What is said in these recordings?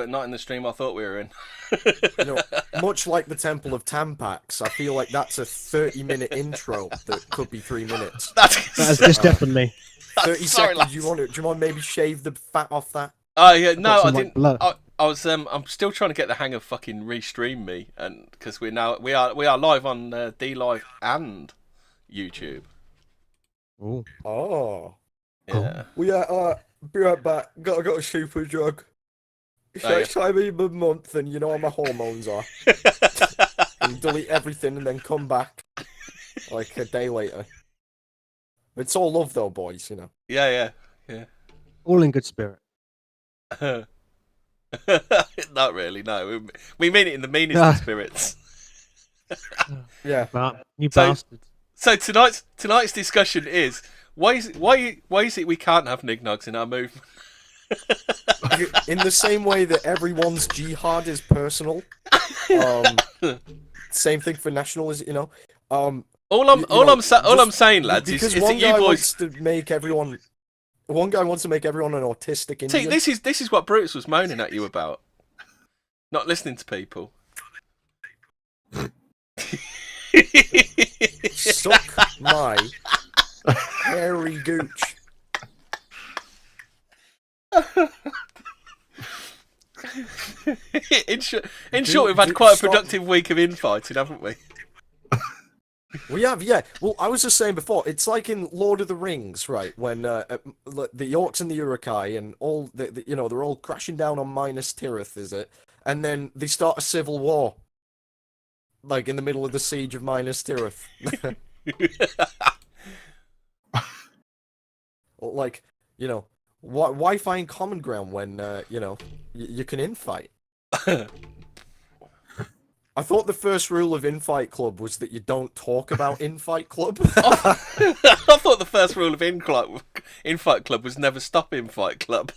but not in the stream I thought we were in. You know, much like the Temple of Tampax, I feel like that's a 30-minute intro that could be 3 minutes. That's just definitely 30 sorry, seconds. Do you want maybe shave the fat off that? Oh yeah, no, I some, like, didn't. blood. I was I'm still trying to get the hang of fucking restream me, and because we are live on D Live and YouTube. Ooh. Oh. Yeah. Well, yeah, be right back. Got a super drug. Oh, yeah. It's time of the month, and you know how my hormones are. And delete everything and then come back like a day later. It's all love, though, boys, you know. Yeah, yeah, All in good spirit. yeah. Not really, no. We mean it in the meanest Ah. of spirits. Yeah. But you So- bastards. So tonight's discussion is why is it we can't have nignogs in our movement? In the same way that everyone's jihad is personal, same thing for nationalism, you know. All I'm saying, lads, because is one that you guy boys. wants to make everyone, one guy wants to make everyone an autistic See, Indian. this is what Brutus was moaning at you about. Not listening to people. Suck my hairy gooch. in short, we've had quite a productive week of infighting, haven't we? We have, yeah. Well, I was just saying before, it's like in Lord of the Rings, right? When the orcs and the Uruk-hai and all you know, they're all crashing down on Minas Tirith, is it? And then they start a civil war, like in the middle of the siege of Minas Tirith. Like, you know, why find common ground when you know you can infight? I thought the first rule of Infight Club was that you don't talk about Infight Club. I thought the first rule of Infight Club was never stop Infight Club.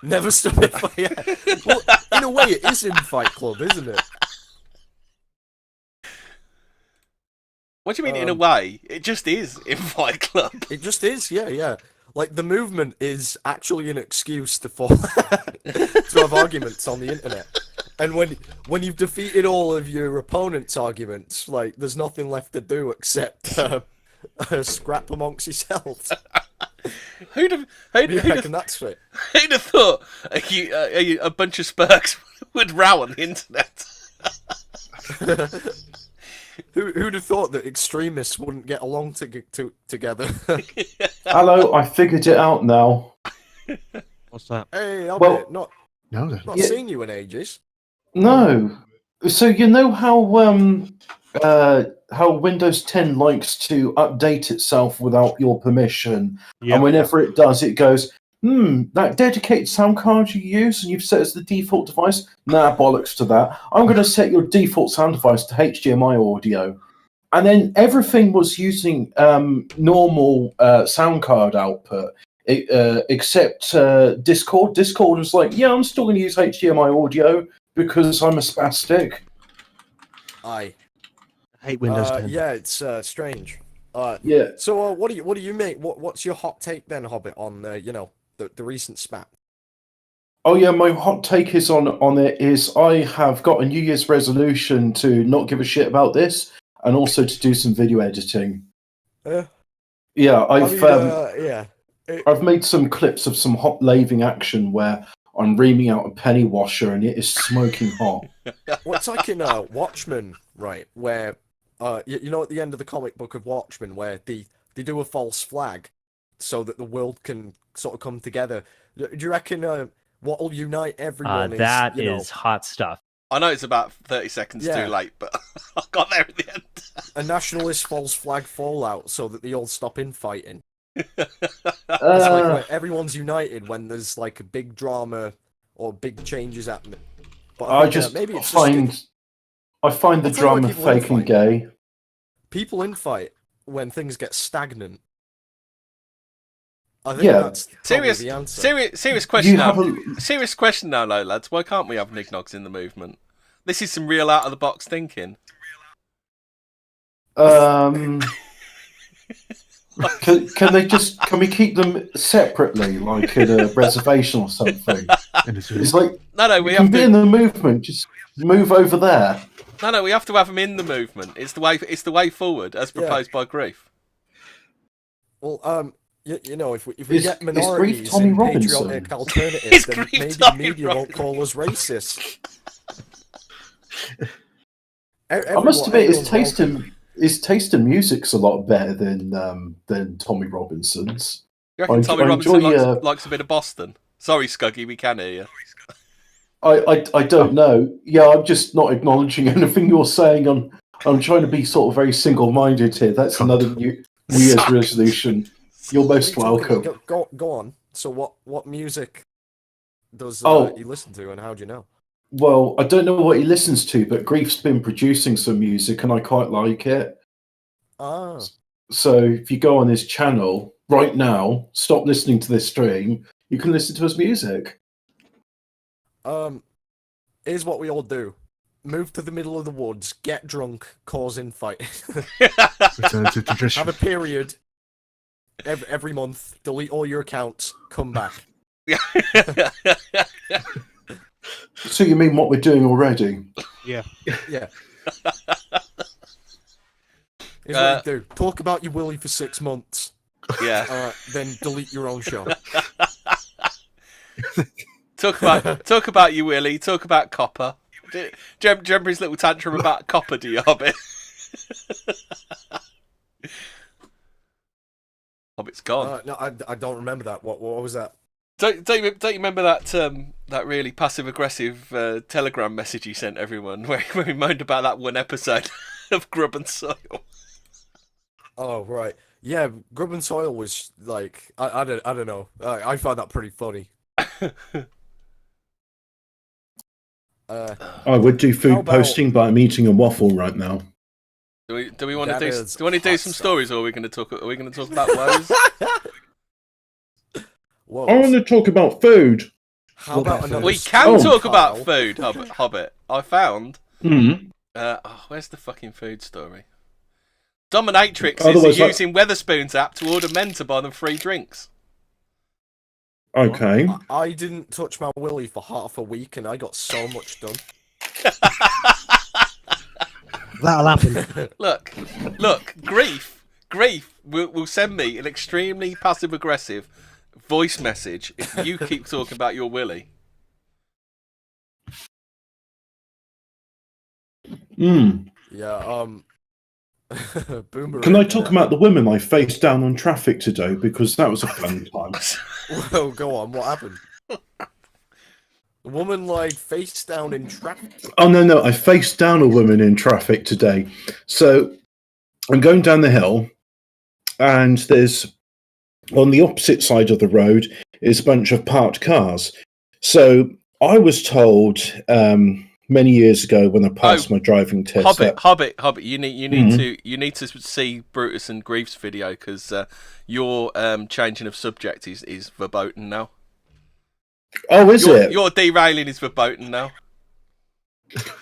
Never stop Infight. Yeah. Well, in a way, it is Infight Club, isn't it? What do you mean, in a way? It just is Infight Club. It just is, yeah. Like, the movement is actually an excuse to fall to have arguments on the internet. And when you've defeated all of your opponent's arguments, like, there's nothing left to do except scrap amongst yourselves. Who'd have That's it. thought a bunch of Spurks would row on the internet? Who'd have thought that extremists wouldn't get along together? Hello, I figured it out now. What's that? Hey, Well- not No, Yeah. seen you in ages. No. So you know how Windows 10 likes to update itself without your permission, Yeah. and whenever it does, it goes, that dedicated sound card you use and you've set as the default device? Nah, bollocks to that. I'm going to set your default sound device to HDMI audio. And then everything was using normal sound card output, except Discord. Discord was like, yeah, I'm still going to use HDMI audio because I'm a spastic. Aye. I hate Windows 10. Yeah, it's strange. Yeah. So what do you make? What's your hot take then, Hobbit, on you know, the recent spat? Oh yeah, my hot take is on it is I have got a New Year's resolution to not give a shit about this, and also to do some video editing. Yeah, Yeah. I've made some clips of some hot laving action where I'm reaming out a penny washer and it is smoking hot. What's like in Watchmen, right? Where you know, at the end of the comic book of Watchmen, where they do a false flag so that the world can sort of come together. Do you reckon what will unite everyone That is, you know, is hot stuff. I know it's about 30 seconds Yeah. too late, but I got there at the end. a nationalist false flag fallout so that they all stop infighting? It's like where everyone's united when there's like a big drama or big changes happening. But I think, just maybe it's find just I find the I'll tell you why drama people fake and infight. gay. people infight when things get stagnant. I think Yeah. that's probably Serious, the answer. serious question You now. have a Serious question now, though, lads. Why can't we have nignogs in the movement? This is some real out of the box thinking. Can we keep them separately, like in a reservation or something? It's like No, you we can have be to. in the movement. Just move over there. No, we have to have them in the movement. It's the way. It's the way forward, as proposed by Grief. Well, you know, if we Is get Grief minorities Tommy and Robinson? patriotic alternatives, Is then Grief maybe the Tommy media won't Robinson? call us racist. I must admit, Everyone- his taste in music's a lot better than Tommy Robinson's. You reckon Tommy I Robinson enjoy, likes a bit of Boston? Sorry, Scuggy, we can hear you. I don't know. Yeah, I'm just not acknowledging anything you're saying. I'm trying to be sort of very single-minded here. That's another New Year's Suck. resolution. You're What are most you talking welcome. about? Go on. So what music does he listen to, and how do you know? Well, I don't know what he listens to, but Grief's been producing some music, and I quite like it. Ah, So if you go on his channel right now, stop listening to this stream, you can listen to his music. here's what we all do: move to the middle of the woods, get drunk, cause infight, Return to tradition. have a period every month, delete all your accounts, come back. So you mean what we're doing already? Yeah. Yeah. Here's what you do: talk about your willy for 6 months, Yeah. then delete your own show. Talk about you, Willie. Talk about Copper. Do you remember his little tantrum about Copper, do you, Hobbit? Hobbit's gone. No, I don't remember that. What was that? Don't you remember that really passive aggressive Telegram message he sent everyone where he moaned about that one episode of Grub and Soil? Oh right, yeah. Grub and Soil was like I don't know. I found that pretty funny. I would do How food about- posting, but I'm eating a waffle right now. Do we want to That do? is Do we want to do hot some stuff. stories, or are we going to talk? Are we going to talk about woes? Whoa. I want to talk about food. How about another? We can Oh, talk about Kyle. food, Hobbit. I found. Mm. Where's the fucking food story? Dominatrix Otherwise, is using Weatherspoon's app to order men to buy them free drinks. Okay. I didn't touch my willy for half a week, and I got so much done. That'll happen. Look, Grief will send me an extremely passive-aggressive voice message if you keep talking about your willy. Mm. Yeah. Boomerang. Can I talk about the women I faced down on traffic today? Because that was a fun time. Well, go on. What happened? The woman like face down in traffic. Oh, no. I faced down a woman in traffic today. So I'm going down the hill, and there's, on the opposite side of the road, is a bunch of parked cars. So I was told many years ago when I passed my driving test. Hobbit. You need to see Brutus and Grief's video because your changing of subject is verboten now. Oh, is it? Your derailing is verboten now.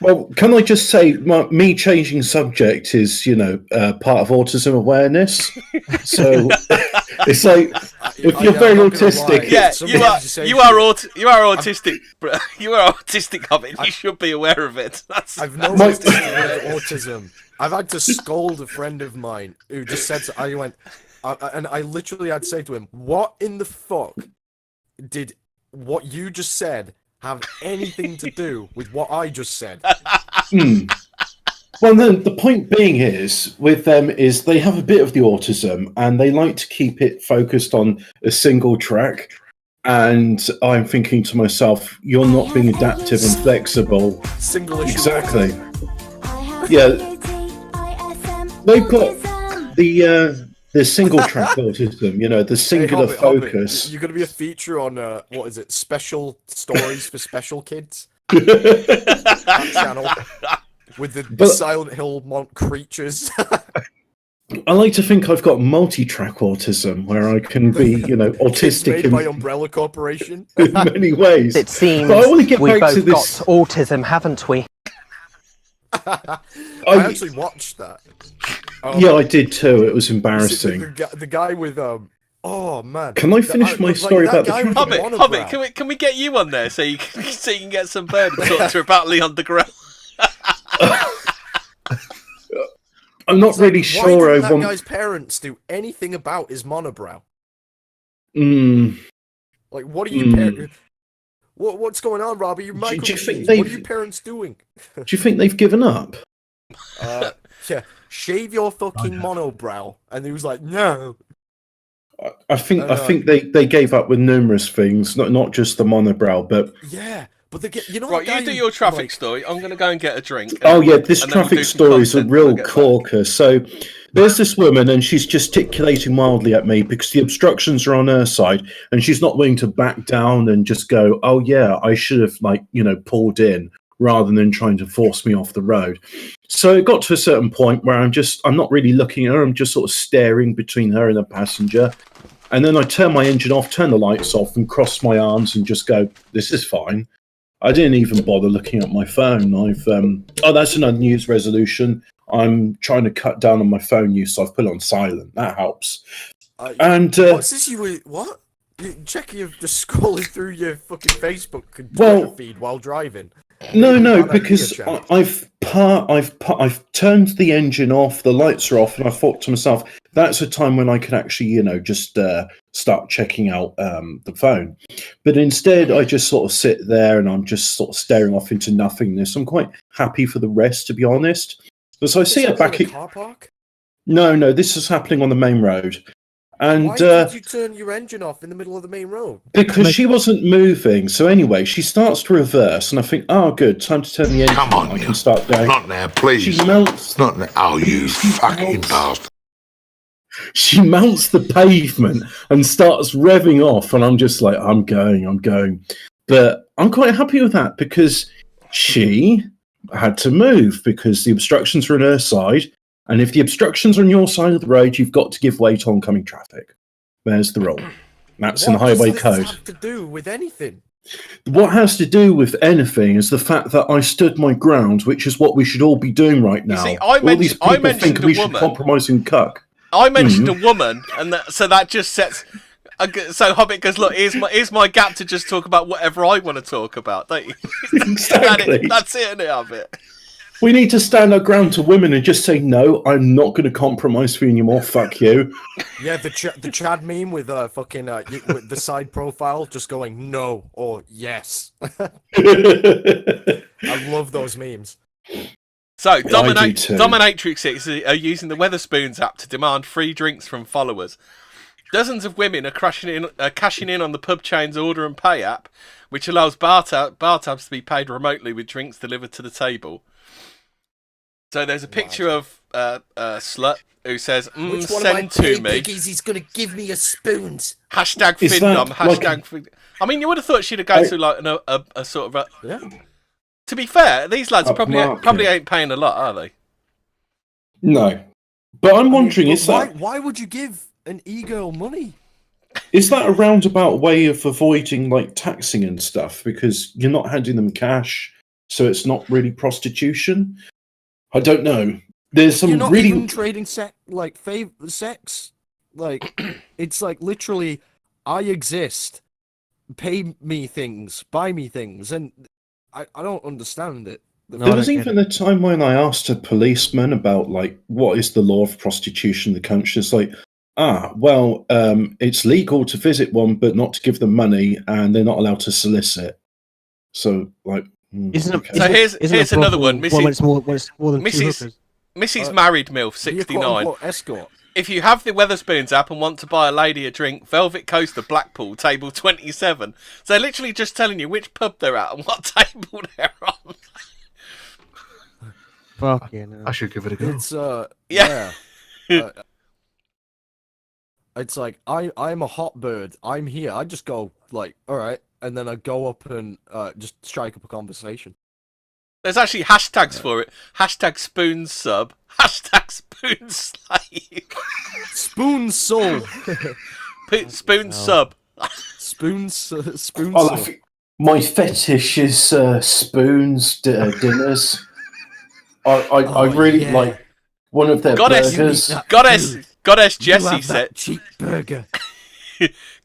Well, can I just say, me changing subject is, part of autism awareness. So it's like, if you're very autistic, Yeah, Somebody you are autistic. You are autistic, Hobbit. You should be aware of it. I've noticed with autism. I've had to scold a friend of mine who just said, and I literally had to say to him, "What in the fuck did what you just said have anything to do with what I just said?" Well, then the point being is with them is they have a bit of the autism and they like to keep it focused on a single track. And I'm thinking to myself, you're not being adaptive and flexible. Single issue. Exactly. Yeah, they've got the single track autism. The singular Hobbit, focus. you're gonna be a feature on what is it? Special stories for special kids. That channel with the Silent Hill creatures. I like to think I've got multi-track autism, where I can be, Kids autistic made by in Umbrella Corporation. many ways. It seems But I want to get we've back both to this. got autism, haven't we? I actually watched that. Yeah, I did too. It was The, embarrassing. the guy with oh man. Can I finish my story that about the guy with traffic? Hobbit, monobrow. can we get you on there so you can get some bird and talk to her about Leon the Grub? I'm not really Why sure I didn't that want. guy's parents do anything about his monobrow? Mm, Like, what are you parents? What's going on, Robbie? You're Do you Michael. think What are they've- you parents doing? do you think they've given up? Yeah, shave your fucking monobrow. And he was like, no. I think they gave up with numerous things, not just the monobrow, but Yeah, but you know, Right, the guy you do who, your traffic like, story. I'm going to go and get a drink. oh yeah, this and then we'll traffic do some story is a content when I real get back. corker. So there's this woman, and she's gesticulating wildly at me because the obstructions are on her side, and she's not willing to back down and just go, "Oh yeah, I should have pulled in," rather than trying to force me off the road. So it got to a certain point where I'm not really looking at her. I'm just sort of staring between her and the passenger. And then I turn my engine off, turn the lights off, and cross my arms and just go, "This is fine." I didn't even bother looking at my phone. That's another news resolution. I'm trying to cut down on my phone use, so I've put it on silent. That helps. And what's this? What? You check you're just scrolling through your fucking Facebook and Twitter feed while driving. no, Bad idea, because Chad. I've turned the engine off, the lights are off, and I thought to myself, that's a time when I could actually, just start checking out the phone. But instead, I just sort of sit there and I'm just sort of staring off into nothingness. I'm quite happy for the rest, to be honest. So I see her back. In a car park? No, this is happening on the main road. And why did you turn your engine off in the middle of the main road? Because she wasn't moving. So anyway, she starts to reverse, and I think, oh, good, time to turn the engine Come on, I you. can start going. Not now, please. She mounts. Not now. Oh, you fucking bastard. She mounts the pavement and starts revving off, and I'm just like, I'm going. But I'm quite happy with that because she had to move because the obstructions are on her side. And if the obstructions are on your side of the road, you've got to give way to oncoming traffic. There's the rule. That's in the highway What code. does this have to do with anything? What has to do with anything is the fact that I stood my ground, which is what we should all be doing right now. see, all these people think we should compromise and cuck. I mentioned a woman, and so that just sets. So Hobbit goes, look, here's my gap to just talk about whatever I want to talk about, don't you? Exactly. That's it, isn't it, Hobbit? We need to stand our ground to women and just say, no, I'm not going to compromise for you anymore. Fuck you. Yeah, the Chad meme with fucking with the side profile just going no or yes. I love those memes. So, I do too. Dominatrix are using the Weatherspoons app to demand free drinks from followers. Dozens of women are cashing in on the pub chain's order and pay app, which allows bar tabs to be paid remotely with drinks delivered to the table. So there's a picture of a slut who says, Which one send of my to me. piggies he's gonna give me a spoons? Hashtag Is Findom. that Hashtag Findom. I mean, you would have thought she'd have gone through like a sort of a... Yeah. To be fair, these lads Upmarket. probably ain't paying a lot, are they? No. But I'm wondering, Why would you give an e-girl money? is that a roundabout way of avoiding like taxing and stuff? Because you're not handing them cash, so it's not really prostitution? I don't know. There's some You're not really even trading sex. Like, it's like literally, I exist. Pay me things, buy me things, and I don't understand it. There was even a time when I asked a policeman about like what is the law of prostitution in the country. It's like, it's legal to visit one, but not to give them money, and they're not allowed to solicit. So like, So here's another one. When it's more than two hookers. Mrs. Married MILF, Be a 69. quote-unquote escort. If you have the Weatherspoons app and want to buy a lady a drink, Velvet Coaster Blackpool, table 27. So literally just telling you which pub they're at and what table they're on. Fucking I should give it a go. It's Yeah. It's like I'm a hot bird. I'm here. I just go like, all right, and then I go up and just strike up a conversation. There's actually hashtags for it. Hashtag spoon sub. Hashtag spoon slave. Spoon soul. Spoon sub. Spoon soul. my fetish is spoons, dinners. I really yeah. like. one of their Goddess- burgers. Goddess Jessie said. cheap burger.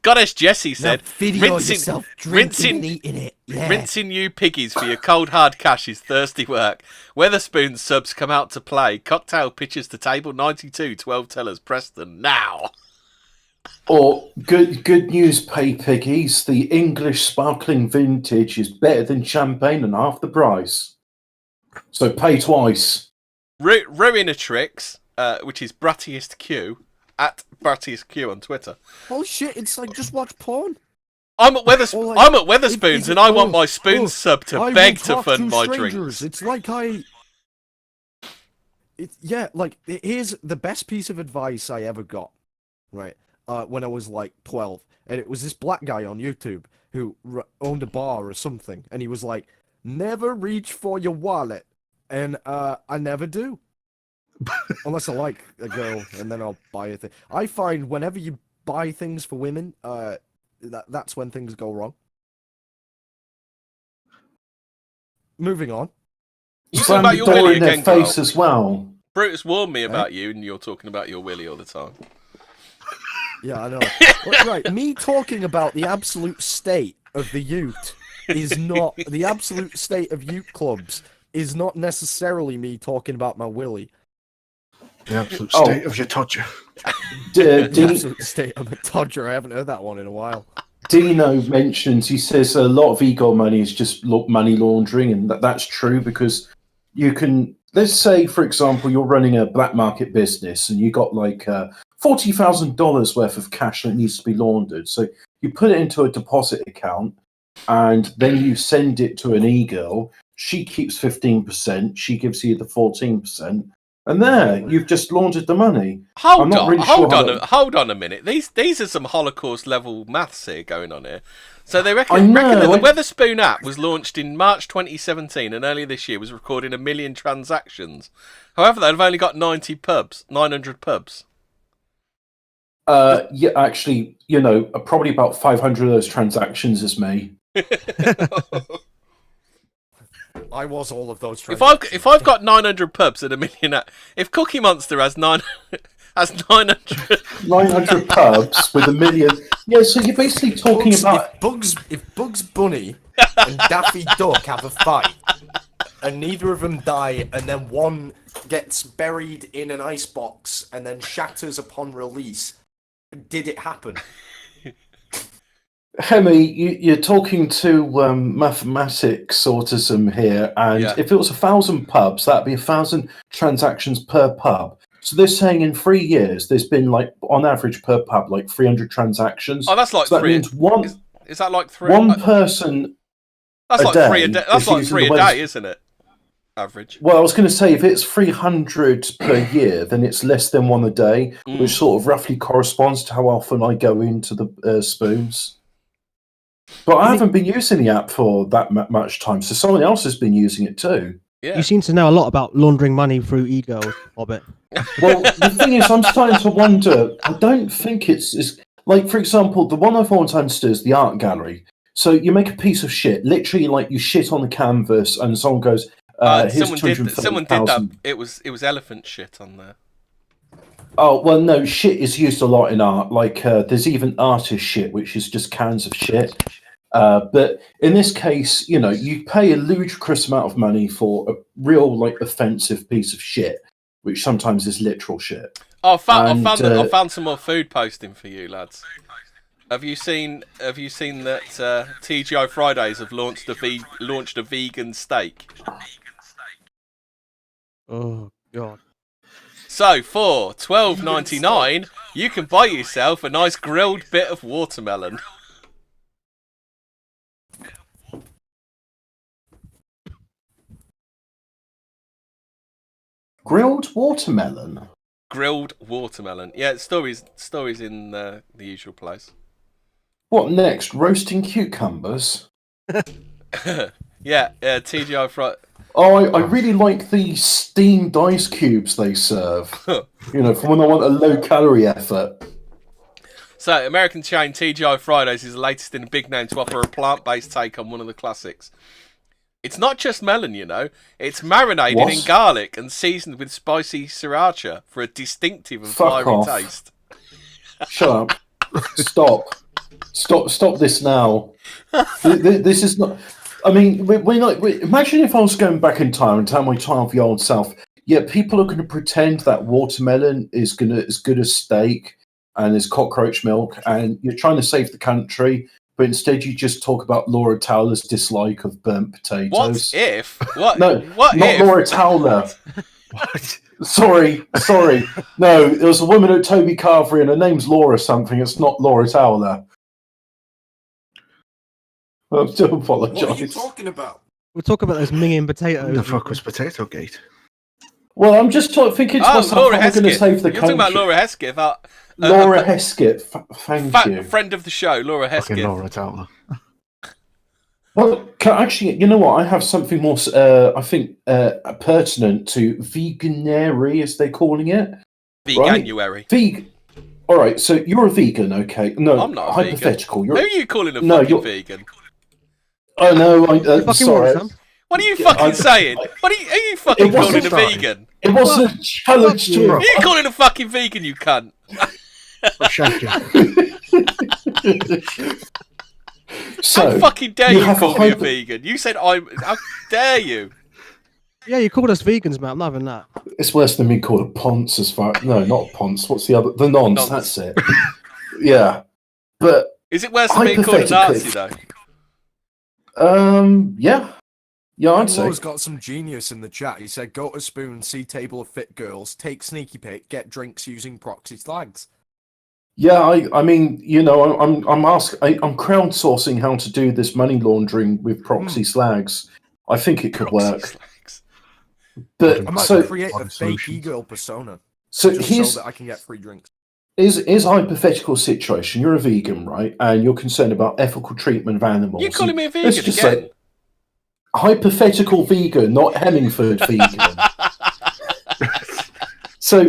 Goddess Jessie said. Video rinsing, drinking and eating it. Yeah. rinsing you piggies for your cold hard cash is thirsty work. Weatherspoon subs come out to play. Cocktail pitches to table 92. 12 tellers. Preston now. Or good news, pay piggies. The English sparkling vintage is better than champagne and half the price. So pay twice. Ruinatrix, which is Brattiest Q, at Brattiest Q on Twitter. Oh shit! It's like just watch porn. I'm at Weatherspoons, it's- and I want my spoon sub to beg to fund my drinks. It's like here's the best piece of advice I ever got, right? When I was like 12, and it was this black guy on YouTube who owned a bar or something, and he was like, "Never reach for your wallet," and I never do, unless I like a girl, and then I'll buy a thing. I find whenever you buy things for women, that's when things go wrong. Moving on. You talking Slam about the your door willy in their again, Carl? face as well. Brutus warned me about you, and you're talking about your willy all the time. Yeah, I know. Right, me talking about the absolute state of the Ute is not the absolute state of Ute clubs is not necessarily me talking about my willy. The absolute state of your todger. The absolute state of a todger. I haven't heard that one in a while. Dino mentions, he says a lot of ego money is just money laundering, and that's true because you can, let's say, for example, you're running a black market business and you got like $40,000 worth of cash that needs to be laundered. So you put it into a deposit account and then you send it to an e-girl. She keeps 15%, she gives you the 14%. And there, you've just laundered the money. Hold on a minute. These are some Holocaust level maths here going on here. So they reckon that the Weatherspoon app was launched in March 2017, and earlier this year was recording 1 million transactions. However, they've only got 900 pubs. Yeah, actually, probably about 500 of those transactions is me. I was all of those. If I've got 900 pubs and 1 million, if Cookie Monster has 900 900 pubs with 1 million. Yeah, so you're basically talking about if Bugs Bunny and Daffy Duck have a fight, and neither of them die, and then one gets buried in an icebox and then shatters upon release. Did it happen? Hemi, you're talking to mathematics autism here, and if it was 1,000 pubs, that'd be 1,000 transactions per pub. So they're saying in 3 years, there's been like on average per pub like 300 transactions. Oh, that's like so three. That means one. Is that like three? One person. That's like day 3 a day. That's like 3 a day, isn't it? Average. Well, I was going to say if it's 300 per year, then it's less than one a day, which sort of roughly corresponds to how often I go into the spoons. But I haven't been using the app for that much time, so someone else has been using it too. Yeah. You seem to know a lot about laundering money through e-girls, Hobbit. Well, the thing is, I'm starting to wonder. I don't think it's like, for example, the one I've always understood is the art gallery. So you make a piece of shit, literally, like you shit on the canvas, and someone goes, someone did that. It was elephant shit on there. Oh, well, no, shit is used a lot in art. Like, there's even artist shit, which is just cans of shit. But in this case, you pay a ludicrous amount of money for a real, like, offensive piece of shit, which sometimes is literal shit. I found some more food posting for you, lads. Have you seen that TGI Fridays have launched a vegan steak? Oh God. So for $12.99, you can buy yourself a nice grilled bit of watermelon. Grilled watermelon? Grilled watermelon. Yeah, stories in the usual place. What next? Roasting cucumbers? Yeah, TGI Friday. Oh, I really like the steamed ice cubes they serve. For when I want a low-calorie effort. So, American chain TGI Fridays is the latest in a big name to offer a plant-based take on one of the classics. It's not just melon, you know. It's marinated in What? garlic and seasoned with spicy sriracha for a distinctive and Fuck fiery off. taste. Shut up. Stop this now. This is not. I mean, we're not. Imagine if I was going back in time and telling my 12-year-old self, yeah, people are going to pretend that watermelon is as good as steak and as cockroach milk, and you're trying to save the country, but instead you just talk about Laura Towler's dislike of burnt potatoes. What if? What? No, what not if? Laura Towler. What? Sorry. No, there was a woman at Toby Carvery, and her name's Laura something. It's not Laura Towler. I do apologise. What are you talking about? We'll talk about those minging What potatoes. the fuck was Potato Gate? Well, I'm just thinking to Oh, myself, Laura how am I going to Hesketh. save the You're country? talking about Laura Hesketh. Laura Hesketh, thank you. Friend of the show, Laura Fucking Hesketh. Laura Towler. Well, actually, you know what? I have something more, I think, pertinent to veganary, as they're calling it. Veganuary. All right, so you're a vegan, okay? No, I'm not a hypothetical. Who are you calling a No, fucking you're- vegan? Oh no, Fucking sorry. what, Sam? What are you Yeah, fucking saying? Who are you fucking It wasn't calling a started. vegan? It wasn't a challenge Fuck to you. Who are you calling a fucking vegan, you cunt? Oh, shank you. So, How fucking dare you you have a call me a hypo- vegan? You said I'm. How dare you? Yeah, you called us vegans, man. I'm not having that. it's worse than being called a ponce as far. No, not a ponce. What's the other? The nonce. Nonce. That's it. Yeah, but Is it worse than being called a Nazi, Hypothetically. though? yeah, I'd say. Anglo's got some genius in the chat. He said, "Go to Spoon, see table of fit girls, take sneaky pick, get drinks using proxy slags." Yeah, I mean, you know, I'm crowdsourcing how to do this money laundering with proxy slags. I think it could Proxy work. slags. But I might so create a modern fake solutions. e-girl persona so just here's so that I can get free drinks. is a hypothetical situation. You're a vegan, right? And you're concerned about ethical treatment of animals. You calling me a And let's vegan just again? say hypothetical vegan, not Hemingford vegan. So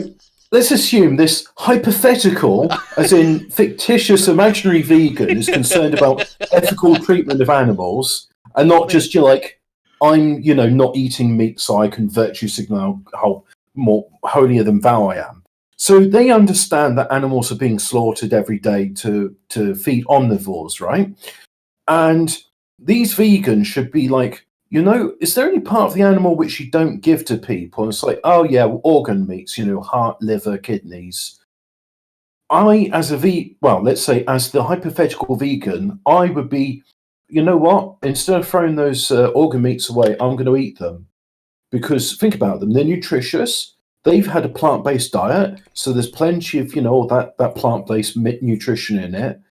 let's assume this hypothetical, as in fictitious imaginary vegan, is concerned about ethical treatment of animals and not just you're like, I'm, not eating meat so I can virtue signal how more holier than thou I am. So they understand that animals are being slaughtered every day to feed omnivores, right? And these vegans should be like, is there any part of the animal which you don't give to people? And it's like, oh yeah, organ meats, heart, liver, kidneys. Let's say as the hypothetical vegan, I would be, you know what? Instead of throwing those organ meats away, I'm going to eat them. Because think about them, they're nutritious. They've had a plant-based diet, so there's plenty of, that plant-based nutrition in it.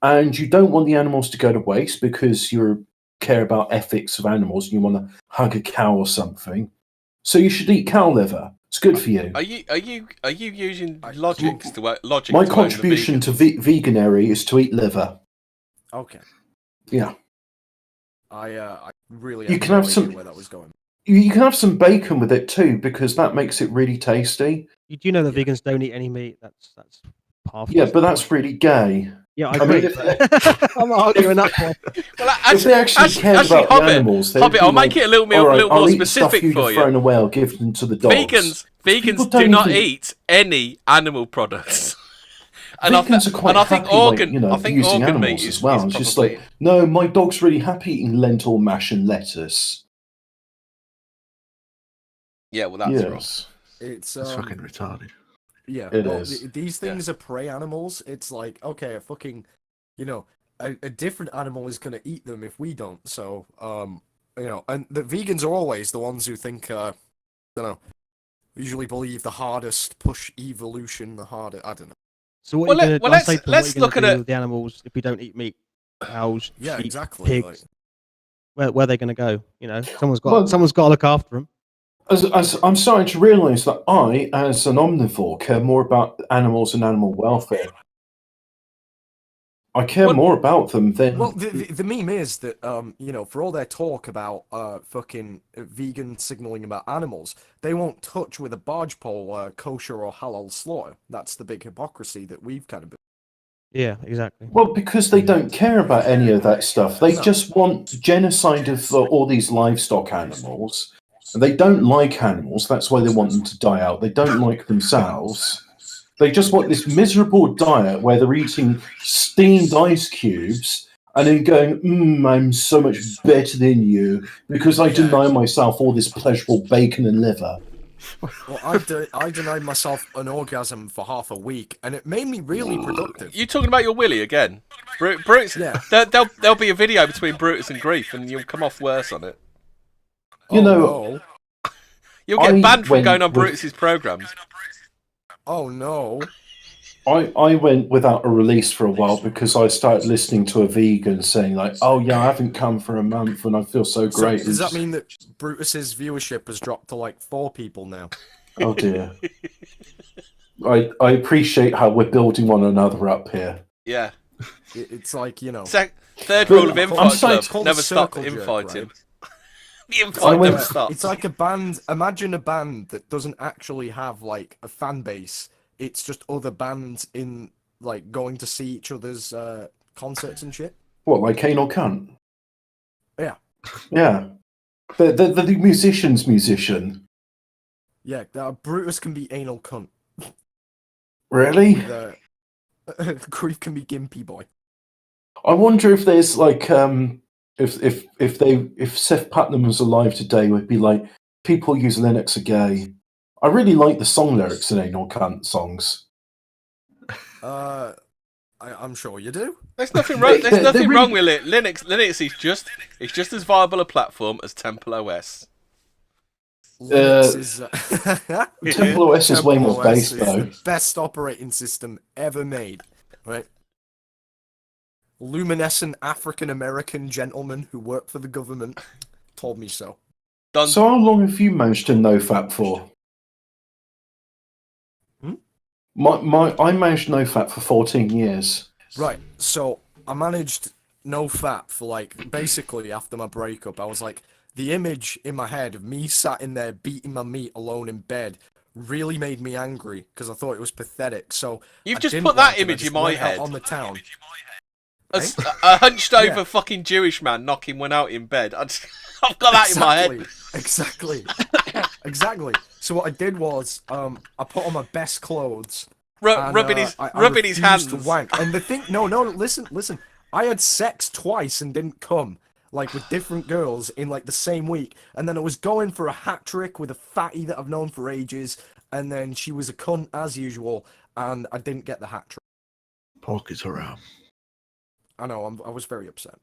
And you don't want the animals to go to waste because you care about ethics of animals and you want to hug a cow or something. So you should eat cow liver. It's good for you. Are you using logics to logic? My to own the contribution to veganary is to eat liver. Okay. Yeah. I really You have can no have idea some- where that was going. You can have some bacon with it too because that makes it really tasty. You do know that vegans don't eat any meat. That's half. Yeah, but that's really gay. Yeah, I I mean, agree. I'm not arguing that point. Well, If they actually cared about the animals, they'd Hobbit, be I'll like, make it a little "All right, more I'll eat the stuff specific you'd for have you. thrown away. I'll give them to the dogs. Vegans don't do not even- eat any animal products. Vegans are quite I think happy, organ, like, I think using organ animals meat as is, well. is It's just probably- like, no, my dog's really happy eating lentil mash and lettuce. yeah, well that's wrong. Yes. It's That's fucking retarded. yeah. It well, is. These things are prey animals. It's like, okay, a fucking, a different animal is gonna eat them if we don't. So, and the vegans are always the ones who think, usually believe the hardest push evolution, the harder. I don't know. So what Well, are you well, going to say to them, let's what are you look gonna at do it- with the animals if we don't eat meat? Cows, Yeah, sheep, exactly. pigs. Where are they going to go? Someone's got Well- to look after them. As I'm starting to realise that I, as an omnivore, care more about animals and animal welfare. I care Well- more about them than. Well, the meme is that for all their talk about fucking vegan signaling about animals, they won't touch with a barge pole kosher or halal slaughter. That's the big hypocrisy that we've kind of been. Yeah, exactly. Well, because they don't care about any of that stuff. They just want genocide of all these livestock animals. And they don't like animals. That's why they want them to die out. They don't like themselves. They just want this miserable diet where they're eating steamed ice cubes and then going, I'm so much better than you because I deny myself all this pleasurable bacon and liver. Well, I denied myself an orgasm for half a week, and it made me really productive. You talking about your willy again? Brutus. Yeah. There'll be a video between Brutus and Grief, and you'll come off worse on it. You know, no. You'll get I banned from went going on with- Brutus's programs. Oh no. I went without a release for a while because I started listening to a vegan saying like, "Oh yeah, I haven't come for a month and I feel so So great." does that mean that Brutus's viewership has dropped to like 4 people now? Oh dear. I appreciate how we're building one another up here. Yeah. It's like, you know. Third But rule of I'm Infight sorry, Club: it's called never a stop circle jerk, infighting. right? The infight went- never stops. It's like a band. Imagine a band that doesn't actually have like a fan base. It's just other bands in like going to see each other's concerts and shit. What, like anal cunt? Yeah. Yeah. The musician's musician. Yeah, Brutus can be anal cunt. Really? The Grief can be gimpy boy. I wonder if there's like if Seth Putnam was alive today, would be like people use Linux are gay. I really like the song lyrics in Anal Cunt songs. I'm sure you do. There's nothing wrong. There's They're nothing really- wrong with it. Linux is just as viable a platform as Temple OS. Linux is Temple OS is way Temple more OS based is though. the best operating system ever made, right? Luminescent African American gentlemen who work for the government told me so. Done. So how long have you managed to NoFap for? Hmm? I managed NoFap for 14 years. Right, so I managed no fap for like basically after my breakup. I was like, the image in my head of me sat in there beating my meat alone in bed really made me angry because I thought it was pathetic. So You've I just didn't put that wank and I image just in my went out head. on the town. A hunched over Yeah. fucking Jewish man knocking one out in bed. I've got that in my head. Exactly. Exactly. So what I did was, I put on my best clothes. And, Rubbing his I rubbing his refused hands. to wank. And the thing, no, listen. I had sex twice and didn't come, like with different girls in like the same week. And then I was going for a hat trick with a fatty that I've known for ages. And then she was a cunt as usual, and I didn't get the hat trick. Pockets around. I know, I was very upset.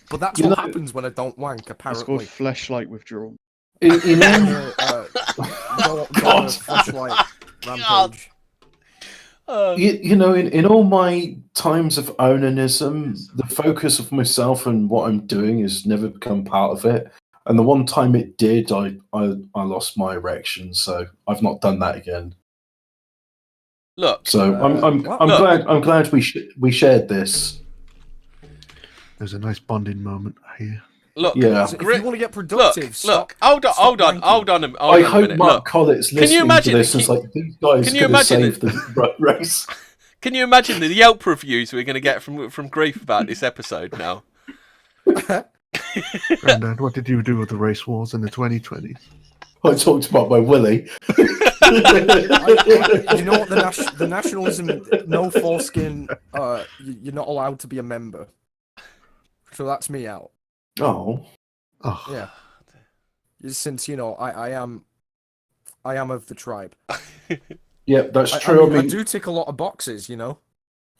But that's You what know- happens when I don't wank, It's apparently. called fleshlight withdrawal. You know, Go on a flashlight rampage. you know, in all my times of onanism, the focus of myself and what I'm doing has never become part of it. And the one time it did, I lost my erection, so I've not done that again. Look, So I'm Look. glad we shared this. There's a nice bonding moment here. look. Yeah. So if Gri- you want to get productive, Look. stop. Hold on. stop Hold on. wanking. Hold on. I Hold on a hope minute. Mark Look. Collett's Can you listening imagine- to this and can- it's like, these guys can you could have imagine saved the race. Can you imagine the Yelp reviews we're going to get from Grief about this episode now? Grandad, what did you do with the race wars in the 2020s? I talked about my willy. You know what the nationalism, no foreskin, you're not allowed to be a member. So that's me out. Oh, Oh, Yeah. Since, you know, I am of the tribe. yeah, that's I true. mean, I do tick a lot of boxes, you know.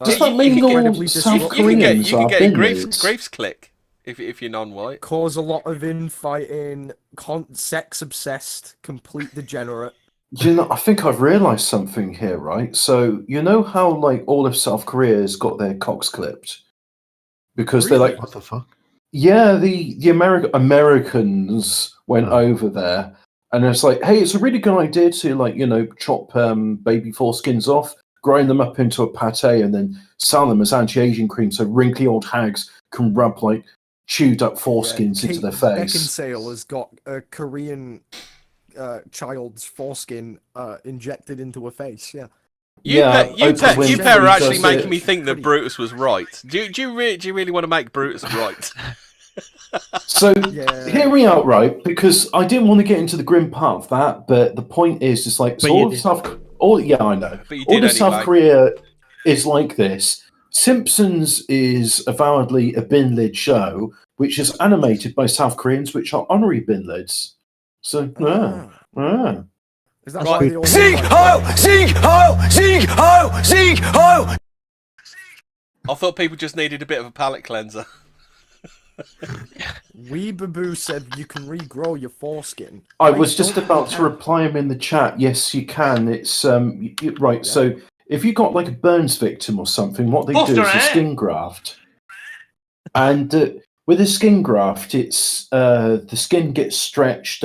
Does Yeah, that you mean can all incredibly South disruptive. You can get Koreans are Grief's bindies? click if you're non-white. Cause a lot of infighting, sex obsessed, complete degenerate. Do you know, I think I've realised something here, right? So you know how like all of South Korea has got their cocks clipped because they're Really? like, what the fuck? yeah, the Americans went Oh. over there, and it's like, hey, it's a really good idea to like chop baby foreskins off, grind them up into a pate, and then sell them as anti-aging cream, so wrinkly old hags can rub like chewed up foreskins into Kate their face. Beckinsale has got a Korean child's foreskin injected into her face. Yeah. You pair are actually does making it. me think that Brutus was right. Do you really want to make Brutus right? So Yeah. hear me out, right? Because I didn't want to get into the grim part of that, but the point is, it's like But so you all of did. South, all yeah, I know. But you All did of South anyway. Korea is like this. Simpsons is avowedly a bin lid show, which is animated by South Koreans, which are honorary bin lids. So Ah. Is that That's why good. they all look like I thought people just needed a bit of a palate cleanser. Weebaboo said you can regrow your foreskin. I was just don't about to have- reply him in the chat. Yes, you can. It's right. Yeah. So if you got like a burns victim or something, what they do is a skin graft, and with a skin graft, it's the skin gets stretched.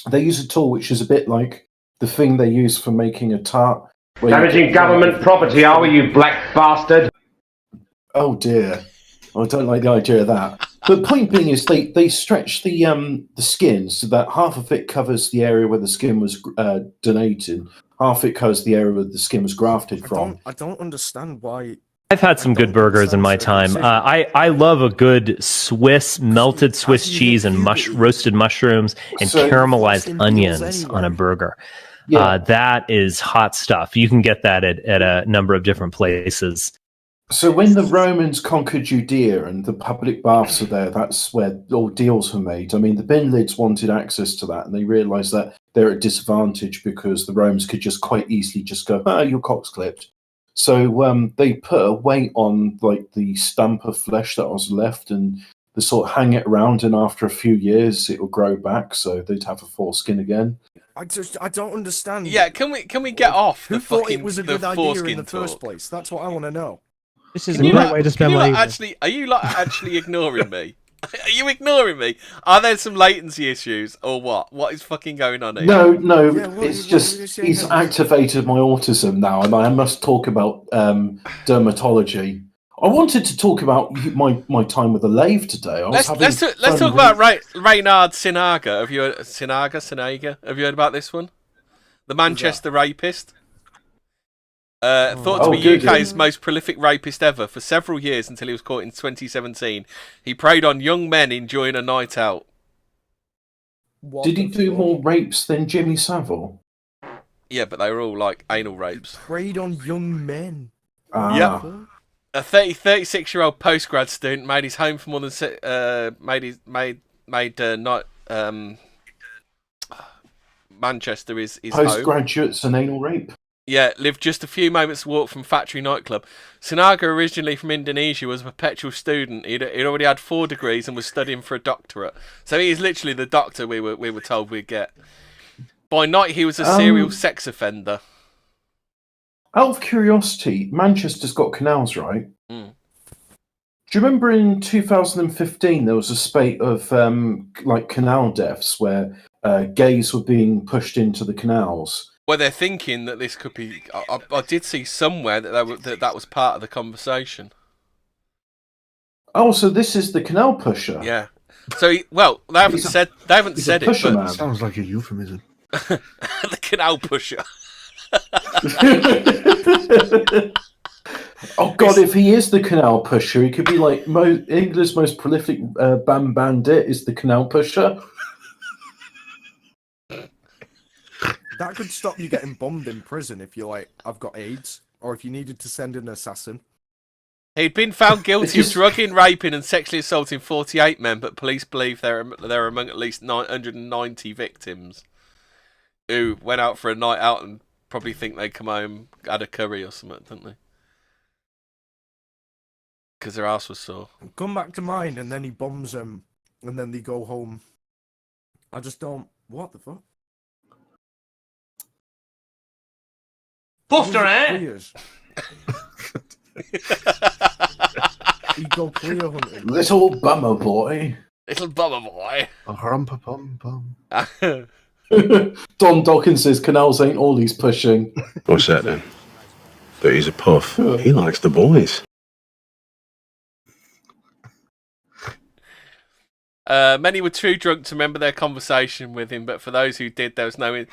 They use a tool which is a bit like the thing they use for making a tart. where you Damaging get- government property, are we, you black bastard? Oh dear, I don't like the idea of that. But point being is they stretch the skin so that half of it covers the area where the skin was donated, half it covers the area where the skin was grafted from. I don't understand why. I've had some good burgers in my time. I love a good melted Swiss cheese and roasted mushrooms and So- caramelized onions on a burger. Yeah. That is hot stuff. You can get that at a number of different places. So when the Romans conquered Judea and the public baths are there, that's where all deals were made. I mean, the bin lids wanted access to that, and they realised that they're at a disadvantage because the Romans could just quite easily just go, your cock's clipped. So they put a weight on like the stump of flesh that was left, and they sort of hang it around, and after a few years, it will grow back, so they'd have a foreskin again. I don't understand. Yeah, can we get off Who the thought fucking it was a the good idea in foreskin the first talk? place? That's what I want to know. This is Can a you great lot- way to can spend you my lot evening. actually? Are you lot actually ignoring me? Are you ignoring me? Are there some latency issues or what? What is fucking going on here? No, Yeah, it's what just you saying he's then? activated my autism now, and I must talk about dermatology. I wanted to talk about my time with the lathe today. Let's talk about Reynard Sinaga. Have you heard Sinaga? Have you heard about this one? The Manchester rapist. Thought to be good, UK's yeah. most prolific rapist ever for several years until he was caught in 2017. He preyed on young men enjoying a night out. What Did he the do fuck? more rapes than Jimmy Savile? Yeah, but they were all like anal rapes. Preyed on young men. Yep. A 36-year-old postgrad student made his home for more than Manchester is home. Postgraduates and anal rape. Yeah, lived just a few moments' walk from Factory nightclub. Sinaga, originally from Indonesia, was a perpetual student. He'd already had 4 degrees and was studying for a doctorate. So he is literally the doctor we were told we'd get. By night, he was a serial sex offender. Out of curiosity, Manchester's got canals, right? Mm. Do you remember in 2015 there was a spate of like canal deaths where gays were being pushed into the canals? Well, they're thinking that this could be. I did see somewhere that that was part of the conversation. Oh, so this is the canal pusher. Yeah. So, they haven't He's a- said he's a it, pusher but man. Sounds like a euphemism. the canal pusher. Oh God! If he is the canal pusher, he could be like England's most prolific bam bandit is the canal pusher. That could stop you getting bombed in prison if you're like, I've got AIDS, or if you needed to send an assassin. He'd been found guilty It's just- of drugging, raping, and sexually assaulting 48 men, but police believe they're among at least 990 victims who went out for a night out and probably think they come home, had a curry or something, don't they? Because their ass was sore. Come back to mine, and then he bombs them, and then they go home. I just don't. What the fuck? Buster, eh? Clears. He go clear hunting. Little bummer boy. Little bummer boy. A hum-pa-pum-pum. Don Dawkins says canals ain't all he's pushing. What's that then? That he's a puff. He likes the boys. Many were too drunk to remember their conversation with him, but for those who did, there was no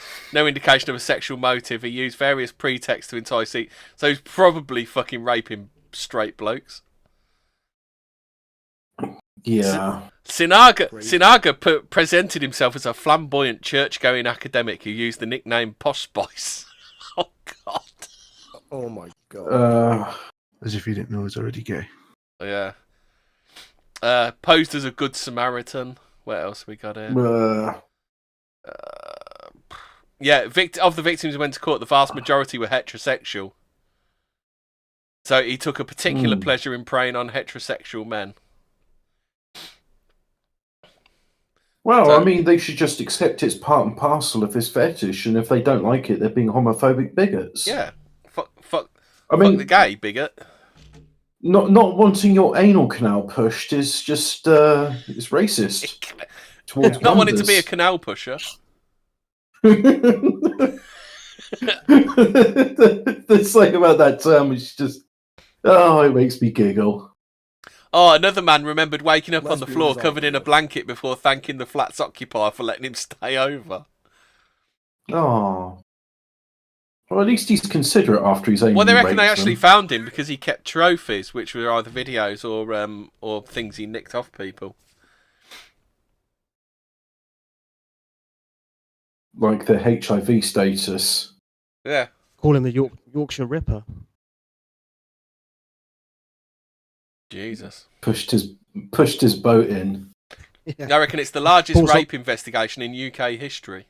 indication of a sexual motive. He used various pretexts to entice each, so he's probably fucking raping straight blokes. Yeah. Sinaga presented himself as a flamboyant church-going academic who used the nickname Posh Spice. Oh, God. Oh, my God. As if you didn't know he's already gay. Yeah. Posed as a good Samaritan. What else we got here? Yeah, of the victims who went to court, the vast majority were heterosexual. So he took a particular pleasure in preying on heterosexual men. Well, So- I mean, they should just accept it's part and parcel of his fetish, and if they don't like it, they're being homophobic bigots. Yeah. Fuck I mean, the gay bigot. not wanting your anal canal pushed is just it's racist towards Not wanting to be a wonders. canal pusher. The thing about that term is just, it makes me giggle. Oh, another man remembered waking up on the Lesbians floor are covered in a weird. blanket before thanking the flat's occupier for letting him stay over. Oh. Well, at least he's considerate after he's Well, they reckon they raped actually them. found him because he kept trophies, which were either videos or things he nicked off people. Like the HIV status. Yeah. Call him the Yorkshire Ripper. Jesus. Pushed his boat in. Yeah. I reckon it's the largest Pulls up- rape investigation in UK history.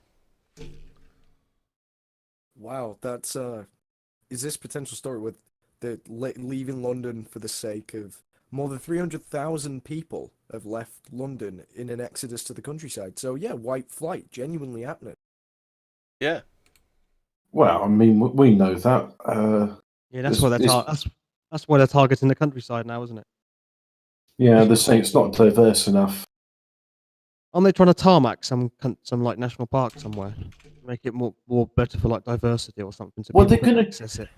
Wow, that's is this potential story with the leaving London for the sake of more than 300,000 people have left London in an exodus to the countryside. So yeah, white flight genuinely happening. Yeah. Well, I mean, we know that. Yeah, that's It's- why they're it's- that's why they're targeting the countryside now, isn't it? Yeah, they're saying it's not diverse enough. Aren't they trying to tarmac some like national park somewhere, make it more better for like diversity or something? So Well, people they're can gonna- access it.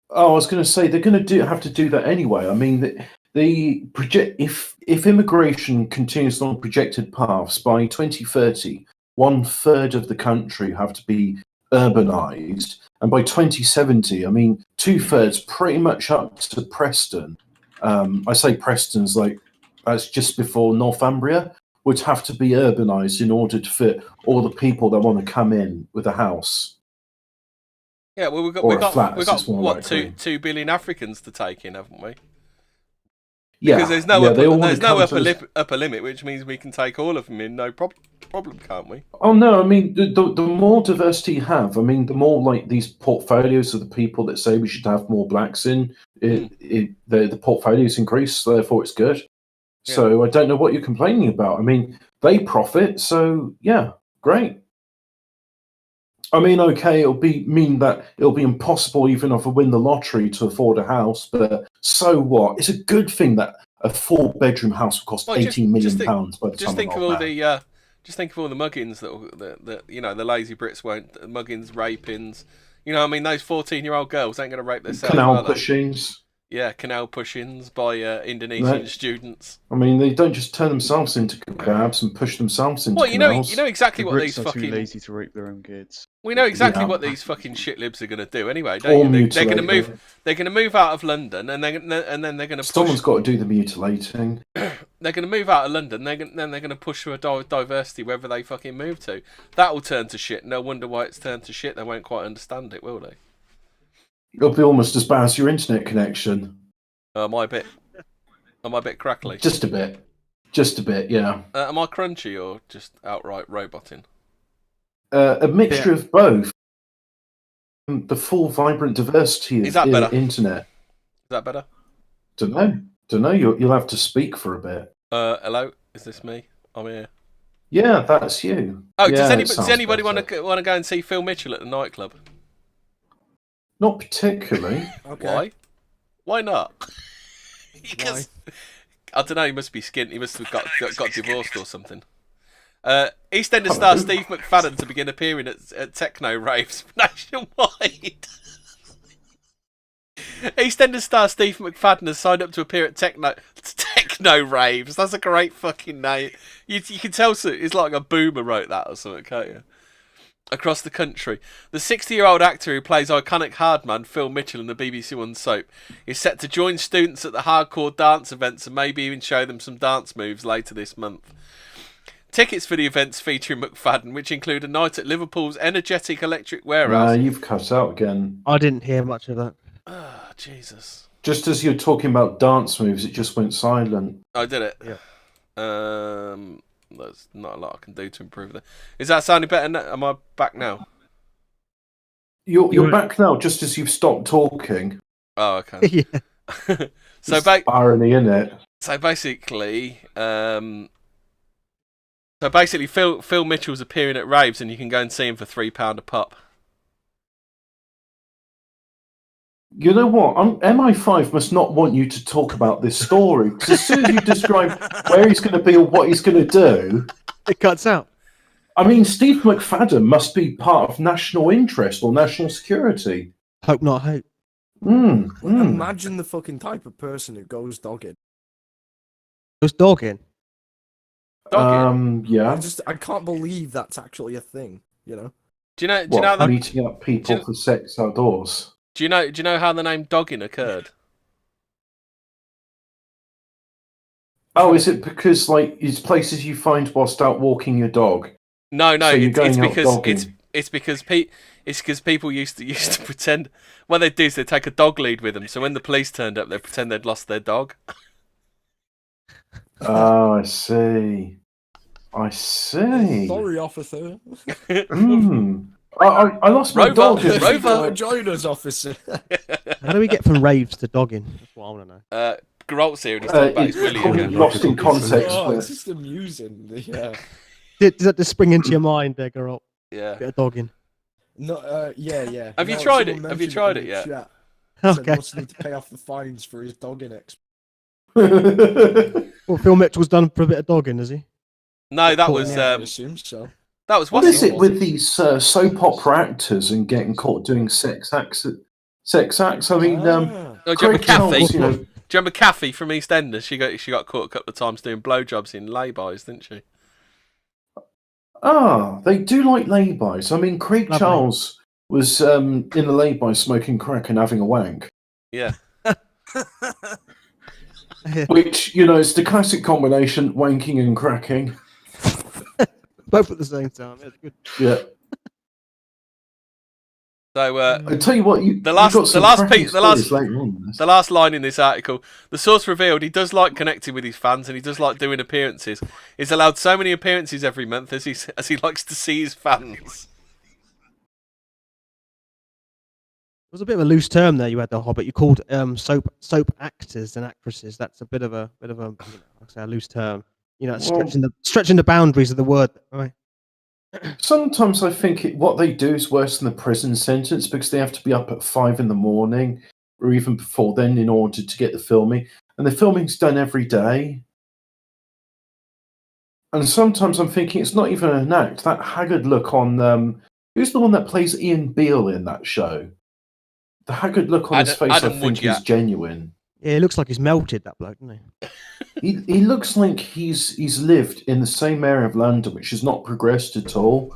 Oh, I was going to say they're going to have to do that anyway. I mean, the project if immigration continues on projected paths by 2030, 1/3 of the country have to be urbanized, and by 2070, I mean 2/3, pretty much up to Preston. I say Preston's like that's just before Northumbria would have to be urbanized in order to fit all the people that want to come in with a house. Yeah, well, we've got Or we a got flat, we as got it's more what likely. 2 billion Africans to take in, haven't we? Yeah, Because there's no they all wanna there's no come to upper us- upper limit, which means we can take all of them in no problem, can't we? Oh no, I mean the more diversity you have, I mean the more like these portfolios of the people that say we should have more blacks in, the portfolios increase, so therefore it's good. Yeah. So I don't know what you're complaining about. I mean they profit, so yeah, great. I mean, okay, it'll be impossible even if I win the lottery to afford a house, but so what? It's a good thing that a 4-bedroom house will cost Well, just- 18 million just think- pounds by the Just time think I'm of old all man. the just think of all the muggins that you know the lazy Brits won't muggins, rapings. You know, I mean, those 14-year-old girls ain't going to rape themselves. Canal are they? pushings. Yeah, canal push-ins by Indonesian No. students. I mean, they don't just turn themselves into kebabs and push themselves into Well, you know canals. exactly The what Brits these are fucking. too lazy to rape their own kids. We know exactly Yeah. what these fucking shit libs are going to do anyway, Or don't you? They're going to mutilate move. They're going to move out of London, and then they're going to push. Someone's got to do the mutilating. They're going to move out of London. Then they're going to push for a diversity wherever they fucking move to. That will turn to shit. No wonder why it's turned to shit. They won't quite understand it, will they? It'll be almost as bad as your internet connection. Am I a bit crackly? Just a bit, yeah. Am I crunchy or just outright roboting? A mixture of both. The full, vibrant diversity of Is that better? internet. Is that better? Don't know. You'll have to speak for a bit. Hello, is this me? I'm here. Yeah, that's you. Oh, Yeah, does it sounds anybody better. want to go and see Phil Mitchell at the nightclub? Not particularly. Okay. Why? Why not? Because I don't know. He must be skint. He must have got divorced or something. EastEnders star Steve McFadden to begin appearing at techno raves nationwide. EastEnders star Steve McFadden has signed up to appear at techno raves. That's a great fucking name. You can tell it's like a boomer wrote that or something, can't you? Across the country, the 60-year-old actor who plays iconic hardman Phil Mitchell in the BBC One soap is set to join students at the hardcore dance events and maybe even show them some dance moves later this month. Tickets for the events featuring McFadden, which include a night at Liverpool's energetic electric warehouse. You've cut out again. I didn't hear much of that. Oh, Jesus. Just as you're talking about dance moves, it just went silent. I did it. Yeah. There's not a lot I can do to improve that. Is that sounding better now? Am I back now? You're back now, just as you've stopped talking. Oh, okay. Yeah. So irony in it. So basically, Phil Mitchell's appearing at raves, and you can go and see him for £3 a pop. You know what? MI5 must not want you to talk about this story, because as soon as you describe where he's going to be or what he's going to do, it cuts out. I mean, Steve McFadden must be part of national interest or national security. Hope not hope. Imagine the fucking type of person who goes dogging. Goes dogging? Yeah. I can't believe that's actually a thing, you know? Do you know that meeting up people for sex outdoors? Do you know how the name dogging occurred? Oh, is it because like it's places you find whilst out walking your dog? No, So it's because people used to pretend. What they'd do is they'd take a dog lead with them. So when the police turned up, they'd pretend they'd lost their dog. Oh, I see. Sorry, officer. I lost my dog. Rover, join us, officer. How do we get from raves to dogging? That's what I want to know. Geralt's here and he's talking about his willy again. Lost in context. It's just amusing. Yeah. Does that just spring into your mind, there, Geralt? Yeah. Bit of dogging. No, yeah. Have you tried it? Have you tried it yet? Chat. Okay. He need to pay off the fines for his dogging Well, Phil Mitchell's done for a bit of dogging, has he? No, that was. I assume so. That was what is it with these soap opera actors and getting caught doing sex acts? I mean, do you remember Kathy? Do you remember Kathy from EastEnders? She got caught a couple of times doing blowjobs in lay-bys, didn't she? They do like lay-bys. I mean, Craig Charles was in a lay-by smoking crack and having a wank. Yeah. Which, it's the classic combination, wanking and cracking. Both at the same time. That's good. Yeah. So I tell you what, the last line in this article, the source revealed he does like connecting with his fans and he does like doing appearances. He's allowed so many appearances every month as he likes to see his fans. It was a bit of a loose term there. You had the Hobbit. You called soap actors and actresses. That's a bit of a a loose term. Stretching the boundaries of the word. Right. Sometimes I think what they do is worse than the prison sentence because they have to be up at 5 a.m. or even before then in order to get the filming. And the filming's done every day. And sometimes I'm thinking it's not even an act. That haggard look on... who's the one that plays Ian Beale in that show? The haggard look on his face, I think, is genuine. Yeah, it looks like he's melted, that bloke, doesn't he? He looks like he's lived in the same area of London, which has not progressed at all,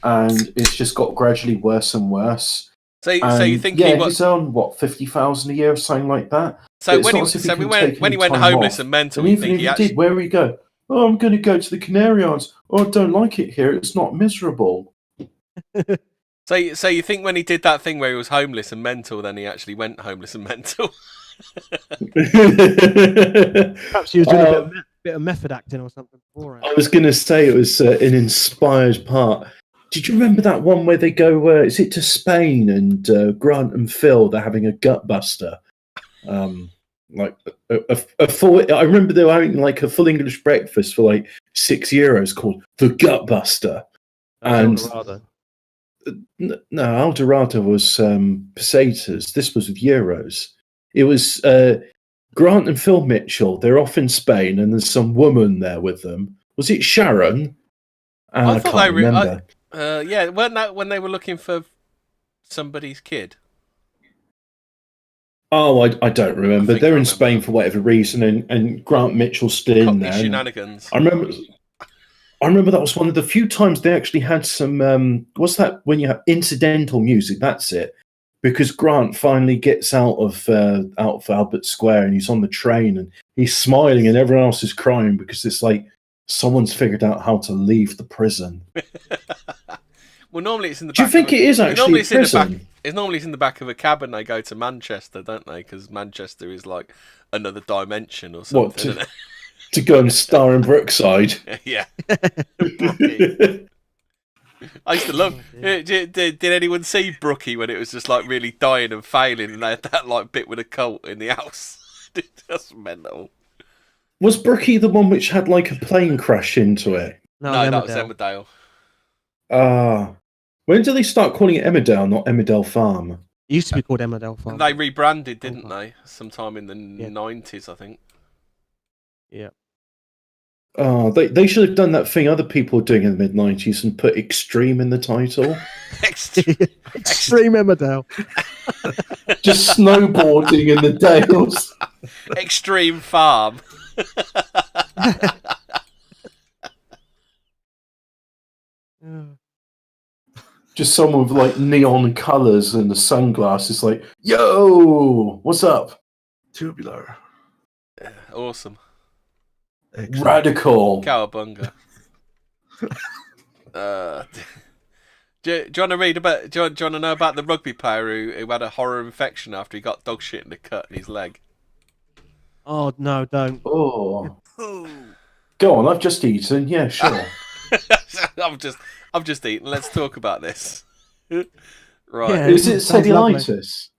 and it's just got gradually worse and worse. So you think he's on what 50,000 a year or something like that? So when he went homeless and mental, and even if he did, where would he go? Oh, I'm going to go to the Canary Islands. Oh, I don't like it here. It's not miserable. So you think when he did that thing where he was homeless and mental, then he actually went homeless and mental? Perhaps he was doing a bit of method acting or something before it. I was going to say it was an inspired part. Did you remember that one where they go, is it to Spain and Grant and Phil, they're having a gut buster? Like a full, I remember they were having like a full English breakfast for like €6 called the Gut Buster. And no, El Dorado was pesetas. This was with euros. It was Grant and Phil Mitchell. They're off in Spain, and there's some woman there with them. Was it Sharon? I thought can't remember. Yeah, weren't that when they were looking for somebody's kid? Oh, I don't remember. think They're I in remember Spain that. for whatever reason, and Grant Mitchell's still in Cockney there. and shenanigans. I remember that was one of the few times they actually had some. What's that when you have incidental music? That's it. Because Grant finally gets out of Albert Square and he's on the train and he's smiling and everyone else is crying because it's like someone's figured out how to leave the prison. Well, normally it's in the back. Do you think it is actually normally it's in the back. prison? It's normally in the back of a cab and they go to Manchester, don't they? Because Manchester is like another dimension or something. What, Isn't to go and star in Brookside? it? Yeah. Brookie. I used to love. Did anyone see Brookie when it was just like really dying and failing, and they had that like bit with a cult in the house? That's mental. Was Brookie the one which had like a plane crash into it? No, that was Emmerdale. When did they start calling it Emmerdale, not Emmerdale Farm? It used to be called Emmerdale Farm. And they rebranded, didn't they? Sometime in the 90s, I think. Yeah. Oh, they should have done that thing other people were doing in the mid-90s and put Extreme in the title. Extreme Emmerdale. Just snowboarding in the Dales. Extreme Farm. Just someone with like neon colours and the sunglasses like, yo, what's up? Tubular. Awesome. Excellent. Radical. Cowabunga. Do you want to read about? Do you want to know about the rugby player who had a horror infection after he got dog shit in the cut in his leg? Oh no, don't. Oh. Go on, I've just eaten. Yeah, sure. I've just eaten. Let's talk about this. Right. Yeah. Is it Sounds lovely. cellulitis?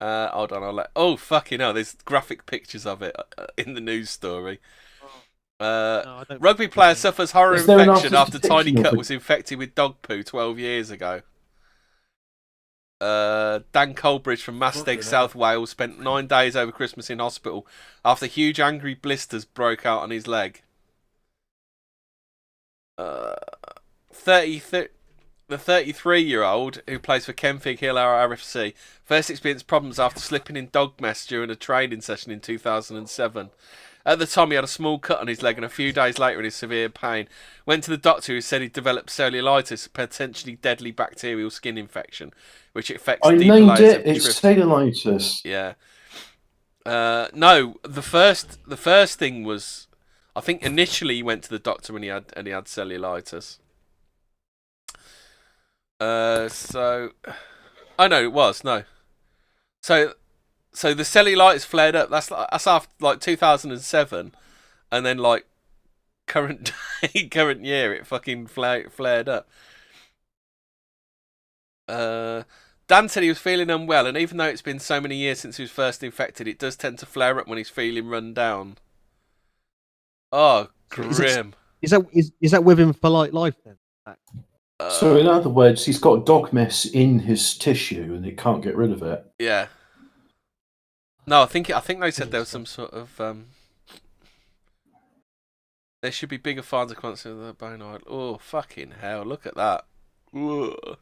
Hold on. I'll let. Oh fucking hell! There's graphic pictures of it in the news story. No, I don't- Rugby player suffers horror Is there an infection after artistic tiny depiction cut of was infected with dog poo 12 years ago. Dan Colbridge from Masteg, South Wales, spent 9 days over Christmas in hospital after huge angry blisters broke out on his leg. The 33-year-old who plays for Kenfig Hill RFC first experienced problems after slipping in dog mess during a training session in 2007. At the time, he had a small cut on his leg, and a few days later, in his severe pain, went to the doctor, who said he developed cellulitis, a potentially deadly bacterial skin infection, which affects I deeper named layers it. of It's cellulitis. Yeah. No, the first thing was, I think initially he went to the doctor when he had cellulitis. So, oh no, it was no. So the cellulitis flared up. That's after like 2007, and then like current year it fucking flared up. Dan said he was feeling unwell, and even though it's been so many years since he was first infected, it does tend to flare up when he's feeling run down. Oh, grim. Is that with him for like life then? So in other words, he's got dog mess in his tissue and he can't get rid of it. Yeah. No, I think they said there was some sort of there should be bigger fines of consequences of the bone oil. Oh fucking hell! Look at that. Ugh.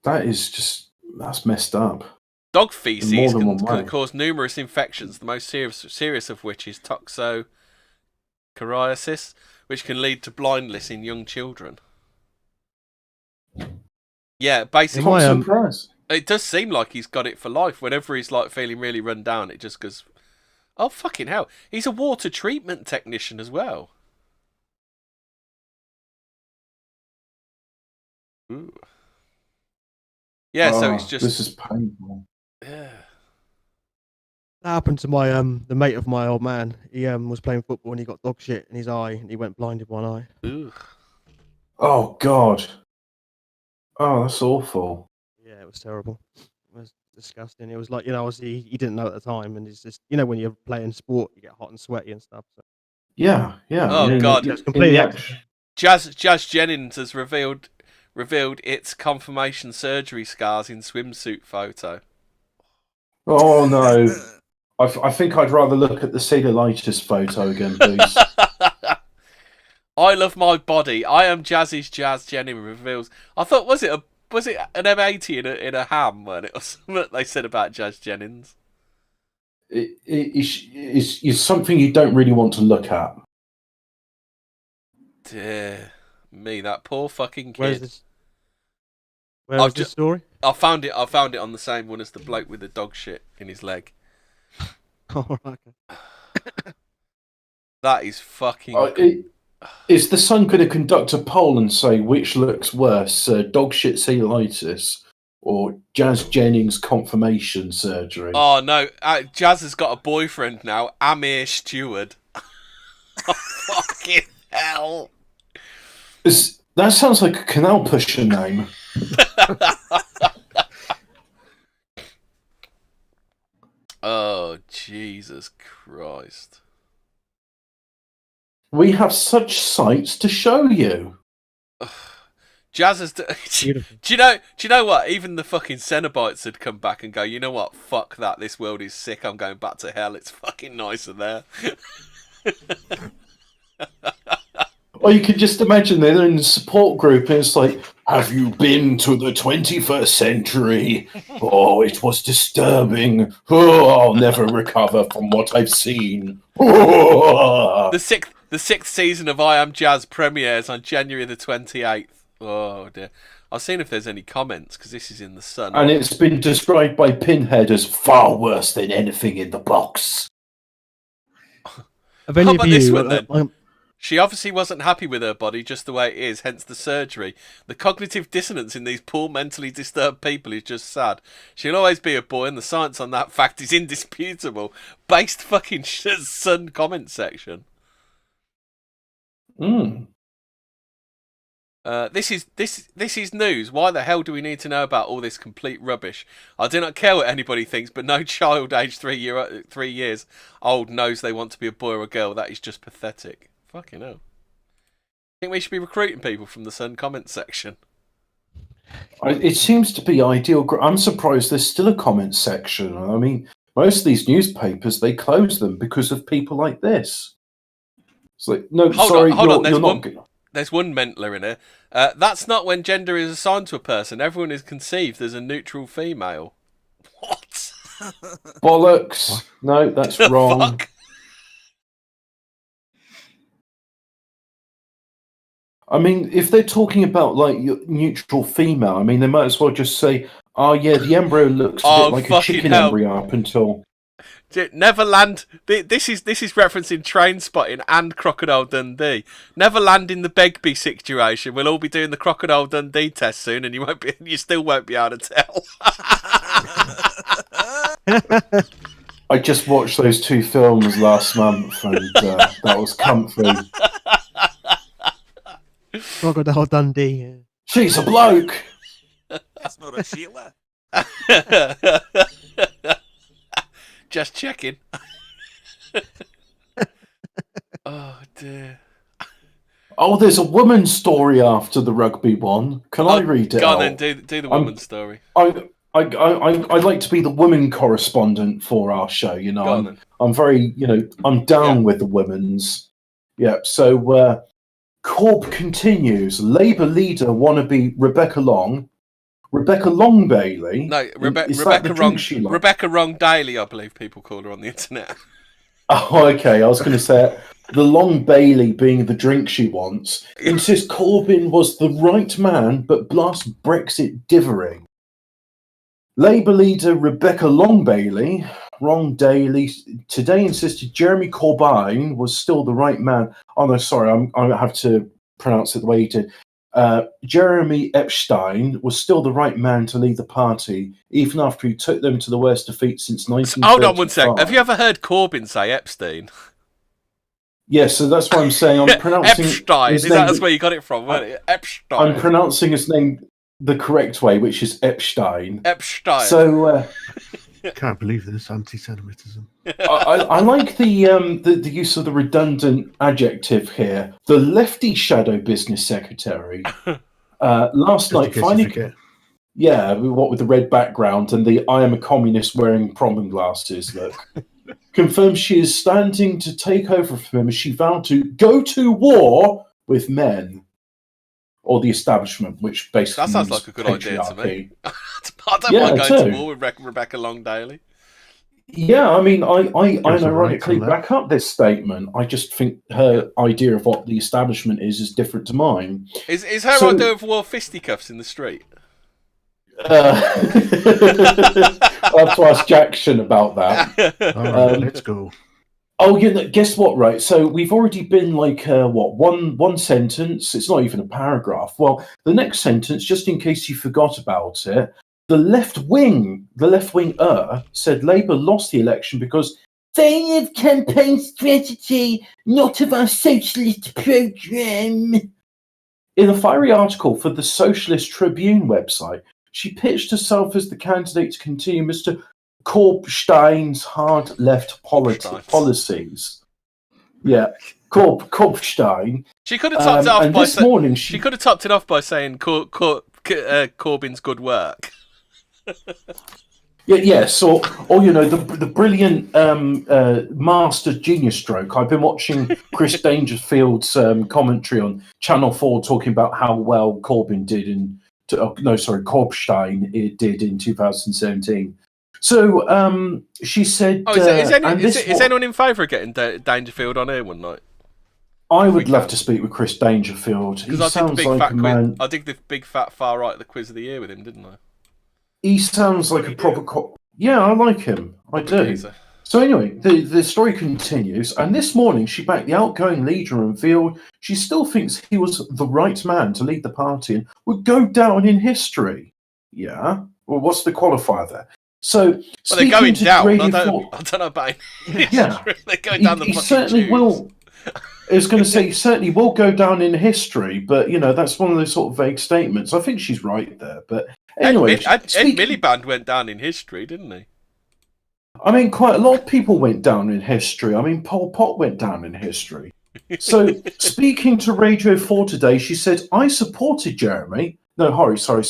That's messed up. Dog feces In more than one can way. cause numerous infections. The most serious of which is toxocariasis, which can lead to blindness in young children. Yeah, basically. My, Surprise. It does seem like he's got it for life. Whenever he's like feeling really run down, it just goes, oh fucking hell. He's a water treatment technician as well. Ooh. Yeah, so it's just This is painful. yeah. That happened to my the mate of my old man. He was playing football and he got dog shit in his eye and he went blind in one eye. Ooh. Oh God. Oh, that's awful. Yeah, it was terrible. It was disgusting. It was like, obviously he didn't know at the time, and it's just, when you're playing sport, you get hot and sweaty and stuff. So. Yeah. Oh, in- God. in It's completely the accident. Jazz Jennings has revealed its confirmation surgery scars in swimsuit photo. Oh no. I think I'd rather look at the cellulitis photo again, please. I love my body. I am Jazz Jennings reveals. I thought, was it was it an M80 in a ham when it was something they said about Jazz Jennings? It's something you don't really want to look at. Dear me, that poor fucking Where's kid. this? Where was this story? I found it on the same one as the bloke with the dog shit in his leg. Oh, right, okay. That is fucking. Is the Sun going to conduct a poll and say which looks worse, dog shit cellulitis or Jazz Jennings confirmation surgery? Oh no, Jazz has got a boyfriend now, Amir Stewart. Oh, fucking hell. That sounds like a canal pusher name. Oh, Jesus Christ. We have such sights to show you. Jazz has. Do you know what? Even the fucking Cenobites had come back and go, you know what? Fuck that. This world is sick. I'm going back to hell. It's fucking nicer there. Or you could just imagine they're in a support group and it's like, have you been to the 21st century? Oh, it was disturbing. Oh, I'll never recover from what I've seen. Oh. The sixth season of I Am Jazz premieres on January the 28th. Oh dear. I've seen if there's any comments because this is in the Sun. And it's been described by Pinhead as far worse than anything in the box. Have any How of about you? this one then? She obviously wasn't happy with her body just the way it is, hence the surgery. The cognitive dissonance in these poor mentally disturbed people is just sad. She'll always be a boy and the science on that fact is indisputable. Based fucking Sun comment section. This is news. Why the hell do we need to know about all this complete rubbish? I do not care what anybody thinks, but no child aged 3 years old knows they want to be a boy or a girl. That is just pathetic. Fucking hell. I think we should be recruiting people from the Sun comment section. It seems to be ideal. I'm surprised there's still a comment section. I mean, most of these newspapers, they close them because of people like this. It's like, no, sorry, hold on. you're not... There's one mentler in here. That's not when gender is assigned to a person. Everyone is conceived as a neutral female. What? Bollocks. No, that's wrong. Fuck? I mean, if they're talking about, like, neutral female, I mean, they might as well just say, oh, yeah, the embryo looks a bit like a chicken embryo up until... Neverland. This is referencing Train Spotting and Crocodile Dundee. Neverland in the Begbie situation. We'll all be doing the Crocodile Dundee test soon, and you still won't be able to tell. I just watched those two films last month, and that was comfy. Crocodile Dundee. Yeah. She's a bloke. That's not a Sheila. Just checking. Oh dear. Oh, there's a woman's story after the rugby one. Can I read it? Go on then, do the woman's story. I like to be the women correspondent for our show. You know, I'm very, I'm down with the women's. Yeah. So Corb continues. Labour leader wannabe Rebecca Long Bailey. No, Rebecca Wrong Daily, I believe people call her on the internet. Oh, okay. I was going to say the Long Bailey being the drink she wants. Insists Corbyn was the right man, but blast Brexit dithering. Labour leader Rebecca Long Bailey, today insisted Jeremy Corbyn was still the right man. Oh no, sorry, I have to pronounce it the way he did. Jeremy Epstein was still the right man to lead the party, even after he took them to the worst defeat since 1935. Hold on one sec. Have you ever heard Corbyn say Epstein? Yes, so that's why I'm saying I'm pronouncing Epstein. That's where you got it from, wasn't it? Epstein. I'm pronouncing his name the correct way, which is Epstein. Epstein. So Can't believe this anti-Semitism. I like the use of the redundant adjective here. The lefty shadow business secretary last night finally, what with the red background and the "I am a communist" wearing problem glasses look, confirms she is standing to take over from him as she vowed to go to war with men. or the establishment, which basically That sounds means like a good idea to me. patriarchy. I don't Yeah, mind going too. to war with Rebecca Longdaly. Yeah, I mean, I Gives a right ironically to back up this statement. I just think her idea of what the establishment is different to mine. Is her So- idea of war fisticuffs in the street? I'll have to ask Jackson about that. All right, Um, let's go. Oh, guess what? Right, so we've already been like one sentence. It's not even a paragraph. Well, the next sentence, just in case you forgot about it, the left wing said Labour lost the election because they have campaign strategy, not of our socialist programme. In a fiery article for the Socialist Tribune website, she pitched herself as the candidate to continue Mr. Korbstein's hard left policies. Yeah, Korbstein. She could have topped it off and by this morning she could have topped it off by saying Corbyn's good work. Yes, or the brilliant master genius stroke. I've been watching Chris Dangerfield's commentary on Channel 4 talking about how well Corbyn did Korbstein did in 2017. So she said, is anyone in favour of getting Dangerfield on here one night? I would love to speak with Chris Dangerfield. He Because sounds like a man. I did the big fat far right at the quiz of the year with him, didn't I? He sounds like a proper Yeah, I like him. I do. Geezer. So anyway, the story continues, and this morning she backed the outgoing leader and revealed she still thinks he was the right man to lead the party and would go down in history. Yeah? Well, what's the qualifier there? So, Well, they're going to down. Radio I 4 don't know about Yeah. they're going down the he fucking certainly tubes. will. I was going to say, he certainly will go down in history, but, that's one of those sort of vague statements. I think she's right there, but anyway. Ed Miliband went down in history, didn't he? I mean, quite a lot of people went down in history. I mean, Pol Pot went down in history. So, speaking to Radio 4 today, she said, I supported Jeremy. No, sorry.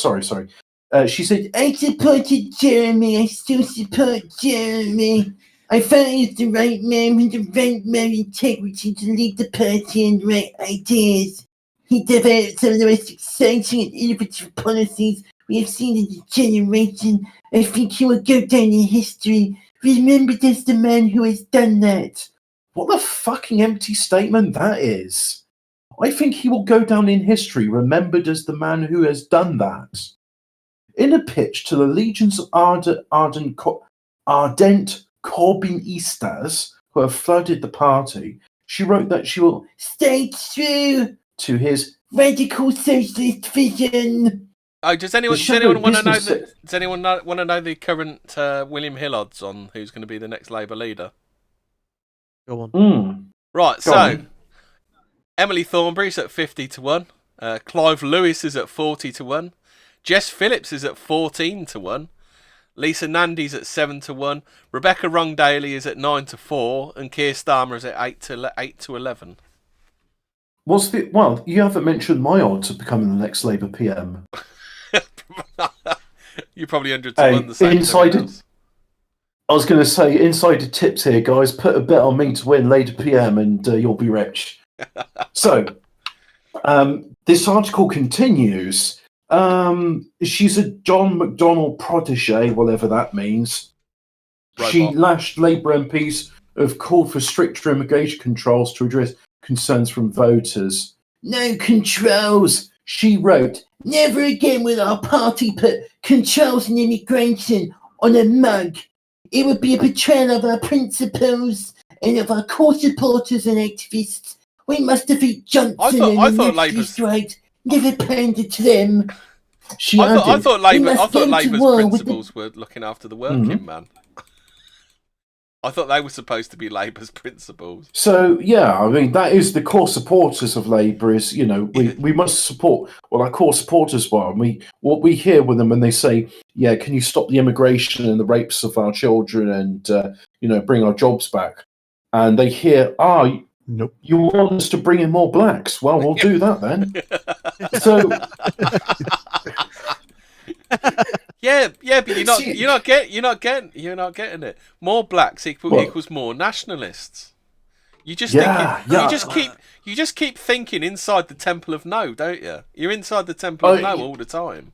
She said, I supported Jeremy. I still support Jeremy. I felt he was the right man with the right moral integrity to lead the party and the right ideas. He developed some of the most exciting and innovative policies we have seen in a generation. I think he will go down in history, remembered as the man who has done that. What a fucking empty statement that is. I think he will go down in history, remembered as the man who has done that. In a pitch to the legions of ardent Corbynistas who have flooded the party, she wrote that she will stay true to his radical socialist vision. Oh, does anyone want to know does anyone want to know the current William Hill odds on who's going to be the next Labour leader? Go on. Right, so Emily Thornberry's at 50-1. Clive Lewis is at 40-1. Jess Phillips is at 14-1. Lisa Nandy's at 7-1. Rebecca Wrongdaly is at 9-4, and Keir Starmer is at 8-11. Well, you haven't mentioned my odds of becoming the next Labour PM. You're probably 100-1 the same. Insider. I was going to say insider tips here, guys. Put a bet on me to win Labour PM, and you'll be rich. So, this article continues. She's a John McDonnell protege, whatever that means. Right, she Bob. lashed Labour MPs who have called for stricter immigration controls to address concerns from voters. No controls, she wrote. Never again will our party put controls on immigration on a mug. It would be a betrayal of our principles and of our core supporters and activists. We must defeat Johnson I and thought the Labour's right. Never pander to them. I thought Labour's principles were looking after the working man. I thought they were supposed to be Labour's principles. So, yeah, I mean, that is the core supporters of Labour is, we must support what our core supporters were. And what we hear with them when they say, yeah, can you stop the immigration and the rapes of our children and, bring our jobs back? And they hear, nope. You want us to bring in more blacks? Well, we'll do that then. So... Yeah, but you're not getting it. More blacks equals more nationalists. You just Yeah, thinking, yeah. you just keep thinking inside the Temple of No, don't you? You're inside the Temple of No all the time.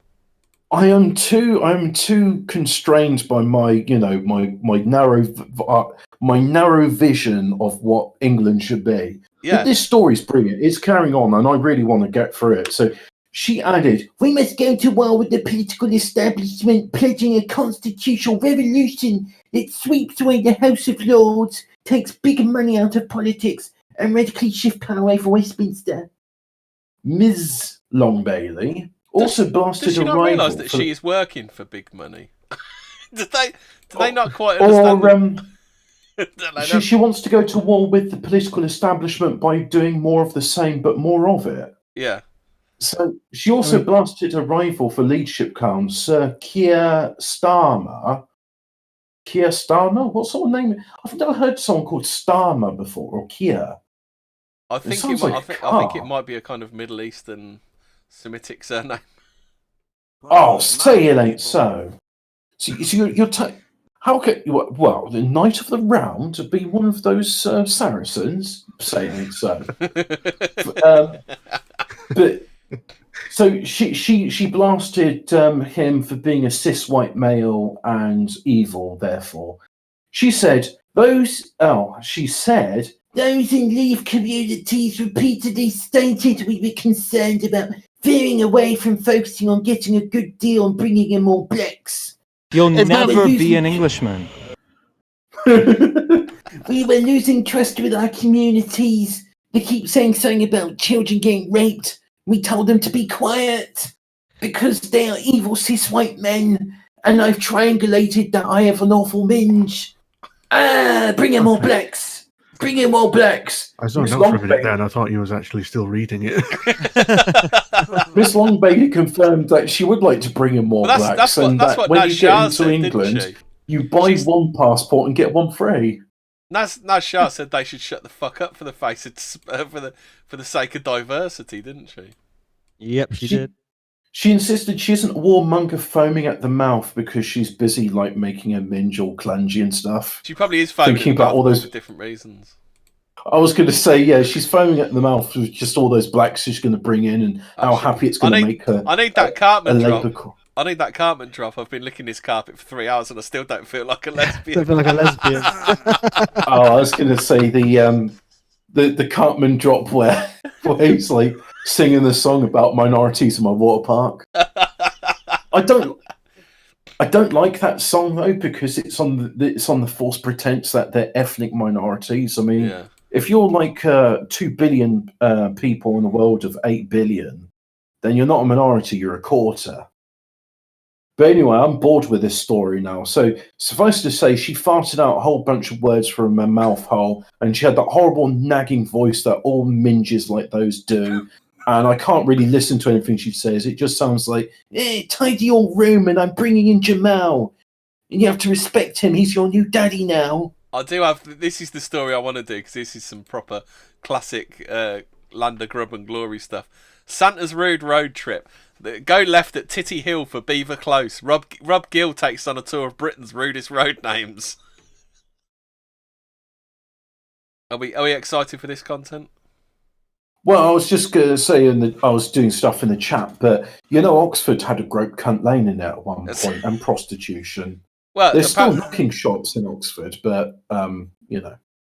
I'm too constrained by my narrow vision of what England should be. Yeah. But this story's brilliant. It's carrying on, and I really want to get through it. So she added, "We must go to war with the political establishment, pledging a constitutional revolution that sweeps away the House of Lords, takes big money out of politics, and radically shift power away from Westminster." Ms. Long Bailey also blasted Does she a not rival realise that for- she is working for big money? Do they not quite understand? She wants to go to war with the political establishment by doing more of the same, but more of it. Yeah. So she also blasted a rival for leadership count, Sir Keir Starmer. Keir Starmer? What sort of name? I've never heard someone called Starmer before, or Keir. I think I think it might be a kind of Middle Eastern Semitic surname. Oh, say it ain't so. So you're how can the Knight of the Round to be one of those Saracens? Say it ain't so. But so she blasted him for being a cis white male and evil. Therefore, she said those in Leave communities repeatedly stated we were concerned about veering away from focusing on getting a good deal and bringing in more blacks. You'll never be an Englishman. We were losing trust with our communities. They keep saying something about children getting raped. We told them to be quiet because they are evil cis white men, and I've triangulated that I have an awful minge. Bring in more blacks. Bring in more blacks. I zoned out for a minute there, and I thought you was actually still reading it. Miss Long Bailey confirmed that she would like to bring in more blacks, that's and what that when you get Shah into said, England, you buy one passport and get one free. Shah said they should shut the fuck up for the for the sake of diversity, didn't she? Yep, she did. She insisted she isn't a warmonger foaming at the mouth because she's busy like making a minge all clungy and stuff. She probably is foaming thinking about all those for different reasons. I was going to say, yeah, she's foaming at the mouth with just all those blacks she's going to bring in and how happy it's going to make her. I need that Cartman drop. Labour... I need that Cartman drop. I've been licking this carpet for 3 hours and I still don't feel like a lesbian. Don't feel like a lesbian. I was going to say the Cartman drop where he's like singing the song about minorities in my water park. I don't like that song though because it's on the false pretense that they're ethnic minorities. I mean, if you're like 2 billion people in a world of 8 billion, then you're not a minority, you're a quarter. But anyway, I'm bored with this story now. So suffice to say, she farted out a whole bunch of words from her mouth hole, and she had that horrible nagging voice that all minges like those do. And I can't really listen to anything she says. It just sounds like, tidy your room and I'm bringing in Jamal. And you have to respect him. He's your new daddy now. I do have... This is the story I want to do because this is some proper classic Land of Grub and Glory stuff. Santa's Rude Road Trip. Go left at Titty Hill for Beaver Close. Rob Gill takes on a tour of Britain's rudest road names. Are we excited for this content? Well, I was just going to say, I was doing stuff in the chat, but Oxford had a Grope Cunt Lane in there at one point, and prostitution. Well, there's still knocking shops in Oxford, but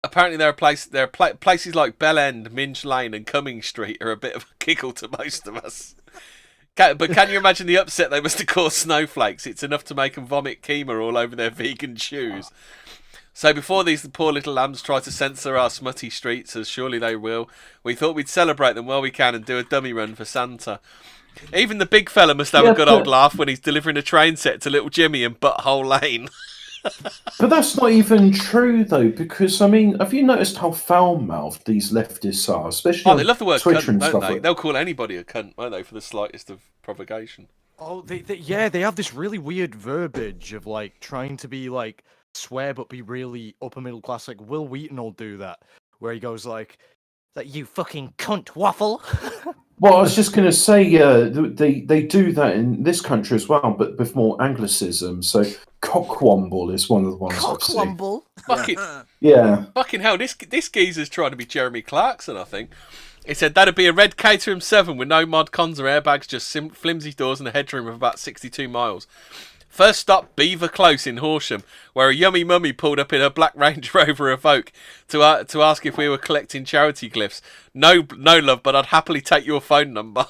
Apparently, there are places like Bell End, Minge Lane, and Cumming Street are a bit of a giggle to most of us. But can you imagine the upset they must have caused snowflakes? It's enough to make them vomit keema all over their vegan shoes. So before these poor little lambs try to censor our smutty streets, as surely they will, we thought we'd celebrate them while we can and do a dummy run for Santa. Even the big fella must have a good old laugh when he's delivering a train set to little Jimmy in Butthole Lane. But that's not even true, though, because, I mean, have you noticed how foul-mouthed these leftists are? Especially they love the word Twitter cunt, and don't stuff they? like... They'll call anybody a cunt, won't they, for the slightest of provocation. Oh, they have this really weird verbiage of, like, trying to be, like, swear but be really upper middle class. Like, Will Wheaton will do that, where he goes, like, That you fucking cunt waffle. Well, I was just going to say, they do that in this country as well, but with more Anglicism. So cockwomble is one of the ones I've seen. Cockwomble. Yeah. Fucking hell, this geezer's trying to be Jeremy Clarkson, I think. He said that'd be a red Caterham 7 with no mod cons or airbags, just flimsy doors and a headroom of about 62 miles. First stop, Beaver Close in Horsham, where a yummy mummy pulled up in her black Range Rover Evoque to ask if we were collecting charity glyphs. No, love, but I'd happily take your phone number.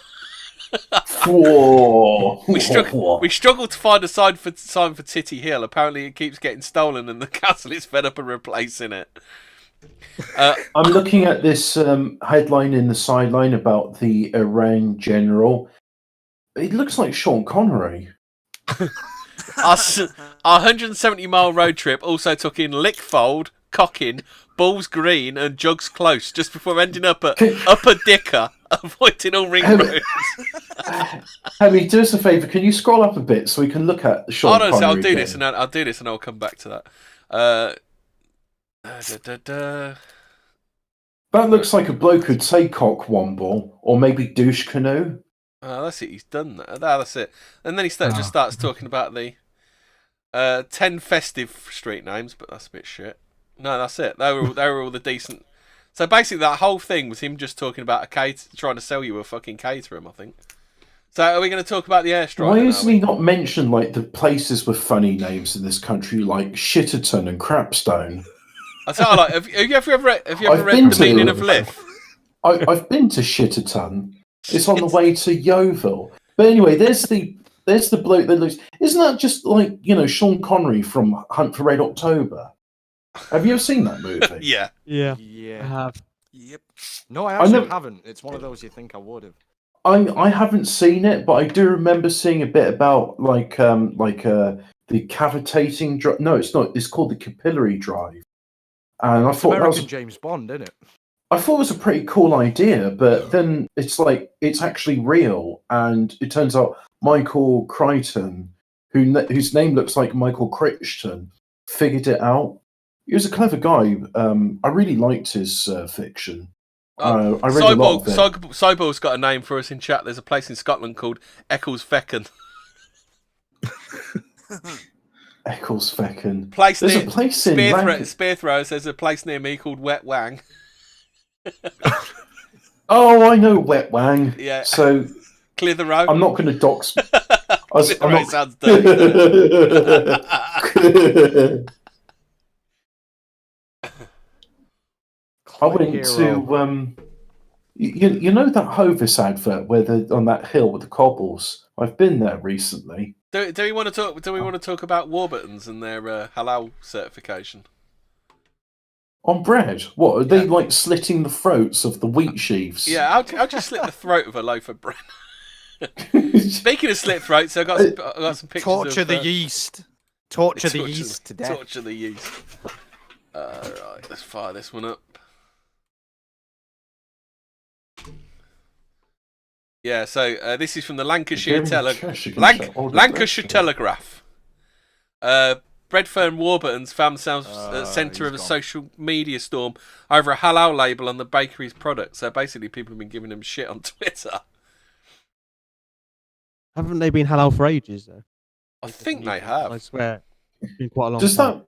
Whoa. We struggle to find a sign for Titty Hill. Apparently it keeps getting stolen and the council is fed up and replacing it. I'm looking at this headline in the sideline about the Iran general. It looks like Sean Connery. Our 170-mile road trip also took in Lickfold, Cockin, Balls Green and Jugs Close, just before ending up at Upper Dicker, avoiding all ring roads. Hemi, do us a favour. Can you scroll up a bit so we can look at Sean Connery? I'll do again? this, and I'll do this, and I'll come back to that. That looks like a bloke who'd say cockwomble or maybe douche canoe. That's it. He's done that. That's it. And then he just starts talking about the 10 festive street names, but that's a bit shit. No, that's it. They were all the decent. So basically, that whole thing was him just talking about trying to sell you a fucking Caterham, I think. So are we going to talk about the airstrike? Why isn't he not mentioned like the places with funny names in this country, like Shitterton and Crapstone? I tell you, like, have you ever read The Meaning of Live? I've been to Shitterton. It's on the way to Yeovil. But anyway, there's the bloke that looks. Isn't that just like Sean Connery from Hunt for Red October? Have you ever seen that movie? Yeah. I have. Yep. No, I actually haven't. It's one of those you think I would have. I haven't seen it, but I do remember seeing a bit about the cavitating drive. No, it's not. It's called the capillary drive. And I thought American that was James Bond, isn't it? I thought it was a pretty cool idea, but then it's like it's actually real, and it turns out Michael Crichton, whose name looks like Michael Crichton, figured it out. He was a clever guy. I really liked his fiction. I read a lot of it. Cyborg's got a name for us in chat. There's a place in Scotland called Ecclesfechan. Ecclesfechan. There's a place in Spearthrow. There's a place near me called Wet Wang. Oh, I know Wet Wang. Yeah. So Clitheroe. I'm not going to dox. Clitheroe sounds dirty. I went to you know that Hovis advert where they're on that hill with the cobbles. I've been there recently. Do we want to talk? Do we want to talk about Warburtons and their halal certification? On bread? What are they like slitting the throats of the wheat sheaves? Yeah, how'd you slit the throat of a loaf of bread? Speaking of slit throats, I got some pictures. Torture of, the yeast. Torture the yeast to death. Torture the yeast. Right, let's fire this one up. Yeah, so this is from the Lancashire Telegraph. Breadfern Warburtons found themselves at the centre of a social media storm over a halal label on the bakery's product. So basically, people have been giving them shit on Twitter. Haven't they been halal for ages, though? I think they have. I swear. It's been quite a long time.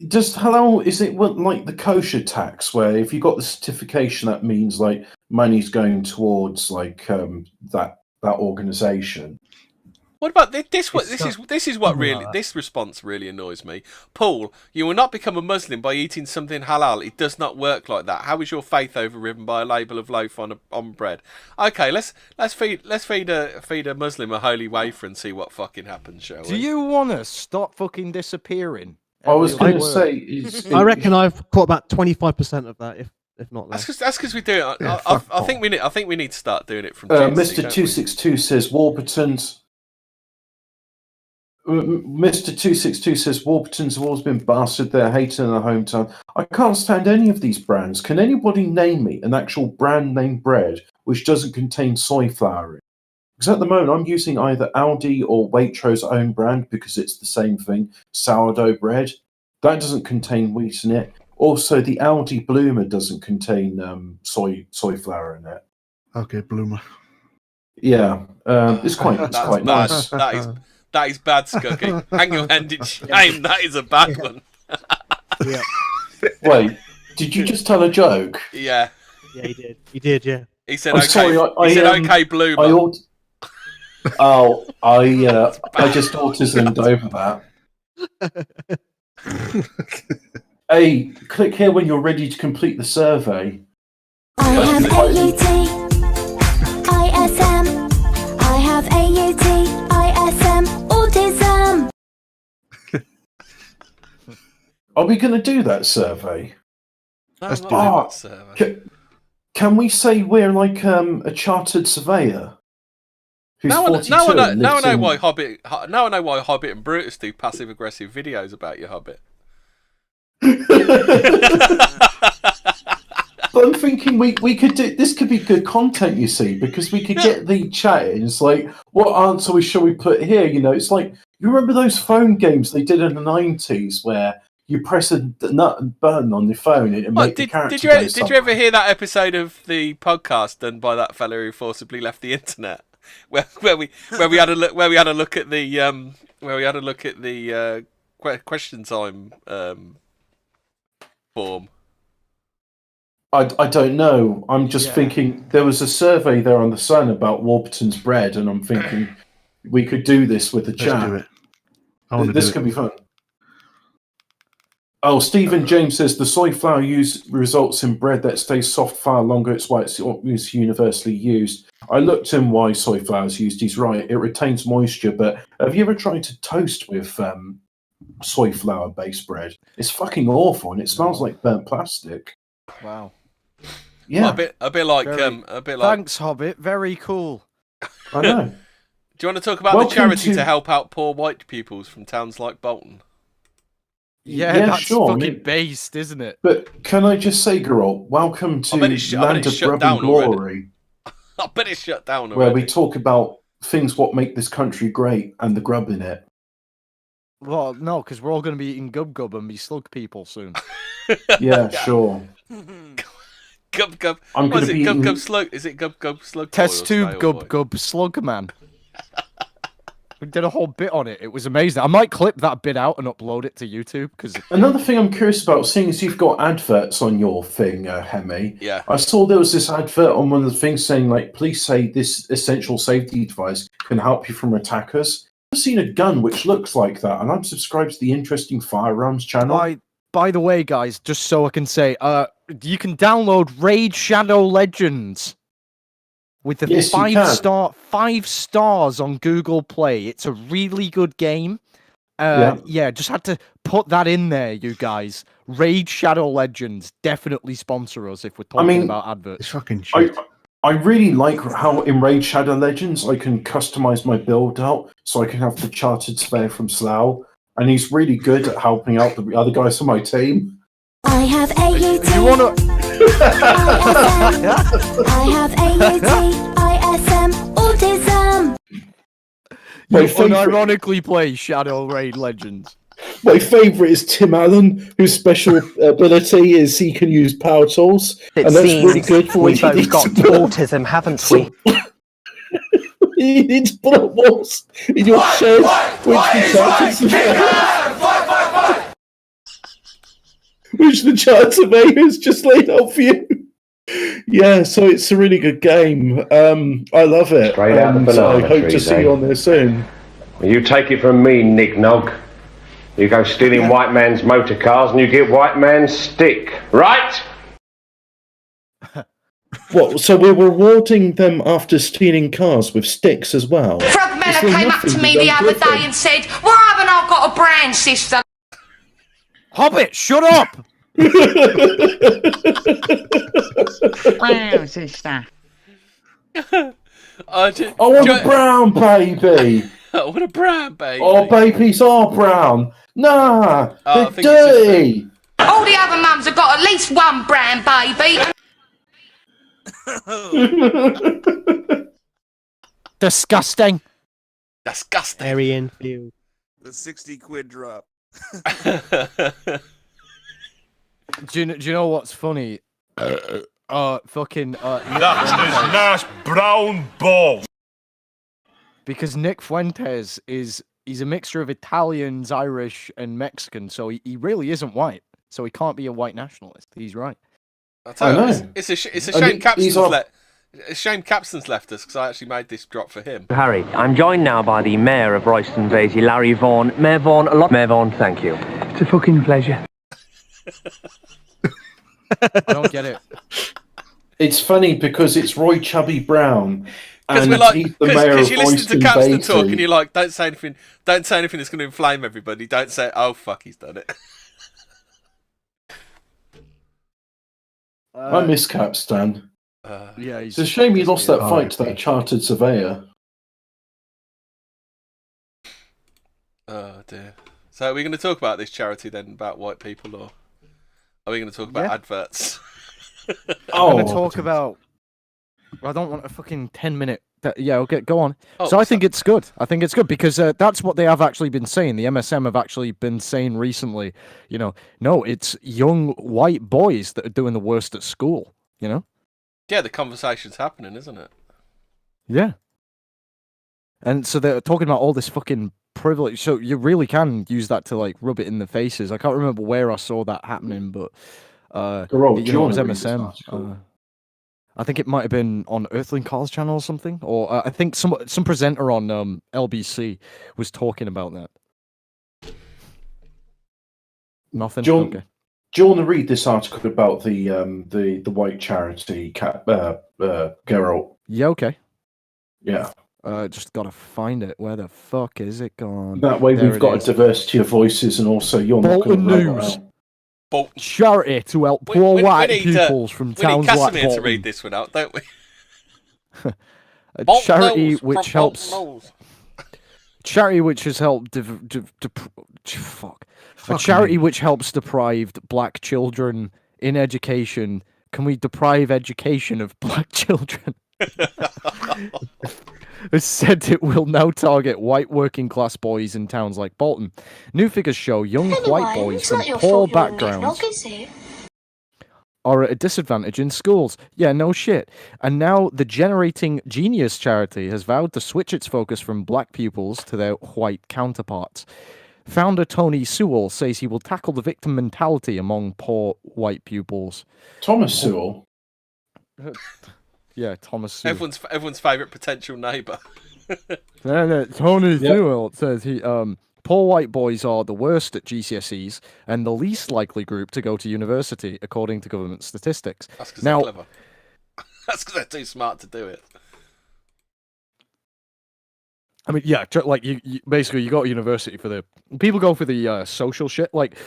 Does halal, is it like the kosher tax, where if you got the certification, that means like money's going towards like that organisation? What about this? This response really annoys me. Paul, you will not become a Muslim by eating something halal. It does not work like that. How is your faith overridden by a label of loaf on bread? Okay, let's feed a Muslim a holy wafer and see what fucking happens, shall we? Do you want to stop fucking disappearing? I was going to say, I reckon I've caught about 25% of that, if not less. That's because we do it. I think we need to start doing it from. Mr. 262 says Warburtons. Mr. 262 says Warburtons have always been bastard. They're hated in their hometown. I can't stand any of these brands. Can anybody name me an actual brand name bread which doesn't contain soy flour in? Because at the moment I'm using either Aldi or Waitrose own brand because it's the same thing. Sourdough bread that doesn't contain wheat in it. Also, the Aldi Bloomer doesn't contain soy flour in it. Okay, Bloomer. Yeah, it's quite That's quite bad. nice. That is bad, Scuggy. Hang your head in shame. That is a bad one. Yeah. Wait, did you just tell a joke? Yeah. Yeah, he did. He did, yeah. He said, I'm okay. sorry, He said, okay, Bloomer. I just autismed over that. Hey, click here when you're ready to complete the survey. I have AUT, ISM. I have AUT, ISM, autism. Are we going to do that survey? Let's do that survey. Can we say we're like a chartered surveyor? Who's Now 42 I know and lives in- why Hobbit. Now I know why Hobbit and Brutus do passive aggressive videos about your Hobbit. But I'm thinking we could do this. Could be good content, you see, because we could get the chat in. It's like, what answer shall we put here? You know, it's like, you remember those phone games they did in the 90s where you press a nut and button on the phone and it make the character did you ever hear that episode of the podcast done by that fella who forcibly left the internet, where we had a look at the question time form? I don't know. I'm just thinking there was a survey there on the Sun about Warburton's bread, and I'm thinking we could do this with the Let's chat. do it. I want to This do could it. be fun. Oh, Stephen James says the soy flour used results in bread that stays soft far longer. It's why it's universally used. I looked in why soy flour is used. He's right. It retains moisture. But have you ever tried to toast with soy flour based bread? It's fucking awful, and it smells like burnt plastic. Wow. Yeah, Well, a bit like. Thanks, Hobbit. Very cool. I know. Do you want to talk about Welcome the charity to- to help out poor white pupils from towns like Bolton? Yeah, that's sure. fucking based, isn't it? But can I just say, Geralt, welcome to bet it's Land of shut Grub and down already. Glory, I bet it's shut down already. where we talk about things what make this country great and the grub in it. Well, no, because we're all going to be eating Gub Gub and be slug people soon. Yeah, sure. Gub Gub. I'm What gonna is it? be Gub eating- Gub Slug? Is it Gub Gub Slug? Test boy or tube snail Gub boy? Gub Slug Man. We did a whole bit on it. It was amazing. I might clip that bit out and upload it to YouTube because Another thing I'm curious about, seeing as you've got adverts on your thing, Hemi. Yeah. I saw there was this advert on one of the things saying, like, please say this essential safety device can help you from attackers. I've seen a gun which looks like that, and I'm subscribed to the Interesting Firearms channel. By the way, guys, just so I can say, you can download Raid Shadow Legends with the Yes, you can. 5 stars on Google Play. It's a really good game. Yeah, just had to put that in there, you guys. Raid Shadow Legends, definitely sponsor us if we're talking about adverts. It's fucking shit. I really like how in Raid Shadow Legends I can customize my build out so I can have the Chartered Surveyor from Slough, and he's really good at helping out the other guys on my team. I have AUT, You wanna? I have AUT, ISM, autism. My You favourite- unironically play Shadow Raid Legends. My favourite is Tim Allen, whose special ability is he can use power tools, and that's really good for when you need to put- autism, haven't we? you need to put up walls in your shed, which the Chartered Surveyor has just laid out for you. Yeah, so it's a really good game. I love it. Straight out the and banana I hope to trees, see eh? you on there soon. You take it from me, Nick Nog. You go stealing white man's motor cars and you get white man's stick, right? What? So we're rewarding them after stealing cars with sticks as well? Frogmella Is there came up to nothing me done the other with day them? and said, why haven't I got a brand sister? Hobbit, shut up! Wow, sister. I want a brown baby. I want a brown baby. Oh, babies are brown. Nah, Oh, I they're think it's just dirty. All the other mums have got at least one brand baby. Disgusting. Disgusting. Harry Enfield. The 60 quid drop. Do you know what's funny? Fucking. That is nice brown ball. Because Nick Fuentes he's a mixture of Italians, Irish, and Mexican, so he really isn't white. So he can't be a white nationalist. He's right. I tell you I what, know. it's a shame And he's Capston's left us because I actually made this drop for him. Harry, I'm joined now by the Mayor of Royston Vasey, Larry Vaughan. Mayor Vaughan, Mayor Vaughan, thank you. It's a fucking pleasure. I don't get it. It's funny because it's Roy Chubby Brown. Because And we're like, he's the mayor because of you listen to Royston Capston talk Vasey. and you're like, don't say anything that's going to inflame everybody. Don't say, oh fuck, he's done it. I miss Capstan. Yeah, It's a shame he lost that fight to that chartered surveyor. Oh dear. So are we going to talk about this charity then, about white people, or are we going to talk about adverts? I'm going to talk about. I don't want a fucking 10-minute. Yeah, okay, go on. Oh, so I think it's good. I think it's good because that's what they have actually been saying. The MSM have actually been saying recently. You know, no, it's young white boys that are doing the worst at school. You know. Yeah, the conversation's happening, isn't it? Yeah. And so they're talking about all this fucking privilege. So you really can use that to like rub it in the faces. I can't remember where I saw that happening, but Garol, you know, it was do you wanna read this MSM. article? I think it might have been on Earthling Cars channel or something, or I think some presenter on LBC was talking about that. Nothing. Do Okay. you want to read this article about the white charity, Geralt? Yeah. Okay. Yeah. Just gotta find it. Where the fuck is it gone? That way There we've it got is. a diversity of voices, and also you're not Bolton going to News. out. Charity to help poor white pupils from we need towns like Casimir to Bolton. read this one out, don't we? A Bolton charity Knowles which from helps. Bolton Knowles. Charity which has helped. Fuck. A charity which helps deprived black children in education. Can we deprive education of black children? It said it will now target white working class boys in towns like Bolton. New figures show young white boys from poor backgrounds are at a disadvantage in schools. Yeah, no shit. And now the Generating Genius charity has vowed to switch its focus from black pupils to their white counterparts. Founder Tony Sewell says he will tackle the victim mentality among poor white pupils. Thomas Sewell. Yeah, Thomas Sewell. Everyone's favourite potential neighbour. No, Tony Sewell says he poor white boys are the worst at GCSEs and the least likely group to go to university, according to government statistics. That's because they're clever. That's because they're too smart to do it. I mean, yeah, like you basically you go to university for the people go for the social shit. Like,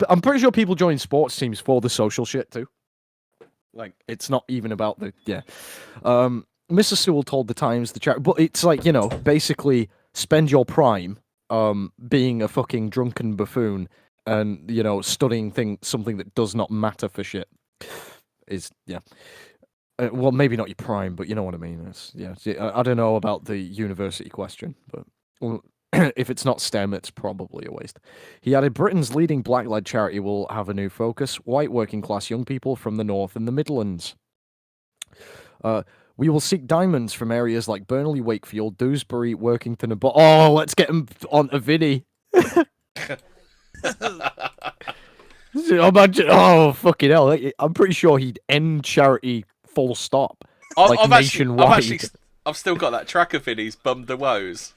I'm pretty sure people join sports teams for the social shit too. Like, it's not even about the Mr. Sewell told the Times but it's like, you know, basically spend your prime being a fucking drunken buffoon and, you know, studying something that does not matter for shit is well, maybe not your prime, but you know what I mean. I don't know about the university question, but if it's not STEM, it's probably a waste. He added, Britain's leading black-led charity will have a new focus, white working-class young people from the North and the Midlands. We will seek diamonds from areas like Burnley, Wakefield, Dewsbury, Workington, and... Oh, let's get him on a Vinny. Imagine, oh, fucking hell. I'm pretty sure he'd end charity full stop. Like nationwide. I've still got that track of Vinny's Bummed the Woes.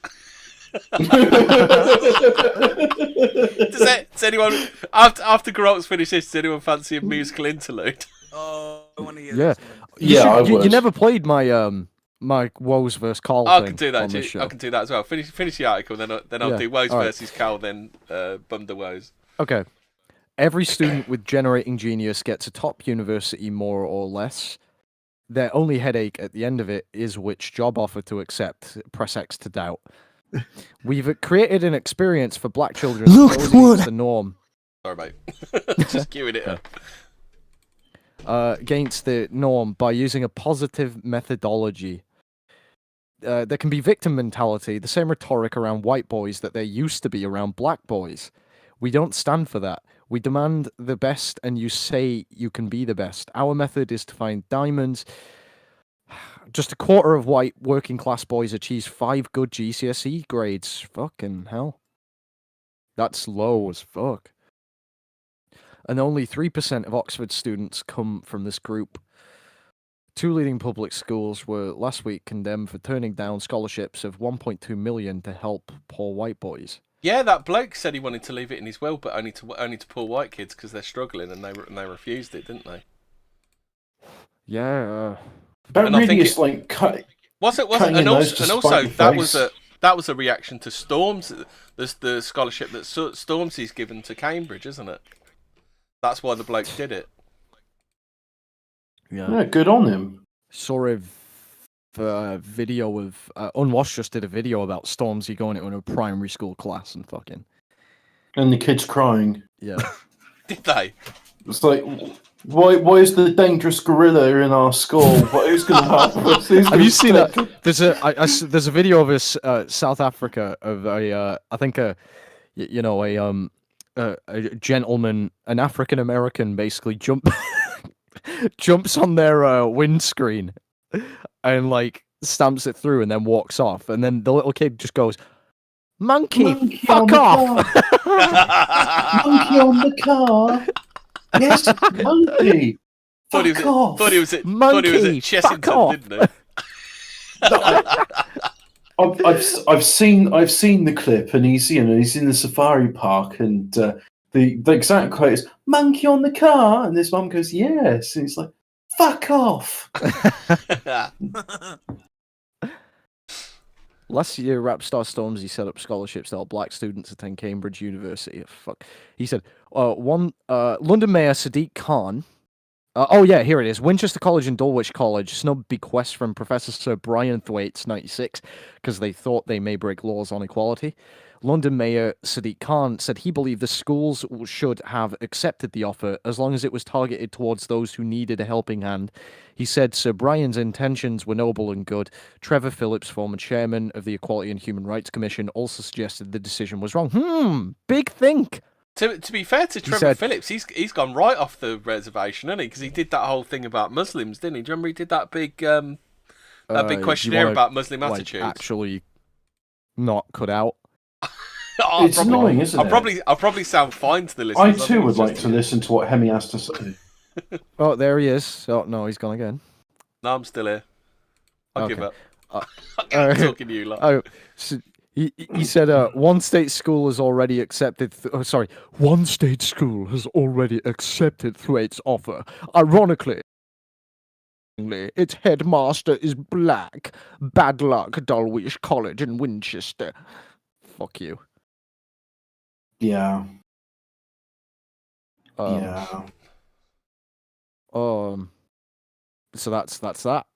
Does anyone after Geralt's finished this, does anyone fancy a musical interlude? Oh, I want to hear Yeah. this one. You never played my my Woes versus Carl I thing can do that on this too. show. I can do that as well. Finish the article, then I'll Yeah, do Woes all right. versus Carl, then Bummed the Woes. Okay. Every student with Generating Genius gets a top university more or less. Their only headache at the end of it is which job offer to accept. Press X to doubt. We've created an experience for black children that goes against the norm. Sorry, mate. Just queuing it up. Against the norm by using a positive methodology. There can be victim mentality, the same rhetoric around white boys that there used to be around black boys. We don't stand for that. We demand the best, and you say you can be the best. Our method is to find diamonds. Just a quarter of white working class boys achieves 5 good GCSE grades. Fucking hell. That's low as fuck. And only 3% of Oxford students come from this group. 2 leading public schools were last week condemned for turning down scholarships of 1.2 million to help poor white boys. Yeah, that bloke said he wanted to leave it in his will, but only to poor white kids because they're struggling, and they refused it, didn't they? Yeah. That really is like Was it? And also that was a reaction to Storms, the scholarship that Stormzy's given to Cambridge, isn't it? That's why the bloke did it. Yeah, good on him. Saw a video of Unwashed just did a video about Stormzy going into a primary school class and fucking. And the kids crying. Yeah. Did they? It's like, why is the dangerous gorilla in our school? Who's going to help us? Have you seen that? There's a video of us South Africa of a gentleman, an African American, basically jumps on their windscreen and like stamps it through and then walks off, and then the little kid just goes, "Monkey fuck off!" Monkey on the car. Yes, monkey. Fuck off. Thought he was at Chessington, didn't he? I've seen the clip, and he's in the safari park, and the exact quote is "monkey on the car," and this mum goes, "Yes," and he's like, "Fuck off." Last year, rap star Stormzy set up scholarships to help black students attend Cambridge University. Fuck. He said, London Mayor Sadiq Khan. Here it is. Winchester College and Dulwich College snubbed bequests from Professor Sir Brian Thwaites, 96, because they thought they may break laws on equality. London Mayor Sadiq Khan said he believed the schools should have accepted the offer as long as it was targeted towards those who needed a helping hand. He said Sir Brian's intentions were noble and good. Trevor Phillips, former chairman of the Equality and Human Rights Commission, also suggested the decision was wrong. Big think. To be fair to Trevor Phillips, he's gone right off the reservation, hasn't he? Because he did that whole thing about Muslims, didn't he? Do you remember he did that big questionnaire about Muslim attitudes? Actually, not cut out. It's annoying, isn't it? I'll probably sound fine to the listeners. I too would like to listen to what Hemi has to say. Oh, there he is. Oh no, he's gone again. No, I'm still here. I'll give up. I'm talking to you, lot. So he said, one state school has already accepted. One state school has already accepted Thwaites' offer. Ironically, its headmaster is black. Bad luck, Dulwich College in Winchester. Fuck you. Yeah. So that's that.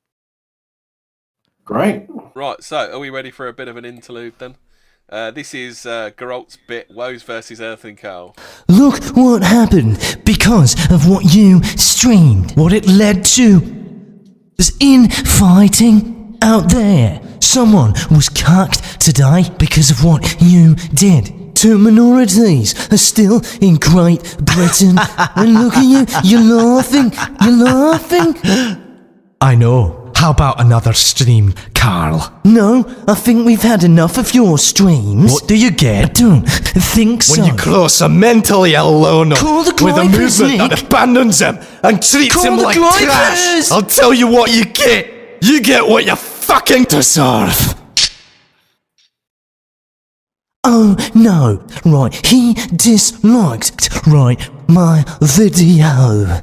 Great. Right, so are we ready for a bit of an interlude then? This is Geralt's bit, Woes versus Earth and Coal. Look what happened because of what you streamed. What it led to. There's infighting out there. Someone was cucked today because of what you did. 2 minorities are still in Great Britain. And look at you, you're laughing. I know. How about another stream, Carl? No, I think we've had enough of your streams. What do you get? I don't think so. When you cross a mentally ill loner with a movement that abandons him and treats him like trash, I'll tell you what you get. You get what you fucking deserve. Oh, no. Right, he disliked, my video.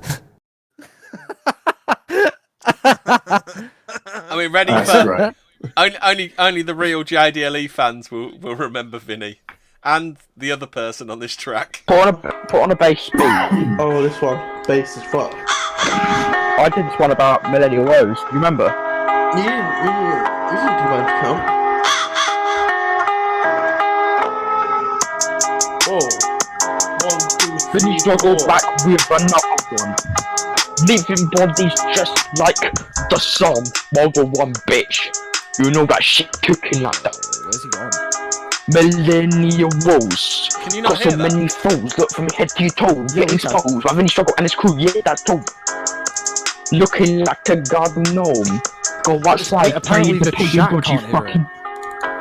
I mean, ready for... Only the real JDLE fans will remember Vinny. And the other person on this track. Put on a bass speed. Oh, this one. Bass as fuck. I did this one about Millennial Woes. Do you remember? Yeah. This is a good count. Oh. 1, 2, 3, Vinny struggled back with another one. Living bodies just like the song. Mother one bitch. You know that shit cooking like that. Where's he gone? Millennials. Can you not Got hear so that? many foes, look from head to your toe. Yeah, Getting exposed, I've any struggle and it's cool, yeah, that's cool. Looking like a garden gnome. Go outside, apparently the chat can't hear it.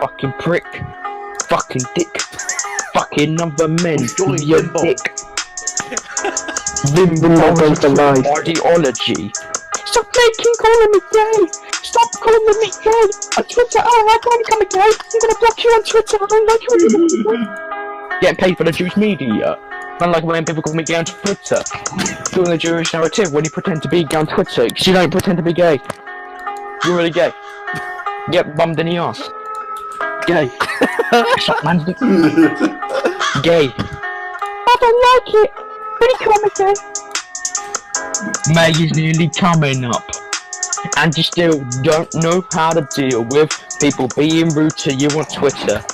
fucking prick. Fucking dick. Fucking other men. Your dick. Limbo ideology. Stop calling me gay! Stop calling me gay! On Twitter, I don't like when you become a gay! I'm gonna block you on Twitter, I don't like you when you become gay! Getting paid for the Jewish media. I don't like when people call me gay on Twitter. Doing the Jewish narrative when you pretend to be gay on Twitter, because you don't pretend to be gay. You're really gay. Get bummed in the ass. Gay. Shut man. Gay. I don't like it! When you call me gay! May is nearly coming up, and you still don't know how to deal with people being rude to you on Twitter.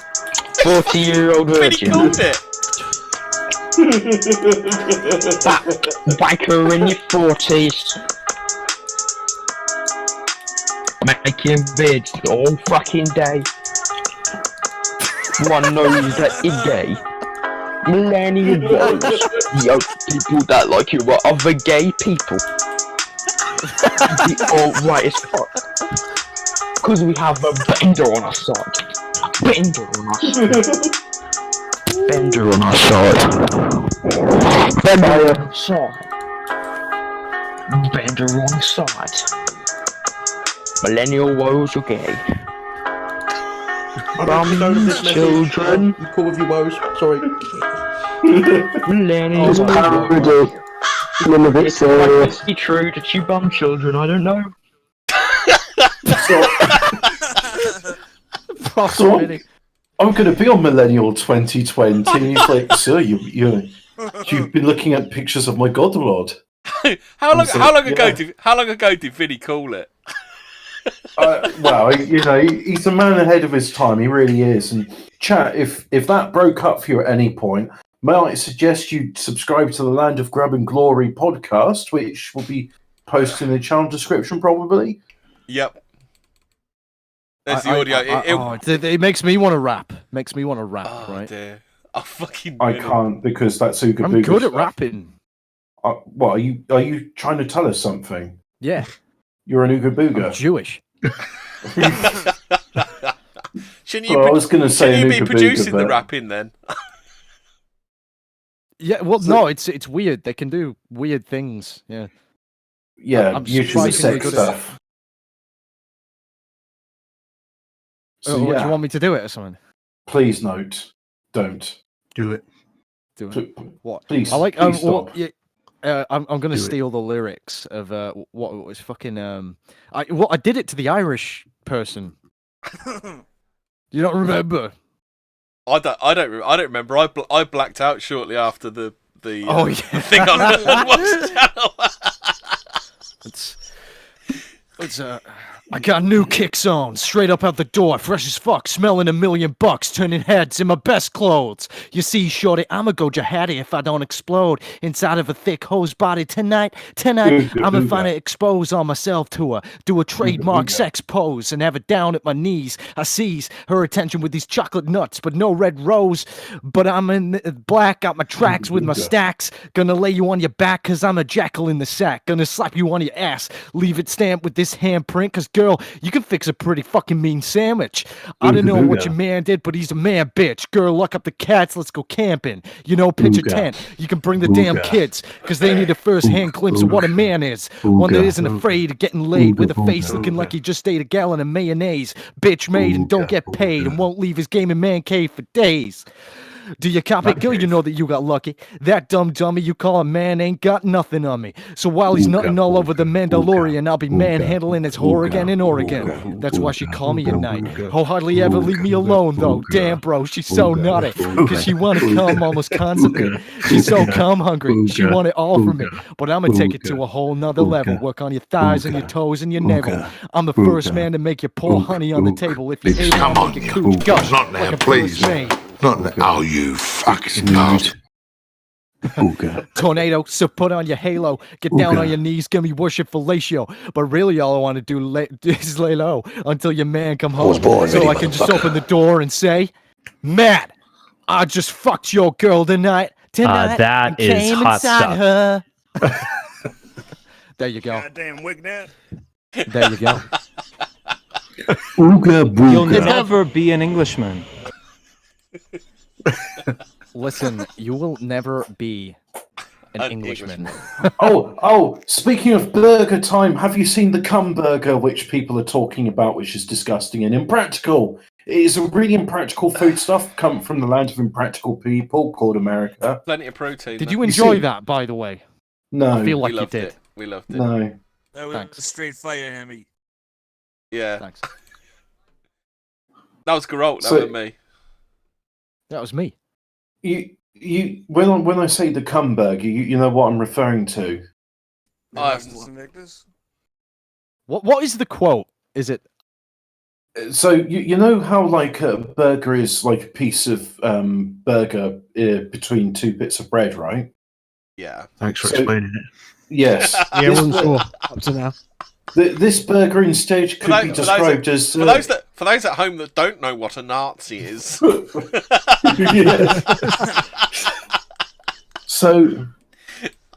40-year-old virgin. Biker in your 40s. Making vids all fucking day. One knows that he's gay. Millennial boys, young people that like you are other gay people. The alt-right as fuck. Cause we have a bender on our side. Bender on our side. Bender on our side. Bender on our side. Bender on our side. Millennial woes are gay. Children. You cool with your woes? Sorry. Millennials parody. None of it serious. Be true to you bum children, I don't know. So I'm going to be on Millennial 2020. And he's like, sir, you've been looking at pictures of my godlord. How long ago did Vinny call it? Well, he's a man ahead of his time. He really is. And chat, if that broke up for you at any point, may I suggest you subscribe to the Land of Grub and Glory podcast, which will be posted in the channel description probably. Yep. There's the audio. It makes me want to rap. Right? Dear. Oh, fucking. I can't because that's Ooga I'm good at rapping. What are you trying to tell us something? Yeah. You're an Ooga Booga. I'm Jewish. Shouldn't you? Well, I was going to say shouldn't you be Ooga producing Booga, the but- rapping then? Yeah, well, no, it's weird. They can do weird things. Yeah. Yeah, I'm usually surprisingly sex good at it. stuff. So, Do yeah. you want me to do it or something? Please don't do it. Do it. What? Please, I like. please Well, stop. yeah, I'm going to Do it. steal the lyrics of what was fucking. I did it to the Irish person. You don't remember? I don't remember. I blacked out shortly after the thing on the channel. It's I got new kicks on, straight up out the door, fresh as fuck, smelling $1,000,000, turning heads in my best clothes. You see, shorty, I'ma go jihadi if I don't explode inside of a thick hose body tonight. I'ma find it exposed on myself to her, do a trademark sex pose, and have it down at my knees. I seize her attention with these chocolate nuts, but no red rose. But I'm in black, got my tracks with my stacks. Gonna lay you on your back, cause I'm a jackal in the sack. Gonna slap you on your ass, leave it stamped with this handprint, cause girl, you can fix a pretty fucking mean sandwich. I don't know what your man did, but he's a man, bitch. Girl, lock up the cats, let's go camping. You know, pitch a tent. You can bring the damn kids, cause they need a first-hand glimpse of what a man is. One that isn't afraid of getting laid, with a face looking like he just ate a gallon of mayonnaise. Bitch made and don't get paid, and won't leave his gaming man cave for days. Do you copy? Girl, you know that you got lucky. That dumb dummy you call a man ain't got nothing on me. So while he's nutting all over the Mandalorian, I'll be manhandling his whore again in Oregon. That's why she call me at night. Oh, hardly ever leave me alone though. Damn, bro, she's so nutty. Cause she wanna come almost constantly. She's so cum hungry. She want it all from me. But I'ma take it to a whole nother level. Work on your thighs and your toes and your navel. I'm the first man to make you pour honey on the table. If you're able to make your cooch gush Not now, like a please. first mate. Not now. Oh, you fucking bastard. Tornado, so put on your halo, get down on your knees, give me worship fellatio. But really, all I want to do is lay low until your man come home. So I can just open the door and say, Matt, I just fucked your girl tonight. That and is came hot inside stuff. her. There you go. Goddamn Wignat. There you go. Ooga booga. You'll never be an Englishman. Listen, you will never be an Englishman. Oh, speaking of burger time, have you seen the cum burger, which people are talking about, which is disgusting and impractical? It is a really impractical food stuff, come from the land of impractical people called America. Plenty of protein. Did though. you enjoy that, by the way? No. I feel like we you loved did. it. We loved it. No. That was Thanks. a straight fire, Hemi. Yeah. Thanks. That was Geralt, that So- wasn't me. That was me. You when I say the cum burger, you know what I'm referring to. What is the quote? Is it? So you know how like a burger is like a piece of burger between two bits of bread, right? Yeah. Thanks for So- explaining it. Yes. Yeah, I wasn't sure up to now. This burger instead could be described as for those at home that don't know what a Nazi is. So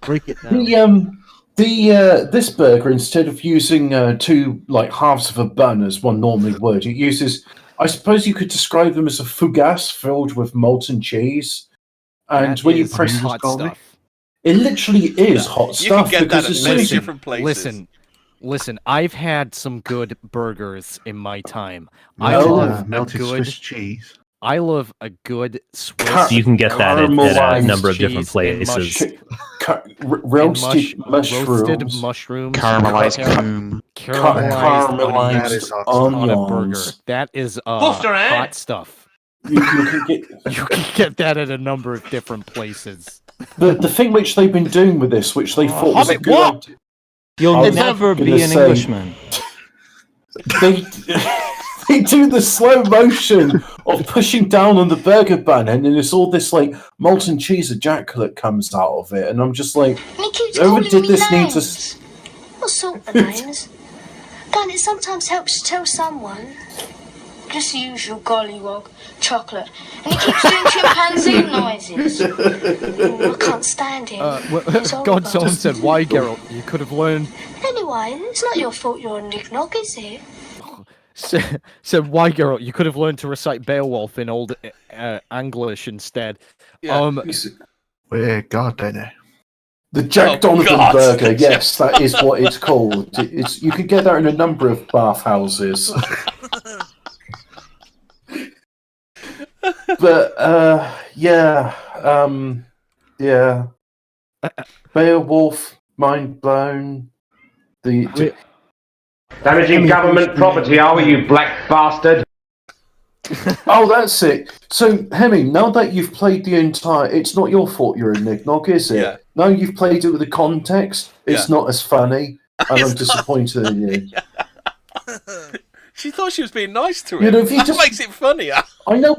break it down. This burger, instead of using two like halves of a bun as one normally would, it uses, I suppose you could describe them as a fougasse filled with molten cheese. And That when you is press hot stuff. it literally is hot You stuff. can get that because at as many soon as you- different places. Listen. I've had some good burgers in my time. Melted Swiss cheese. I love a good Swiss. So you can get that at a caramelized number of different cheese and places. roasted roasted mushrooms, Caramelized caramelized hot on a burger. onions. That is Buster, eh? hot stuff. You can get You can get that at a number of different places. the thing which they've been doing with this, which they thought was a Hobbit, good what? idea. You'll I was never gonna be an say- Englishman. They they do the slow motion of pushing down on the burger bun, and then there's all this like molten cheese ejaculate comes out of it, and I'm just like, And he keeps whoever calling did me this needs names. What sort of names? Don't it sometimes helps to tell someone? Just the usual gollywog, chocolate. And he keeps doing chimpanzee noises. I can't stand him. It's God's over. own said, "Why, Geralt? You could have learned." Anyway, it's not your fault you're a knick-knock, is it? Said, "Why, Geralt? You could have learned to recite Beowulf in old English instead." Yeah. Where God, don't it? the Jack Oh, Donovan God. burger. Yes, that is what it's called. It's you can get that in a number of bathhouses. But yeah, Beowulf, mind blown. Damaging government property, are we, you black bastard? Oh, that's it. So, Hemming, now that you've played the entire, it's not your fault you're a knick-knock, is it? Yeah. Now you've played it with the context, it's Yeah. not as funny, and I'm It's not. disappointed in you. She thought she was being nice to him. You know, if you that just- makes it funnier. I know,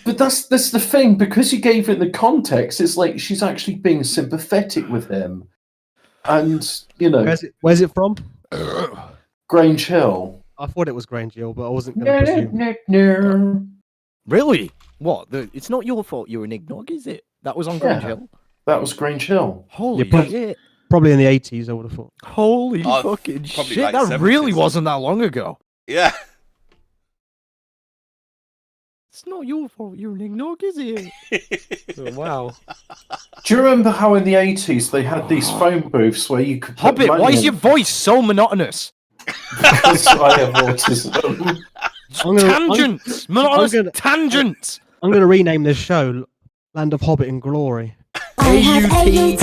but that's the thing, because you gave it the context, it's like she's actually being sympathetic with him. And, you know, Where's it from? Grange Hill. I thought it was Grange Hill, but I wasn't going to presume. Really? What? It's not your fault you're an ignog, is it? That was on Grange Yeah. Hill? That was Grange Hill. Holy Yeah, shit. Probably in the 80s, I would have thought. Holy Oh, fucking probably shit. like That 70s. really wasn't that long ago. Yeah. It's not your fault you're an ignog, is it? Oh, wow. Do you remember how in the 80s they had these phone booths where you could put Hobbit, money why is in? your voice so monotonous? Because I have autism. Tangents! Monotonous tangents! I'm going to rename this show Land of Hobbit and Glory. I have AUT,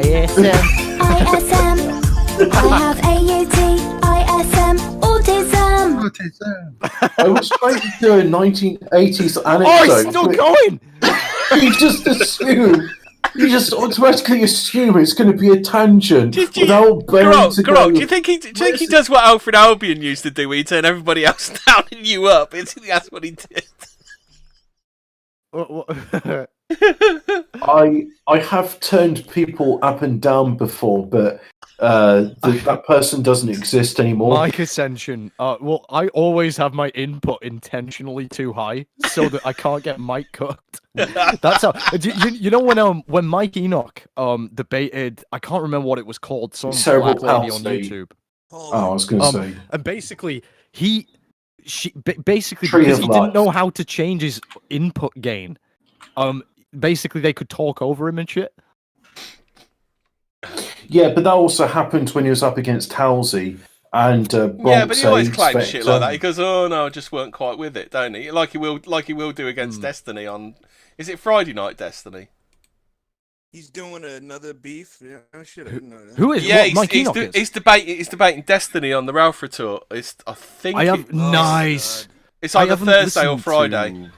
ISM. ISM. I have AUT, ISM, autism. I was trying to do a 1980s anecdote. Oh, it's still but going! You just automatically assume it's going to be a tangent without Geralt, to go. do you think he does what Alfred Albion used to do, where he turned everybody else down and you up? That's what he did. I have turned people up and down before, but that person doesn't exist anymore. Mic Ascension. Well, I always have my input intentionally too high so that I can't get mic cooked. That's how. You know when Mike Enoch debated, I can't remember what it was called, some Cerebral black lady on palsy. YouTube. Oh, I was going to say. And basically, basically Tree because of he life. didn't know how to change his input gain. Basically they could talk over him and shit. Yeah, but that also happened when he was up against Halsey and Bronx. Yeah, but he always claims Spectre. shit like that. He goes, "Oh no, I just weren't quite with it," don't he? Like he will do against Destiny on. Is it Friday Night Destiny? He's doing another beef. Yeah, I should have known that. Who is? Yeah, what, Mike Enoch is? he's debating Destiny on the Ralph Tour. I think Nice. It's either Thursday or Friday.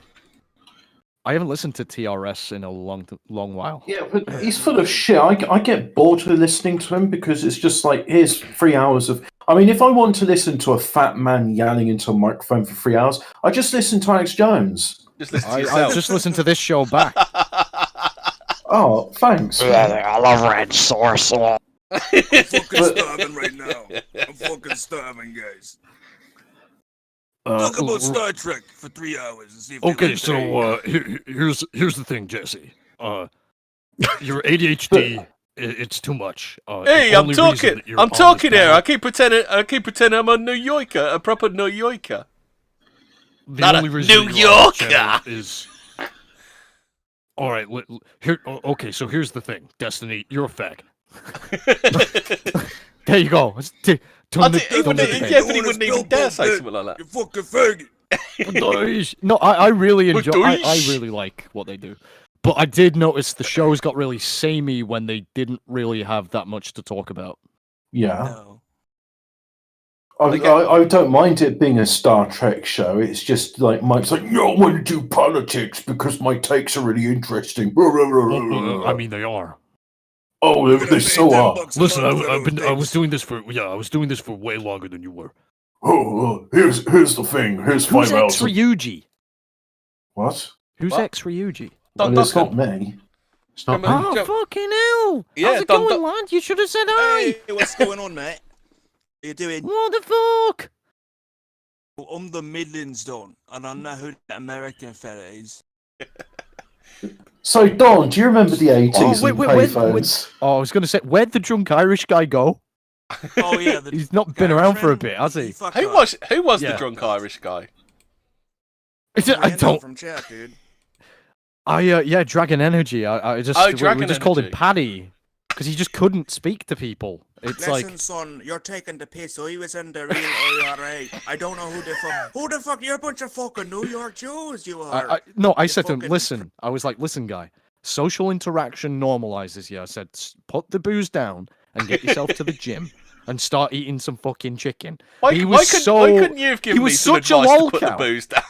I haven't listened to TRS in a long while. Yeah, but he's full of shit. I get bored with listening to him because it's just like, here's 3 hours of... I mean, if I want to listen to a fat man yelling into a microphone for 3 hours, I just listen to Alex Jones. Just listen to I yourself. just listened to this show back. Oh, thanks. I love red sauce. I'm fucking starving right now. I'm fucking starving, guys. Talk about Star Trek for 3 hours and see if Okay, you so here's the thing, Jesse. Your ADHD, it's too much. Hey, the I'm only talking. reason that you're I'm on this talking here. panel- I keep pretending I'm a New Yorker, a proper New Yorker. The Not only a reason New that you're on this Yorker. channel is. All right, here. Okay, so here's the thing, Destiny. You're a fag. There you go. Yeah, but he wouldn't even dare say something like that. You fucking faggot. No, I really enjoy. I really like what they do. But I did notice the shows got really samey when they didn't really have that much to talk about. Yeah. I don't mind it being a Star Trek show. It's just like Mike's like, no, I want to do politics because my takes are really interesting. I mean, they are. Oh, they so are. Listen, I was doing this for way longer than you were. Oh, here's the thing. Here's Who's 5 hours. X Ryuji? What? Who's X Ryuji? Well, it's not me. It's not me. Oh, fucking hell! Yeah, How's it going, lad? You should have said hi. Hey, what's going on, mate? How you doing? What the fuck? Well, I'm the Midlands Don, and I know who the American fella is. So, Don, do you remember the 80s and payphones? Oh, I was going to say, where'd the drunk Irish guy go? Oh yeah, He's not been around for a bit, has he? Who was the Yeah. drunk Irish guy? I don't. From chat, dude. Yeah, Dragon Energy. I just we Dragon just called him Energy. Paddy because he just couldn't speak to people. It's Listen, like son, you're taking the piss. So he was in the real IRA. I don't know who the fuck. You're a bunch of fucking New York Jews. You are. I said to him, listen. I was like, listen, guy. Social interaction normalizes you. I said, put the booze down and get yourself to the gym and start eating some fucking chicken. Why couldn't you have given me some advice to put the booze down?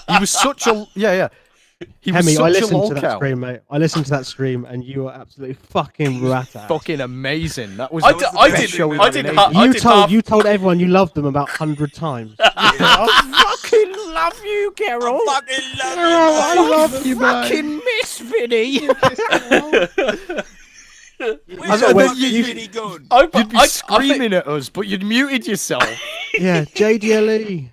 He was such a yeah. He was Hemi, such I a listened to that lolcow. stream, mate. I listened to that stream, and you were absolutely fucking rat ass. Fucking amazing. That was I the did- best I did- show we've I had did in ha- ages. I did half- You told everyone you loved them about 100 times. I fucking love you, Carol. I fucking love you. I love you, man. Fucking miss Vinny. Where's thought your when fucking you- Vinny going? You'd be screaming at us, but you'd muted yourself. Yeah, JDLE.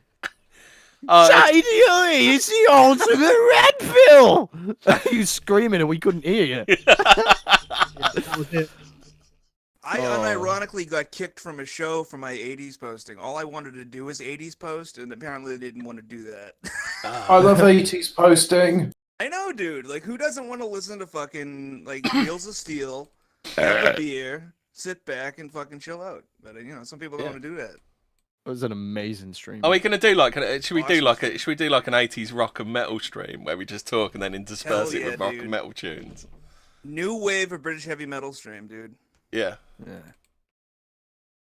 JDLE is the ultimate red pill. You screaming and we couldn't hear you. That was it. I unironically got kicked from a show for my 80s posting. All I wanted to do was 80s post, and apparently they didn't want to do that. I love 80s posting. I know, dude. Like, who doesn't want to listen to fucking, like, Wheels of Steel, have a beer, sit back, and fucking chill out? But, you know, some people don't want to do that. It was an amazing stream. Are we gonna do like? Should we do like an 80s rock and metal stream where we just talk and then intersperse Hell it with yeah, rock dude. and metal tunes? New wave of British heavy metal stream, dude. Yeah.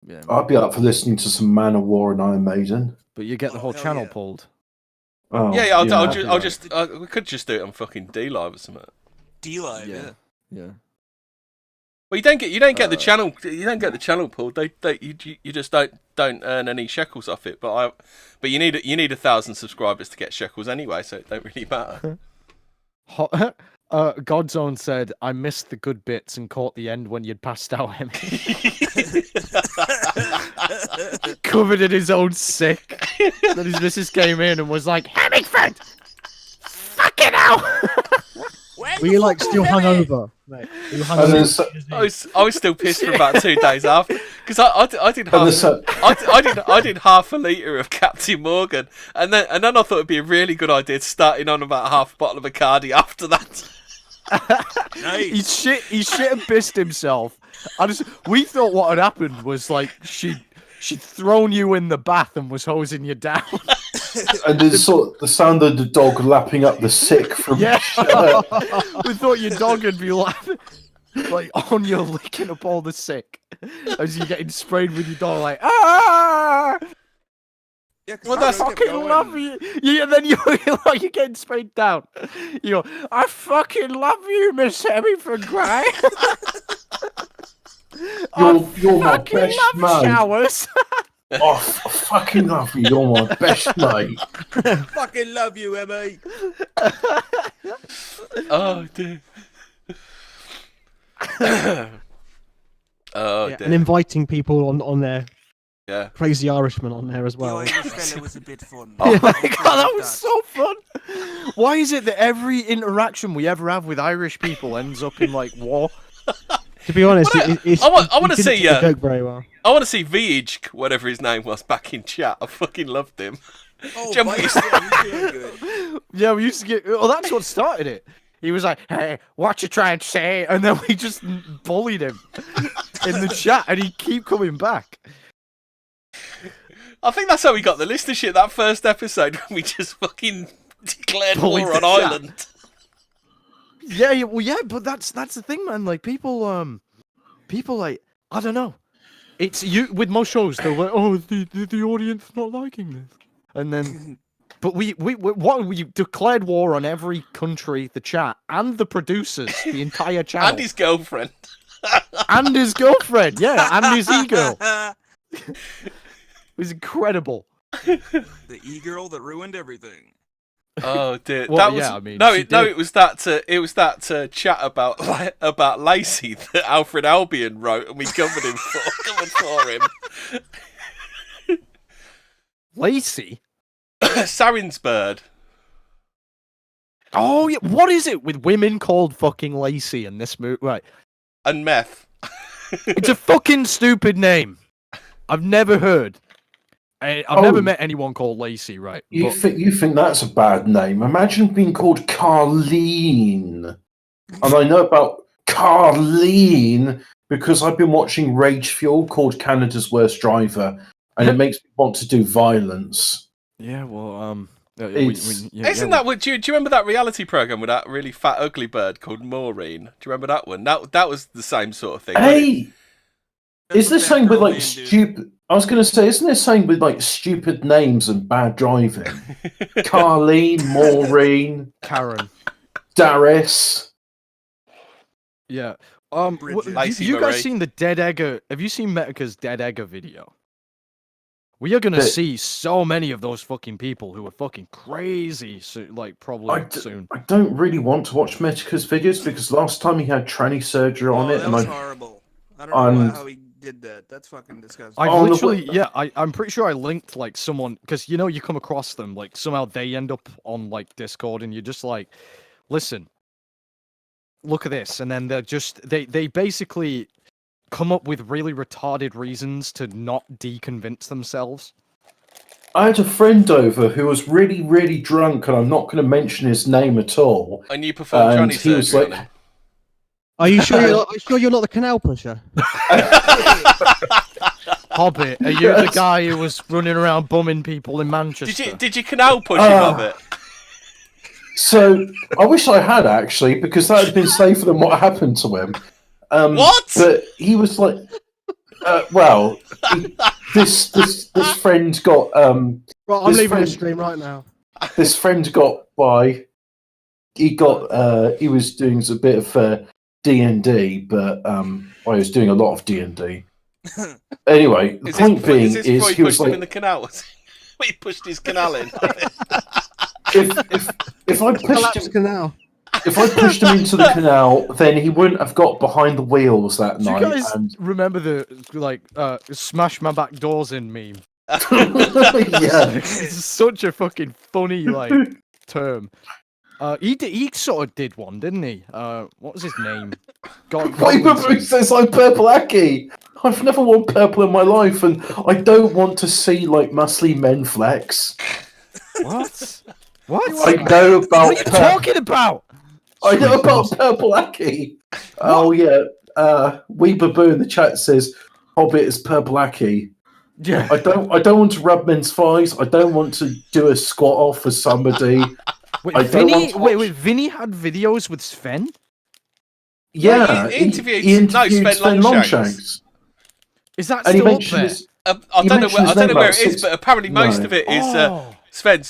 Yeah. I'd be up for listening to some Man of War and Iron Maiden. But you get the whole channel pulled. Oh, Yeah, I'll I'd be I'll right. just we could just do it on fucking D Live or something. D-Live, yeah. Yeah. Well, you don't get the channel pulled. You just don't earn any shekels off it. But you need 1,000 subscribers to get shekels anyway, so it don't really matter. Godzone said, "I missed the good bits and caught the end when you'd passed out." Him covered in his own sick. Then his missus came in and was like, "Hemingford, fucking hell!" Were you like still hungover, mate? Were you hungover? I was still pissed for about 2 days after because I did half a litre of Captain Morgan, and then I thought it'd be a really good idea starting on about half a bottle of Bacardi after that. Nice. He shit and pissed himself. We thought what had happened was like she'd thrown you in the bath and was hosing you down. And there's sort of the sound of the dog lapping up the sick from We thought your dog would be laughing, like on you, licking up all the sick as you're getting sprayed with your dog, like ah. Yeah, Well, I fucking love you. Yeah, and then you're getting sprayed down. You go, I fucking love you, Miss Hemingford Gray. You're my best mate. Showers. Oh, I fucking love you. You're my best mate. Fucking love you, Emmy. Oh, dude. Oh, Yeah, dear. and inviting people on there. Yeah. Crazy Irishman on there as well. The Irish fella was a bit fun. Oh my god, that was so fun. Why is it that every interaction we ever have with Irish people ends up in like war? To be honest, I want to see the joke very well. I want to see Vijk, whatever his name was, back in chat. I fucking loved him. Oh, Do you remember- he's doing good. Yeah, we used to get. Oh, that's what started it. He was like, "Hey, what you trying to say?" And then we just bullied him in the chat, and he'd keep coming back. I think that's how we got the listenership that first episode when we just fucking declared Bullied war on the chat. Ireland. Yeah, well, yeah, but that's the thing, man. Like people like I don't know. It's you with most shows. They're like, "Oh, the audience not liking this," and then, but we declared war on every country, the chat, and the producers, the entire channel, And his girlfriend. and his girlfriend, yeah, and his e-girl. It was incredible. The e-girl that ruined everything. Oh dear. Well, that was, yeah, I mean, no, she it, no, did. it was that chat about Lacey that Alfred Albion wrote, and we covered for him. Lacey? Sarinsburg. Oh yeah, what is it with women called fucking Lacey in this movie? Right, and meth. It's a fucking stupid name. I've never heard. I've never met anyone called Lacey, right? You think that's a bad name? Imagine being called Carleen. And I know about Carleen because I've been watching Rage Fuel, called Canada's Worst Driver, and it makes me want to do violence. Yeah, well, Isn't that what? Do you remember that reality program with that really fat ugly bird called Maureen? Do you remember that one? That was the same sort of thing. Hey, is this something with like stupid? I was going to say, isn't this something with like stupid names and bad driving? Carleen, Maureen, Karen, Darius. Yeah. Lacey You Marie. guys seen the Dead Egger? Have you seen Metaca's Dead Egger video? We are gonna see so many of those fucking people who are fucking crazy. Probably soon. I don't really want to watch Metica's videos because last time he had tranny surgery on it, That and was I horrible. I don't know how he did that. That's fucking disgusting. I'm pretty sure I linked like someone because you come across them like somehow they end up on like Discord and you're just like, listen, look at this, and then they basically come up with really retarded reasons to not deconvince themselves. I had a friend over who was really, really drunk, and I'm not going to mention his name at all. And you performed tranny he was surgery like, on him. Are you sure you're not the canal pusher? Hobbit, are you the guy who was running around bumming people in Manchester? Did you canal push him of it? So I wish I had actually, because that would have been safer than what happened to him. What? But he was like, this friend got Right, I'm leaving the stream right now. This friend got by. He was doing a bit of D&D, but he was doing a lot of D&D. Anyway, the point being is he he was pushed him like, in the canal. He pushed his canal in. if I pushed Collapse him, canal. if I pushed him into the canal, then he wouldn't have got behind the wheels that Do you night. guys And remember the smash my back doors in meme? yeah, It's such a fucking funny term. He sort of did one, didn't he? What was his name? Wait, Babu says I'm purple Aki. I've never worn purple in my life, and I don't want to see muscly men flex. What? What? I know about. What are you talking about? I know about purple Aki. Oh yeah. Wee Babu in the chat says Hobbit is purple Aki. Yeah. I don't want to rub men's thighs. I don't want to do a squat off for somebody. Wait, Vinny had videos with Sven? Yeah, he interviewed Sven Longshanks. Is that And he still up mentioned there? his- I he don't know mentioned his where name it about is, six- but apparently most No. of it is Sven.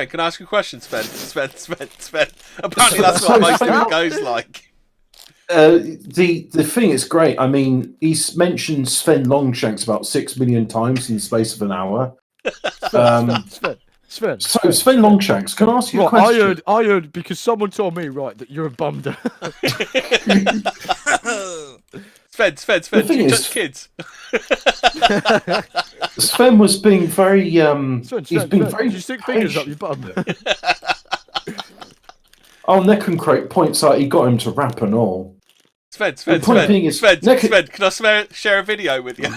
Can I ask you a question, Sven? Apparently that's what most of it goes like. The thing is great. I mean, he's mentioned Sven Longshanks about 6 million times in the space of an hour. Sven. So Sven Longshanks, can I ask you a Right, question? I heard because someone told me that you're a bumder. Sven, The thing do you is- touch kids? Sven was being very he's been very Did you stick fingers up your bum? Oh, Necroncrate points out he got him to rap and all. Sven, The point being is, Sven, can I share a video with you?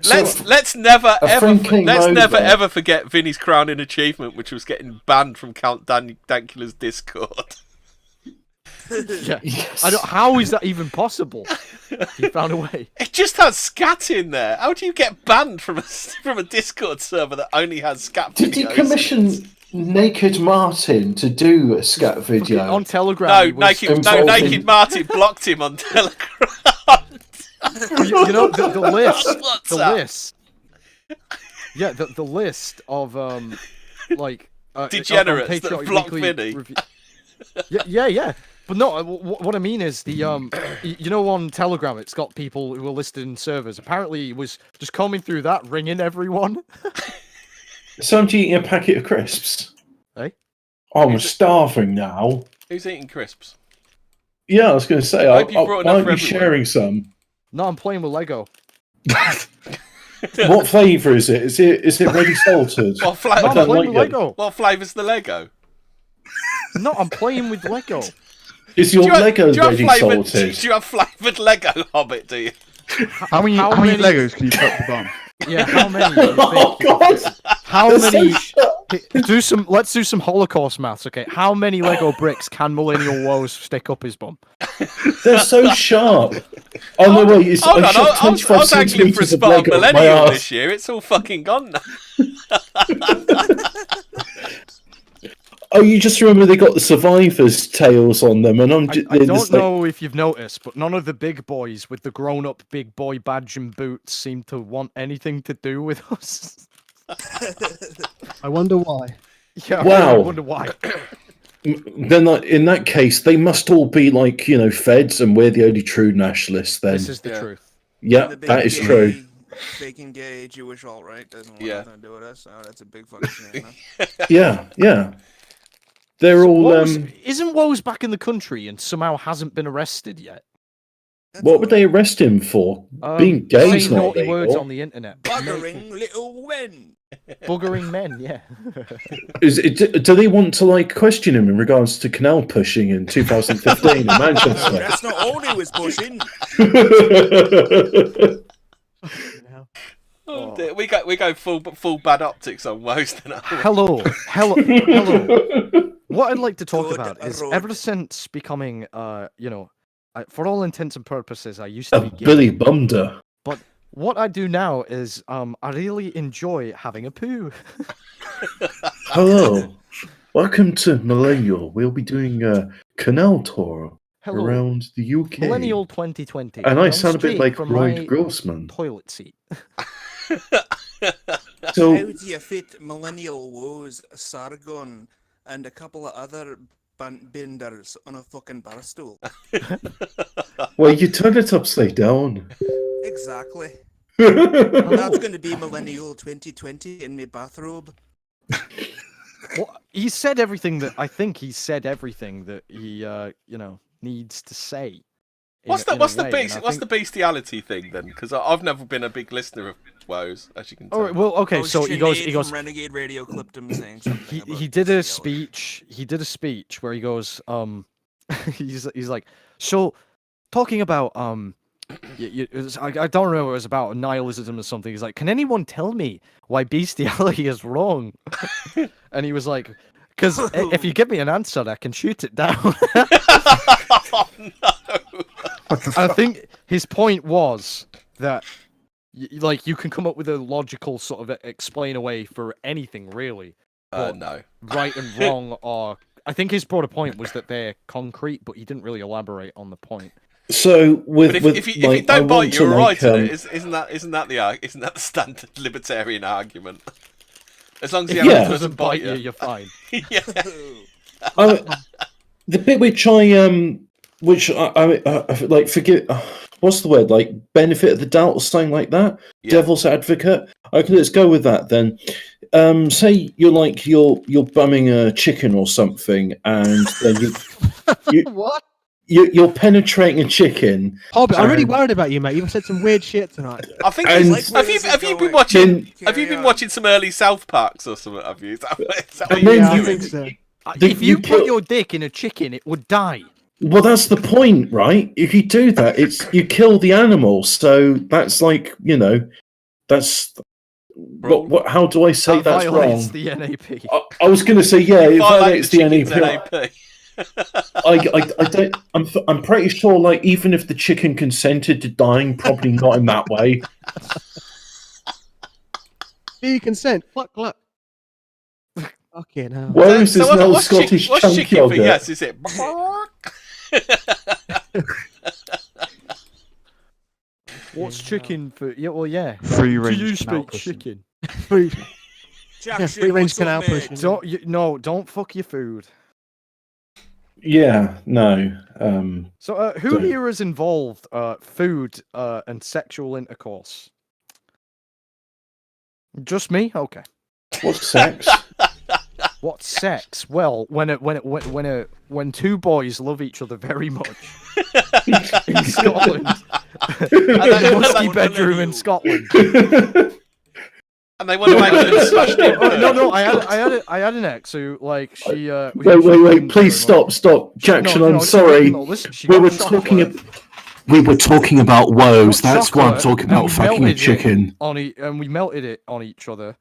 Let's never ever forget Vinny's crowning achievement, which was getting banned from Count Dankula's Discord. Yeah. How is that even possible? He found a way. It just has scat in there. How do you get banned from a Discord server that only has scat videos? Did he commission Naked Martin to do a scat video? On Telegram. No, Naked Martin blocked him on Telegram. You know the list. What's The that? list. Yeah, the list of Degenerates that Patriotic block Weekly Vinny. review- Yeah. But no, what I mean is you know, on Telegram, it's got people who are listed in servers. Apparently, he was just combing through that, ringing everyone. Somebody eating a packet of crisps. Hey? I'm starving now. Who's eating crisps? Yeah, I was going to say, I hope you brought enough aren't for you everyone. sharing some? No, I'm playing with Lego. What flavour is it? Is it ready salted? What No, I'm flavour? playing with Lego. What flavour's the Lego? No, I'm playing with Lego. Is your Lego ready flavoured? salted? Do you have flavoured Lego, Hobbit? Do you? How many Legos can you put the bomb? Yeah, how many? do you Oh think? God! How That's so many? shut- Let's do some Holocaust maths. Okay, how many Lego bricks can Millennial Woes stick up his bum? They're so sharp. Oh no, wait! It's, Hold I on, shoved I 25 was angling for a centimetres of spot Lego up my millennial arse. this year. It's all fucking gone now. Oh, you just remember they got the survivors' tails on them, and I'm just. I don't know if you've noticed, but none of the big boys with the grown-up big boy badge and boots seem to want anything to do with us. I wonder why. Yeah, Wow. I wonder why. Then, in that case, they must all be feds, and we're the only true nationalists. Then, This is the truth. yeah, The big that is gay, true. Faking gay Jewish alt-right doesn't want Yeah. nothing to do with us, so that's a big fucking shame. Huh? Yeah. They're all. Isn't Woes back in the country and somehow hasn't been arrested yet? What would they arrest him for? Being gay is saying not naughty words illegal. on the internet. Buggering little men. Buggering men, yeah. Do they want to question him in regards to canal pushing in 2015 in Manchester? That's not all he was pushing. Oh, dear. We go full bad optics on Woes tonight. Hello. What I'd like to talk about is ever since becoming, for all intents and purposes, I used to be gay. Billy Bumder. But what I do now is, I really enjoy having a poo. Hello. Welcome to Millennial. We'll be doing a canal tour Hello. around the UK. Millennial 2020. And I I'm sound a bit straight like from Royd my Grossman. Toilet seat. So- How do you fit Millennial Woes, Sargon, and a couple of other benders on a fucking bar stool? Well, you turn it upside down. Exactly. Well, that's going to be Millennial 2020 in my bathrobe. Well, he said everything that I think he said everything that he needs to say. What's the bestiality thing then? Because I've never been a big listener of Woes, as you can tell. All right, well, okay, so he goes. From Renegade Radio clipped him saying something. He did a speech. He did a speech where he goes, he's like, so talking about I don't remember what it was about, nihilism or something. He's like, can anyone tell me why bestiality is wrong? And he was like, because if you give me an answer, I can shoot it down. Oh, no. I think his point was that you can come up with a logical sort of explain away for anything really. No. Right and wrong are. I think his broader point was that they're concrete, but he didn't really elaborate on the point. So if you don't bite, you're right in it. Isn't that the standard libertarian argument? As long as the animal doesn't bite you, you're fine. Yeah. The bit which I like forgive. What's the word? Like benefit of the doubt or something like that. Yeah. Devil's advocate. Okay, let's go with that then. Say you're bumming a chicken or something, and then you what? You're penetrating a chicken. Hobbit, I'm really worried about you, mate. You've said some weird shit tonight. I think have you been watching some early South Parks or something? Have you? Is that what you're doing? I think so. If you put your dick in a chicken, it would die. Well, that's the point, right? If you do that, you kill the animal. So that's like that's. What? How do I say that's wrong? The NAP. I was going to say it violates the NAP. I don't. I'm pretty sure. Like, even if the chicken consented to dying, probably not in that way. Do you consent? Cluck. Okay, now. Where's this no Scottish what's chunk chicken yogurt? for yes? Is it? What's chicken for? Yeah, well, yeah. Free range. Do you speak chicken? Free Free range canal pushing. Don't fuck your food. Yeah, no. So, who here is involved? Food and sexual intercourse. Just me? Okay. What's sex? What's sex? Well, when two boys love each other very much in Scotland, in a musty bedroom in Scotland. And they want to make them smashed in. No, I had an ex who she. Wait! Please stop, Jackson. I'm sorry. Listen, we were talking about woes. That's why I'm chocolate, talking about fucking a chicken. And we melted it on each other,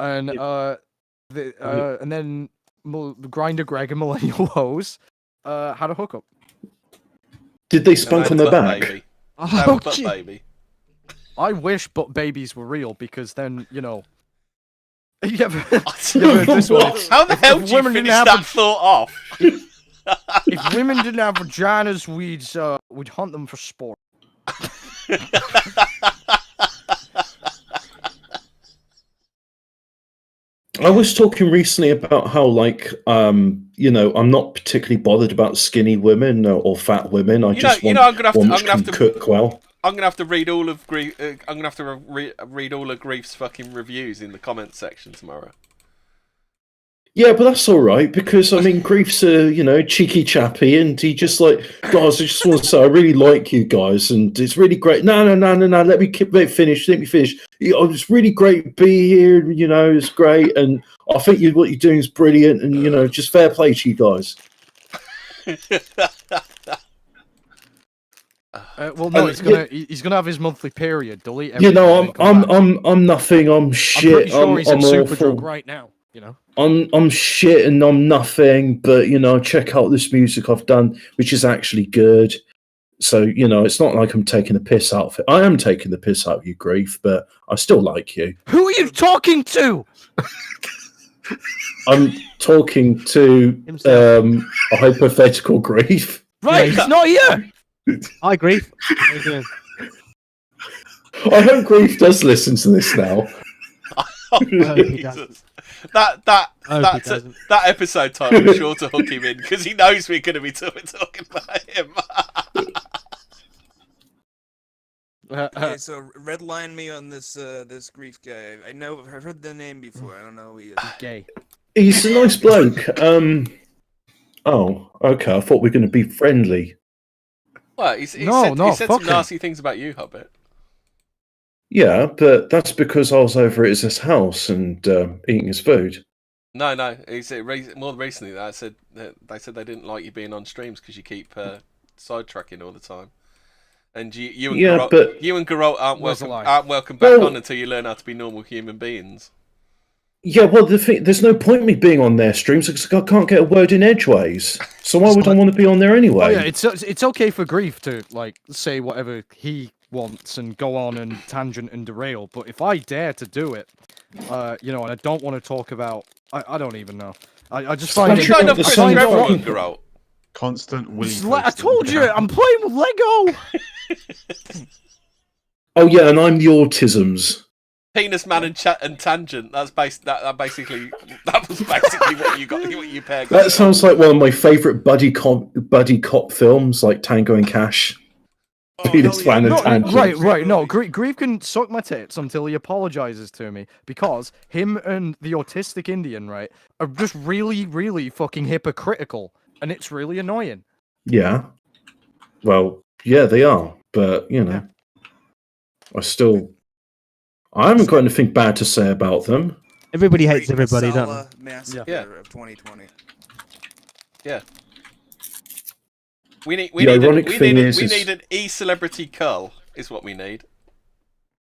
and and then Grinder Greg and Millennial Woes had a hookup. Did they spunk on their back? Baby. Oh, butt baby. I wish butt babies were real, because then you ever heard this one? How the hell did you finish that thought off? If women didn't have vaginas, we'd hunt them for sport. I was talking recently about how, I'm not particularly bothered about skinny women or fat women. I just want one which can cook well. I'm gonna have to read all of Grief. I'm gonna have to read all of Grief's fucking reviews in the comments section tomorrow. Yeah, but that's all right, because I mean, Grief's a cheeky chappy, and he just guys. I just want to say I really like you guys, and it's really great. No. Let me finish. It's really great to be here. It's great, and I think what you're doing is brilliant, and just fair play to you guys. Well, no, he's gonna have his monthly period. Delete everything. I'm nothing. I'm shit. I'm pretty sure he's in Superdrug right now. I'm shit and I'm nothing, but check out this music I've done, which is actually good. So it's not like I'm taking the piss out of it. I am taking the piss out of you, Grief, but I still like you. Who are you talking to? I'm talking to a hypothetical Grief. Right, he's not here. Hi, Grief. How you doing? I hope Grief does listen to this now. Oh, Jesus. That episode title was sure to hook him in, because he knows we're going to be talking about him. Okay, so redline me on this this grief guy. I've heard the name before. I don't know who he is. Gay. He's a nice bloke. Oh, okay. I thought we were going to be friendly. Well, he said fuck some him. nasty things about you, Hobbit. Yeah, but that's because I was over at his house and eating his food. No. He said more recently that they said they didn't like you being on streams because you keep sidetracking all the time. And you and Garot aren't welcome back on until you learn how to be normal human beings. Yeah, well, there's no point in me being on their streams because I can't get a word in edgeways. So why would I want to be on there anyway? Oh yeah, it's okay for Grief to like say whatever he wants and go on and tangent and derail, but if I dare to do it, and I don't want to talk about, I don't even know. I just find it kind of Garot. Constant willing. I told you, I'm playing with Lego. Oh yeah, and I'm the autisms. Penis man and tangent. That was basically what you got. What you paired. That sounds like one of my favourite buddy cop films, like Tango and Cash. Penis man and tangent. Right. No, Grief can suck my tits until he apologizes to me because him and the autistic Indian, right, are just really, really fucking hypocritical, and it's really annoying. Yeah. Well, yeah, they are, but I haven't got anything bad to say about them. Everybody hates everybody, don't they? Massacre of 2020. Yeah. We need an e-celebrity cull is what we need.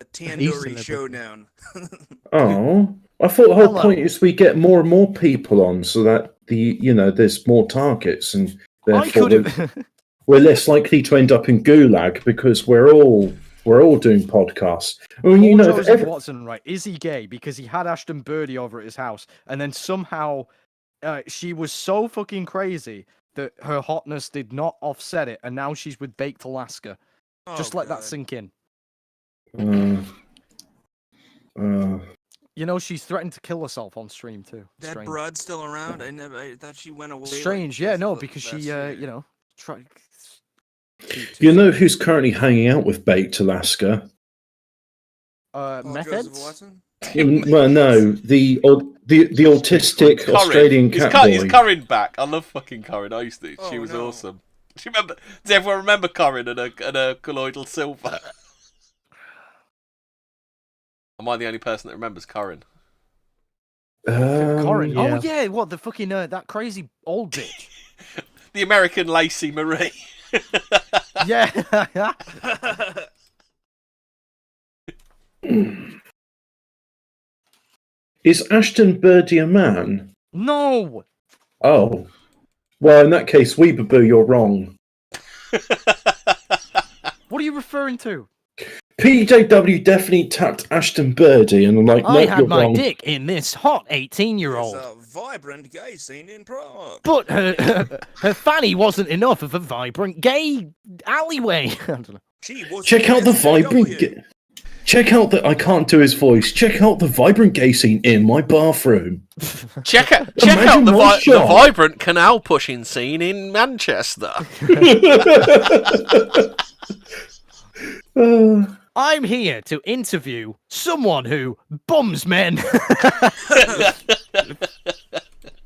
A Tandoori showdown. Oh, I thought the whole point is we get more and more people on so that there's more targets and therefore we're less likely to end up in gulag because we're all doing podcasts. I mean, Joseph Watson, right? Is he gay? Because he had Ashton Birdie over at his house, and then somehow she was so fucking crazy that her hotness did not offset it, and now she's with Baked Alaska. Just let that sink in. She's threatened to kill herself on stream too. That broad's still around? I thought she went away. Strange, because she, tried. You know who's currently hanging out with Baked Alaska? Methods? Well, no, the autistic Australian cat boy. Is Corinne back? I love fucking Corinne. I used to. She was awesome. Do you remember? Does everyone remember Corinne and a colloidal silver? Am I the only person that remembers Corinne? Corinne? Yeah. Oh yeah, what the fucking that crazy old bitch? The American Lacey Marie. Yeah. Is Ashton Birdie a man? No. Oh. Well, in that case, Weeaboo, you're wrong. What are you referring to? PJW definitely tapped Ashton Birdie, and I'm like, no, I had you're my wrong. dick in this hot 18-year-old. It's a vibrant gay scene in Prague. But her fanny wasn't enough of a vibrant gay alleyway. I don't know. Check out the vibrant. Check out the. I can't do his voice. Check out the vibrant gay scene in my bathroom. Check out the vibrant canal pushing scene in Manchester. I'm here to interview someone who bums men.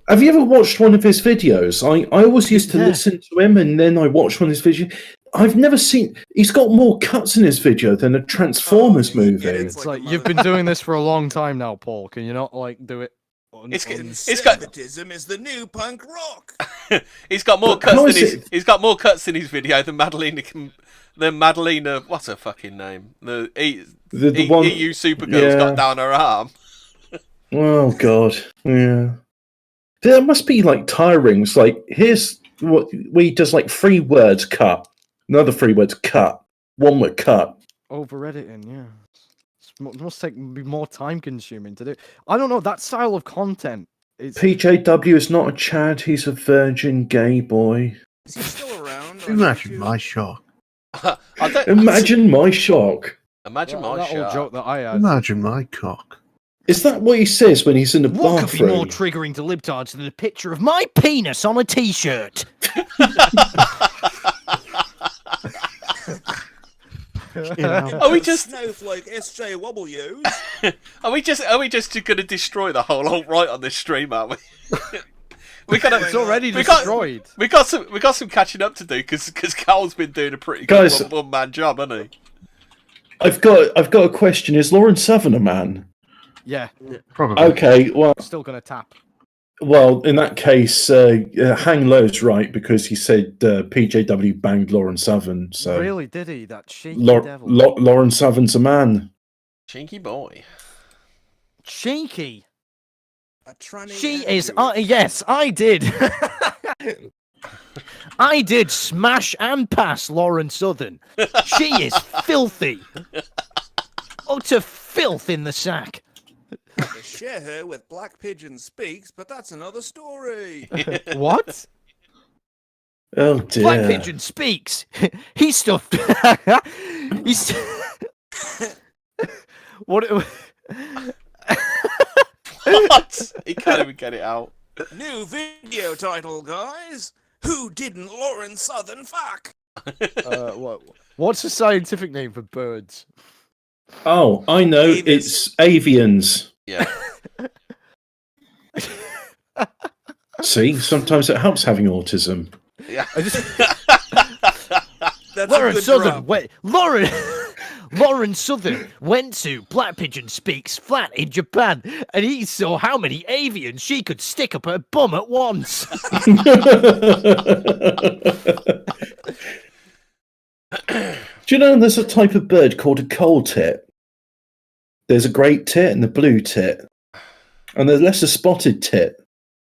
Have you ever watched one of his videos? I always used to listen to him, and then I watched one of his videos. I've never seen. He's got more cuts in his video than a Transformers movie. It's like you've been doing this for a long time now, Paul. Can you not do it? Conservatism is the new punk rock. He's got more cuts he's got more cuts in his video than Madalena. What's her fucking name? The one EU Supergirl's got down her arm. Oh god, yeah. There must be like tiring. It's like here's what we just like 3 words cut, another 3 words cut, 1 word cut. Over editing, yeah. It must be more time consuming to do. I don't know, that style of content is... PJW is not a Chad, he's a virgin gay boy. Is he still around? Imagine my shock. Imagine my shock. Imagine my that shock. old joke that I had. Imagine my cock. Is that what he says when he's in the bathroom? What could be more triggering to libtards than a picture of my penis on a t-shirt? Are we just snowflake SJWs? are we just going to destroy the whole alt-right on this stream? Aren't we? It's already destroyed. We got some catching up to do because Carl's been doing a pretty good Guys, one-man job, hasn't he? I've got a question. Is Lauren Southern a man? Yeah. Probably. Okay, well, Still gonna tap. well, in that case, Hang Low's right because he said PJW banged Lauren Southern. So Really, did he? That cheeky devil. Lauren Southern's a man. Cheeky boy. Cheeky. A tranny She and is. you. Yes, I did. I did smash and pass Lauren Southern. She is filthy. Utter filth in the sack. To share her with Black Pigeon Speaks, but that's another story. What? Oh dear. Black Pigeon Speaks. He stuffed. He's. What? What? He can't even get it out. New video title, guys. Who didn't Lauren Southern fuck? What's the scientific name for birds? Oh, I know. It's avians. Yeah. See, sometimes it helps having autism. Yeah. Lauren Southern. Wait, Lauren Southern went to Black Pigeon Speaks flat in Japan, and he saw how many avians she could stick up her bum at once. Do you know there's a type of bird called a coal tit? There's a great tit and a blue tit. And there's a spotted tit.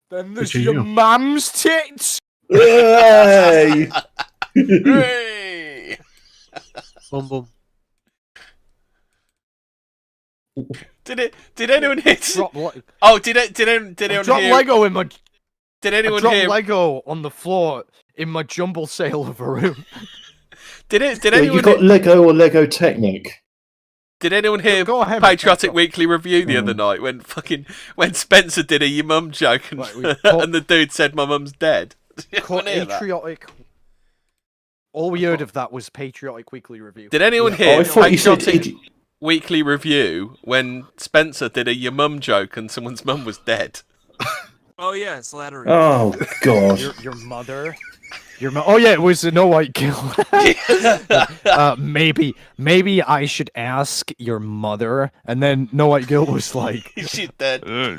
Then there's your mum's tits. Hey! Hooray! Boom, boom. Did anyone hit? Oh, did anyone drop hear? Lego in my. Did anyone I dropped hear? Lego on the floor in my jumble sale of a room. Did Well, anyone? you got Lego or Lego Technic? Did anyone hear Go ahead, Patriotic Weekly Review the other night when Spencer did a your mum joke and, and the dude said my mum's dead? Did anyone hear that? Patriotic. All we heard of that was Patriotic Weekly Review. Did anyone Oh, hear I thought you said Patriotic Weekly Review when Spencer did a your mum joke and someone's mum was dead? Oh yeah, slattery. Oh god. Your mother. Oh yeah, it was a No White Kill. Maybe I should ask your mother. And then No White Kill was like, she's dead. I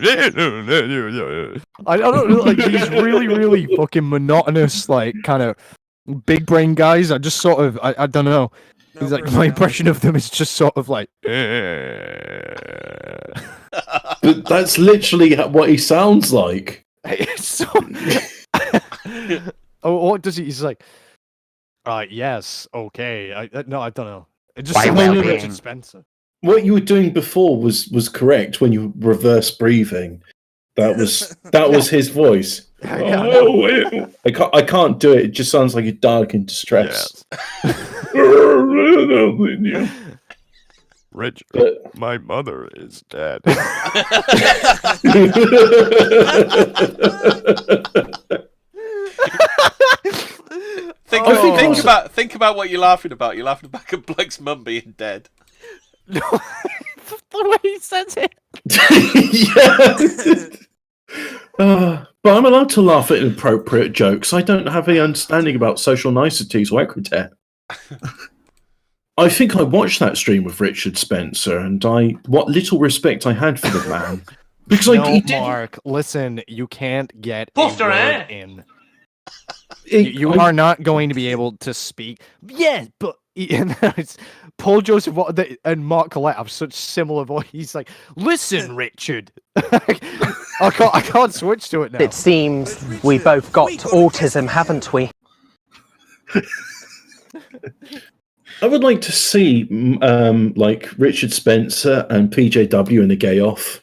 don't know, like these really fucking monotonous, like kind of big brain guys. I just sort of, I don't know. He's like, my impression of them is just sort of like. But that's literally what he sounds like. It's so. Oh, what does he? He's like, yes, okay. No, I don't know. It just sounds like Richard Spencer. What you were doing before was correct when you were reverse breathing. That was his voice. I can't do it. It just sounds like a dark in distress. Richard, my mother is dead. Think about what you're laughing about. You're laughing about a bloke's mum being dead. No, the way he says it. But I'm allowed to laugh at inappropriate jokes. I don't have any understanding about social niceties or equity. I think I watched that stream with Richard Spencer, and what little respect I had for the man. Because he did. Mark, listen, you can't get Poster, a word in. You are not going to be able to speak. Yeah, but it's Paul Joseph and Mark Collette have such similar voice. He's like, listen, Richard. I can't switch to it now. It seems we both got autism, haven't we? I would like to see like Richard Spencer and PJW in a gay off.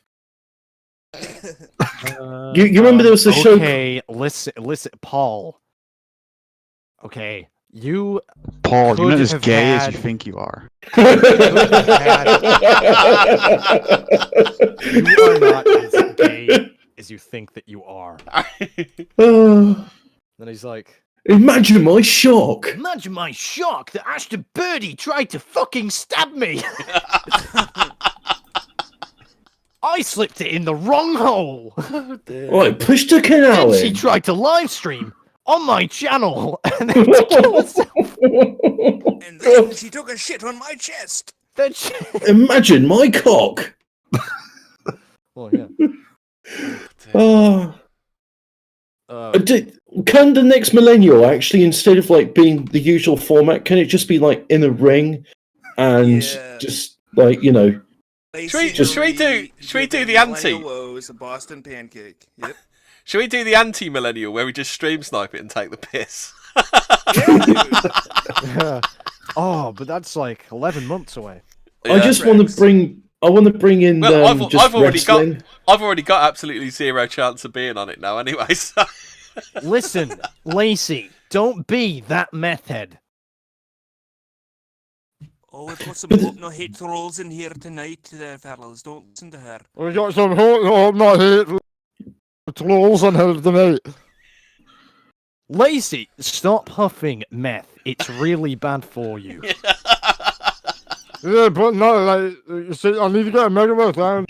You remember there was the show? Okay, listen, Paul. Okay, you. Paul, you're not as have gay as had- you think you are. You are not as gay as you think that you are. Then he's like, Imagine my shock. Imagine my shock that Ashton Birdie tried to fucking stab me. I slipped it in the wrong hole. Right, push the canal Then she in. tried to live stream on my channel and then to kill herself. And then she took a shit on my chest. Then she... Imagine my cock. Oh yeah. Oh. Can the next millennial actually, instead of like being the usual format, can it just be like in a ring and just like, you know? Should we do the anti? Woes, a Boston pancake. Yep. Should we do the anti-millennial where we just stream snipe it and take the piss? Oh, but that's like 11 months away. I just want to bring. I want to bring in. Well, I've already wrestling. got absolutely zero chance of being on it now. Anyway, so. Listen, Lacey, don't be that meth head. Oh, we've got some no hate trolls in here tonight, fellas. Don't listen to her. We got some not hate trolls on here tonight. Lacey, stop huffing meth. It's really bad for you. Yeah, but no, like, you see, I need to get a megawatt down.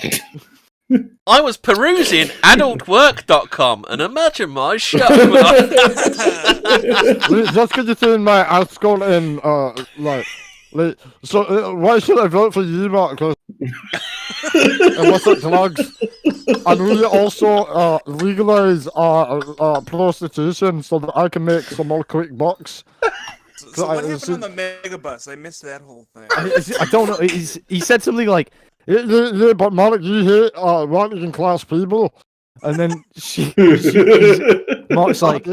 I was perusing adultwork.com and imagine my shock. Just because you're saying my outscore in, so why should I vote for you, Mark? And what's up, drugs? And we also legalize prostitution so that I can make some more quick bucks. So what happened on the megabus? I missed that whole thing. I don't know. He said something like, yeah, but Mark, you hate working class people. And then Mark's like,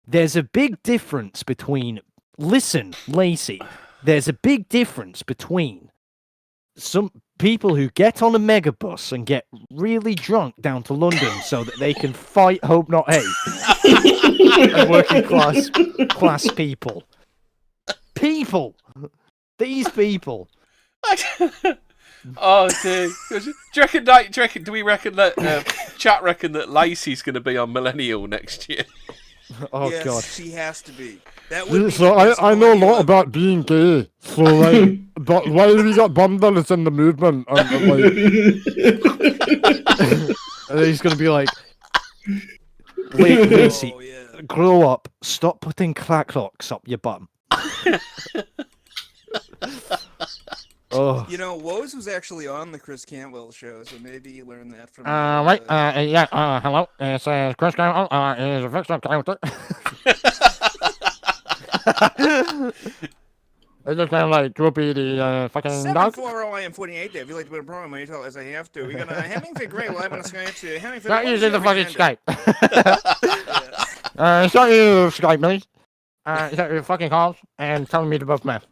there's a big difference between. Listen, Lacey, there's a big difference between some people who get on a megabus and get really drunk down to London so that they can fight Hope Not Hate and working class people. These people. Oh dear. Do we reckon that chat reckon that Lacey's going to be on Millennial next year? Oh yes, God, she has to be. That would be so I know a lot about being gay. So like, but why we got bummed that it's in the movement? And he's gonna be like, Lacey, grow up. Stop putting crack rocks up your bum. Oh. You know, Woes was actually on the Chris Cantwell show, so maybe you learned that from. Hello, it's Chris Cantwell. Is a fixed up character. It's just kind of like Droopy the fucking dog. 740 and 48 there. If you like to put a program on, you tell us I have to. We got Hemingford Gray live on Skype too. Hemingford. Not using the fucking Skype. It's not you, Skype, please. Is that your fucking calls and telling me to buff meth?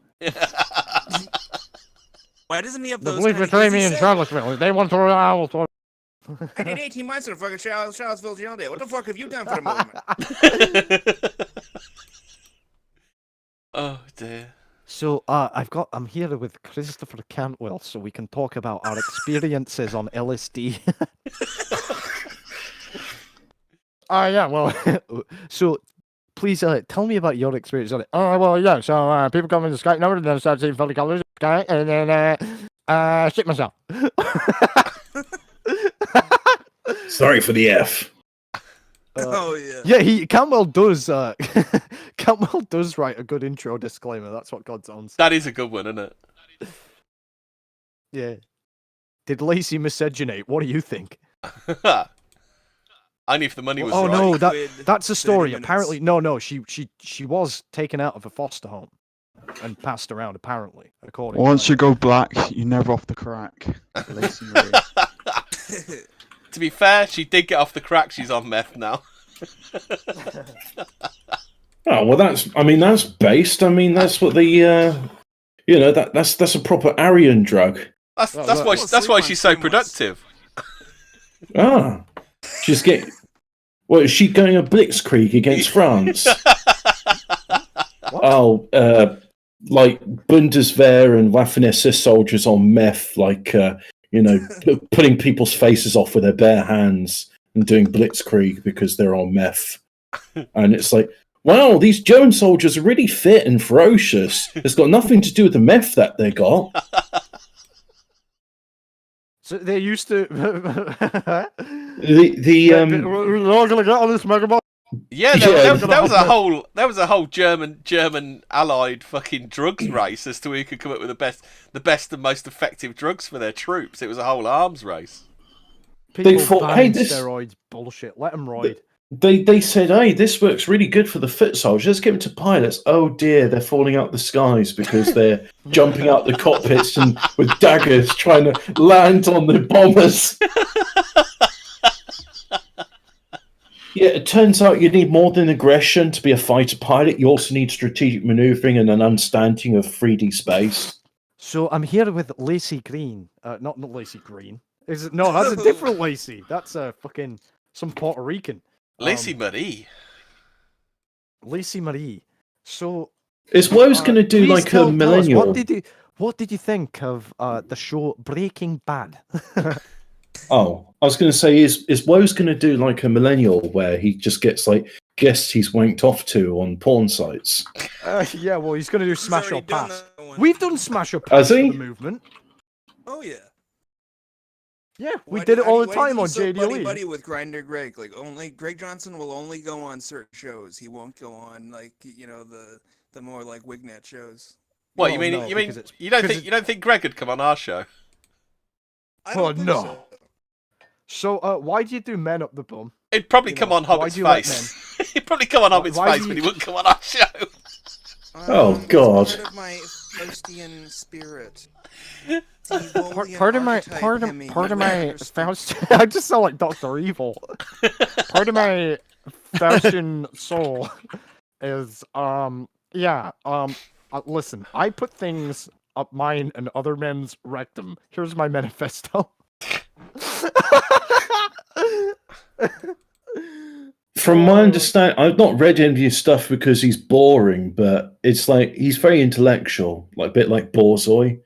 Why doesn't he have The those? police between me and Charlottesville. They want to I will throw. I did 18 months in a fucking Charlottesville jail there. What the fuck have you done for the movement? Oh dear. So I'm here with Christopher Cantwell, so we can talk about our experiences on LSD. Yeah, well, so please tell me about your experience on it. Oh, well, yeah. So people come in the Skype number and then start seeing funny colors, okay, and then shit myself. Sorry for the F. Oh yeah. Yeah, Cantwell does. Cantwell does write a good intro disclaimer. That's what God's on. That is a good one, isn't it? Yeah. Did Lacey miscegenate? What do you think? Only if the money was Oh right. no, that's a story. Apparently, no. She was taken out of a foster home and passed around. Apparently, according. Once you go black, you're never off the crack. Lacey Marie. To be fair, she did get off the crack. She's on meth now. Oh well, that's based. I mean, that's what the that's a proper Aryan drug. That's why she's so productive. Ah, she's getting. What is she going a blitzkrieg against France? Like Bundeswehr and Waffen-SS soldiers on meth, like putting people's faces off with their bare hands and doing blitzkrieg because they're on meth. And it's like, wow, these German soldiers are really fit and ferocious. It's got nothing to do with the meth that they got. So they used to. We're all gonna get on this Megabot. Yeah, there was a whole German allied fucking drugs race as to who could come up with the best and most effective drugs for their troops. It was a whole arms race. People thought, banning hey, this- steroids, bullshit. Let them ride. They said, hey, this works really good for the foot soldiers. Let's give them to pilots. Oh dear, they're falling out the skies because they're jumping out the cockpits and with daggers trying to land on the bombers. Yeah, it turns out you need more than aggression to be a fighter pilot. You also need strategic maneuvering and an understanding of 3D space. So I'm here with Lacey Green. Not Lacey Green. No, that's a different Lacey. That's fucking some Puerto Rican. Lacey Marie. Lacey Marie. So Is Woe's going to do please like a tell us, millennial? what did you think of the show Breaking Bad? Oh, I was going to say, is Woe's going to do like a millennial where he just gets like guests he's wanked off to on porn sites? Yeah, well, he's going to do Smash or Pass. We've done Smash or Pass Has he? for the movement. Oh yeah. Yeah, we did it all the time on Buddy JDLE. with Grinder Greg. Like only Greg Johnson will only go on certain shows. He won't go on like the more like Wignet shows. What Well, no, you don't think Greg would come on our show? Oh no. So why do you do Men Up the Bum? He'd probably come on Hobbit's do you let face. He'd probably come on Hobbit's why face, do but you- he wouldn't come on our show. Oh God. Part of my Faustian spirit. Part of my Faust. I just sound like Dr. Evil. Part of my Faustian soul is listen, I put things up mine and other men's rectum. Here's my manifesto. From my understanding, I've not read any of his stuff because he's boring, but it's like he's very intellectual, like a bit like Borzoi.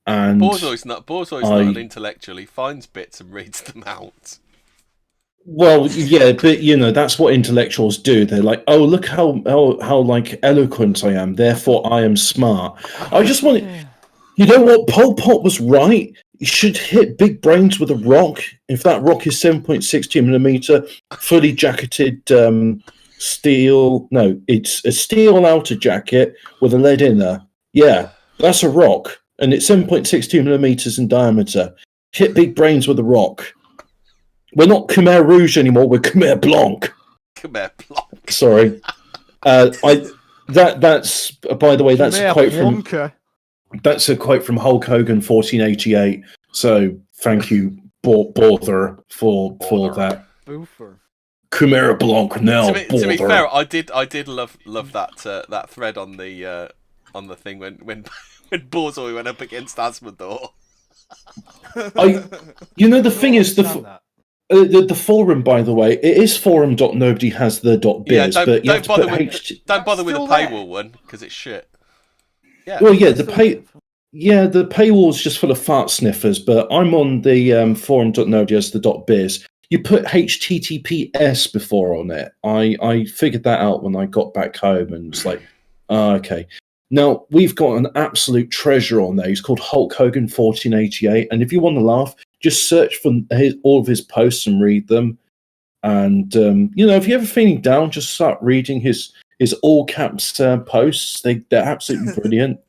And Borzoi's not an intellectual. He finds bits and reads them out. well, yeah, but that's what intellectuals do. They're like, oh, look how like eloquent I am, therefore I am smart. I just want you know what? Pol Pot was right. You should hit big brains with a rock. If that rock is 7.62 millimeter, fully jacketed steel. No, it's a steel outer jacket with a lead inner. Yeah, that's a rock. And it's 7.62 millimeters in diameter. Hit big brains with a rock. We're not Khmer Rouge anymore. We're Khmer Blanc. Khmer Blanc. Sorry. That's by the way, that's a quote from that's a quote from Hulk Hogan, 1488. So thank you, Bother, for that. Boofer. Khmer Blanc now. To be fair, I did love that thread on the thing when Borzoi went up against Asmodor. The thing is the forum, by the way, it is forum.nobodyhasthe.biz, Yeah, but you have don't to bother put don't bother with the paywall one because it's shit. Yeah. Well, yeah, the paywall is just full of fart sniffers, but I'm on the forum.nobodyhasthe.biz. You put HTTPS before on it. I figured that out when I got back home and was like, okay. Now, we've got an absolute treasure on there. He's called Hulk Hogan 1488. And if you want to laugh, just search for all of his posts and read them. And, if you're ever feeling down, just start reading his all caps posts. They're absolutely brilliant.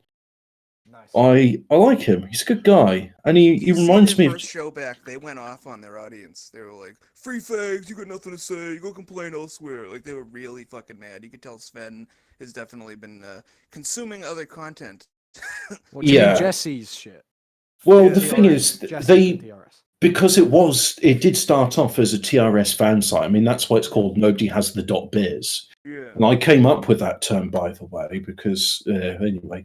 I like him. He's a good guy. And he reminds me of... First show back, they went off on their audience. They were like, free fags, you got nothing to say, you go complain elsewhere. Like, they were really fucking mad. You could tell Sven has definitely been consuming other content. Yeah. Jesse's shit. Well, the thing is, because it did start off as a TRS fan site. I mean, that's why it's called Nobody Has the .biz. Yeah. And I came up with that term, by the way, because anyway.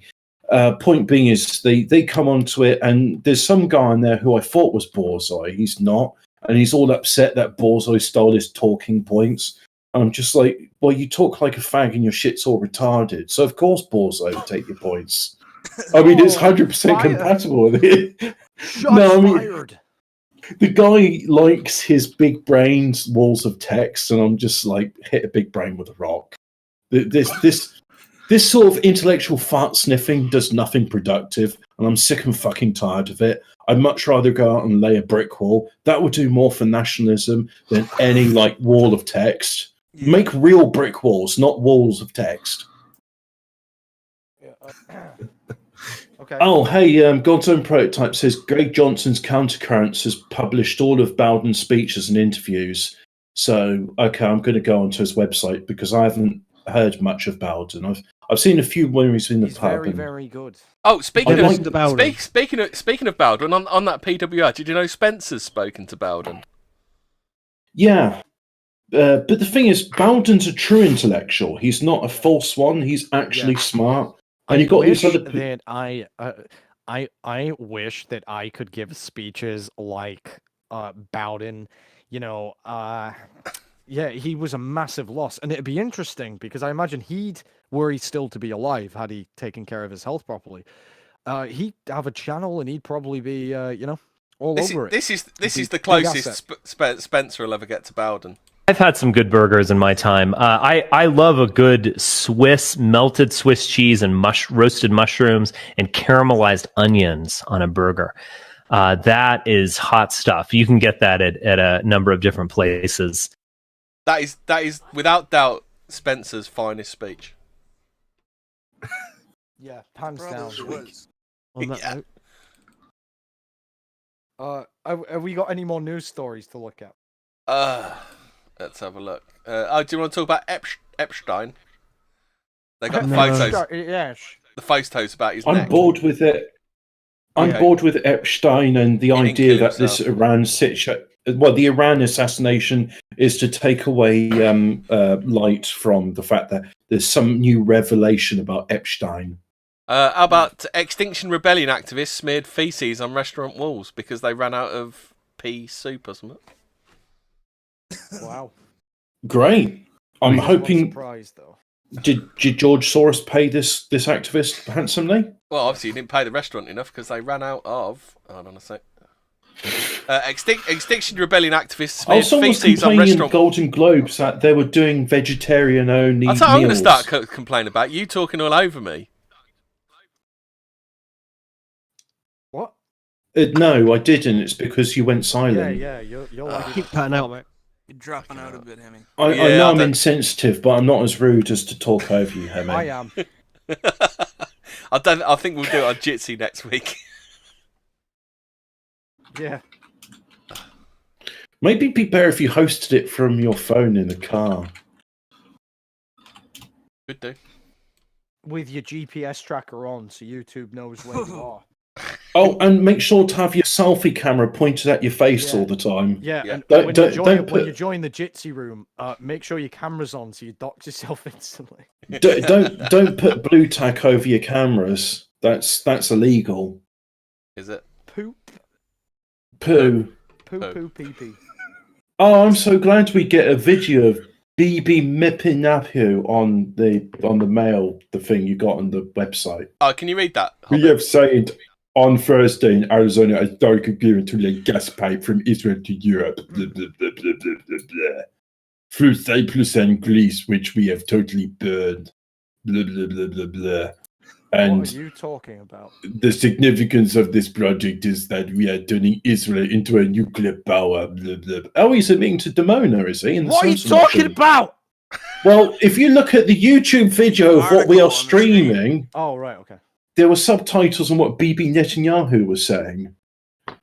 Point being is they come onto it, and there's some guy in there who I thought was Borzoi. He's not, and he's all upset that Borzoi stole his talking points. And I'm just like, well, you talk like a fag and your shit's all retarded, so of course Borzoi would take your points. I mean, it's 100% compatible with it. Fired. The guy likes his big brains walls of text, and I'm just like, hit a big brain with a rock. This sort of intellectual fart sniffing does nothing productive, and I'm sick and fucking tired of it. I'd much rather go out and lay a brick wall. That would do more for nationalism than any like wall of text. Make real brick walls, not walls of text. Okay. Oh, hey, God's Own Prototype says Greg Johnson's Countercurrents has published all of Bowden's speeches and interviews. So, okay, I'm going to go onto his website because I haven't heard much of Bowden. I've seen a few when he's in the He's pub. very, and- very good. Oh, speaking like of Bowden. speaking of Bowden, on that PWR, did you know Spencer's spoken to Bowden? Yeah. But the thing is, Bowden's a true intellectual. He's not a false one. He's actually smart. And you've got these other people. That I wish that I could give speeches like Bowden. You know, yeah, he was a massive loss, and it'd be interesting because I imagine were he still to be alive, had he taken care of his health properly, he'd have a channel and he'd probably be, all over it. This is He'd be the big closest asset. Spencer will ever get to Bowden. I've had some good burgers in my time. I love a good melted Swiss cheese and roasted mushrooms and caramelized onions on a burger. That is hot stuff. You can get that at a number of different places. That is without doubt Spencer's finest speech. Yeah, hands down. Was. On that note. Have we got any more news stories to look at? Let's have a look. Do you want to talk about Epstein? They got the No. photos. Yes. The photos about his I'm neck. bored with it. I'm Okay. bored with Epstein and the He didn't idea kill that this himself. Iran situation. Well, the Iran assassination is to take away light from the fact that there's some new revelation about Epstein. How about Extinction Rebellion activists smeared feces on restaurant walls because they ran out of pea soup or something? Wow. Great. I'm hoping. Surprised though. Did George Soros pay this activist handsomely? Well, obviously, he didn't pay the restaurant enough because they ran out of. Hold on a sec. Extinction Rebellion activists smeared Someone was feces on complaining in restaurant. Golden Globes that they were doing vegetarian only. That's what I'm going to meals. start complaining about. You talking all over me. What? No, I didn't. It's because you went silent. Yeah, you're like Keep cutting out, mate. You're dropping out a bit, Hemi. I Yeah, know I I'm don't- insensitive, but I'm not as rude as to talk over you, Hemi. I am. I think we'll do it on Jitsi next week. Yeah. Maybe it'd be better if you hosted it from your phone in the car. Could do. With your GPS tracker on, so YouTube knows where you are. Oh, and make sure to have your selfie camera pointed at your face all the time. Yeah, and Don't- when, don't- you don't when put- you join the Jitsi room, make sure your camera's on so you dox yourself instantly. Don't put blue tack over your cameras. That's illegal. Is it? Poop. Poo. Poo pee pee. Oh, I'm so glad we get a video of BB Mipinapu on the mail, the thing you got on the website. Oh, can you read that? We have signed on Thursday in Arizona a dark agreement to lay gas pipe from Israel to Europe. Blah, blah, blah, blah, blah, blah, blah. Through Cyprus and Greece, which we have totally burned. Blah, blah, blah, blah, blah. And What are you talking about? the significance of this project is that we are turning Israel into a nuclear power. Blah, blah, blah. Oh, he's admitting to Demona, is he? In the What are you Samsung talking show? about? Well, if you look at the YouTube video of what we are streaming, Oh, right, okay. there were subtitles on what Bibi Netanyahu was saying,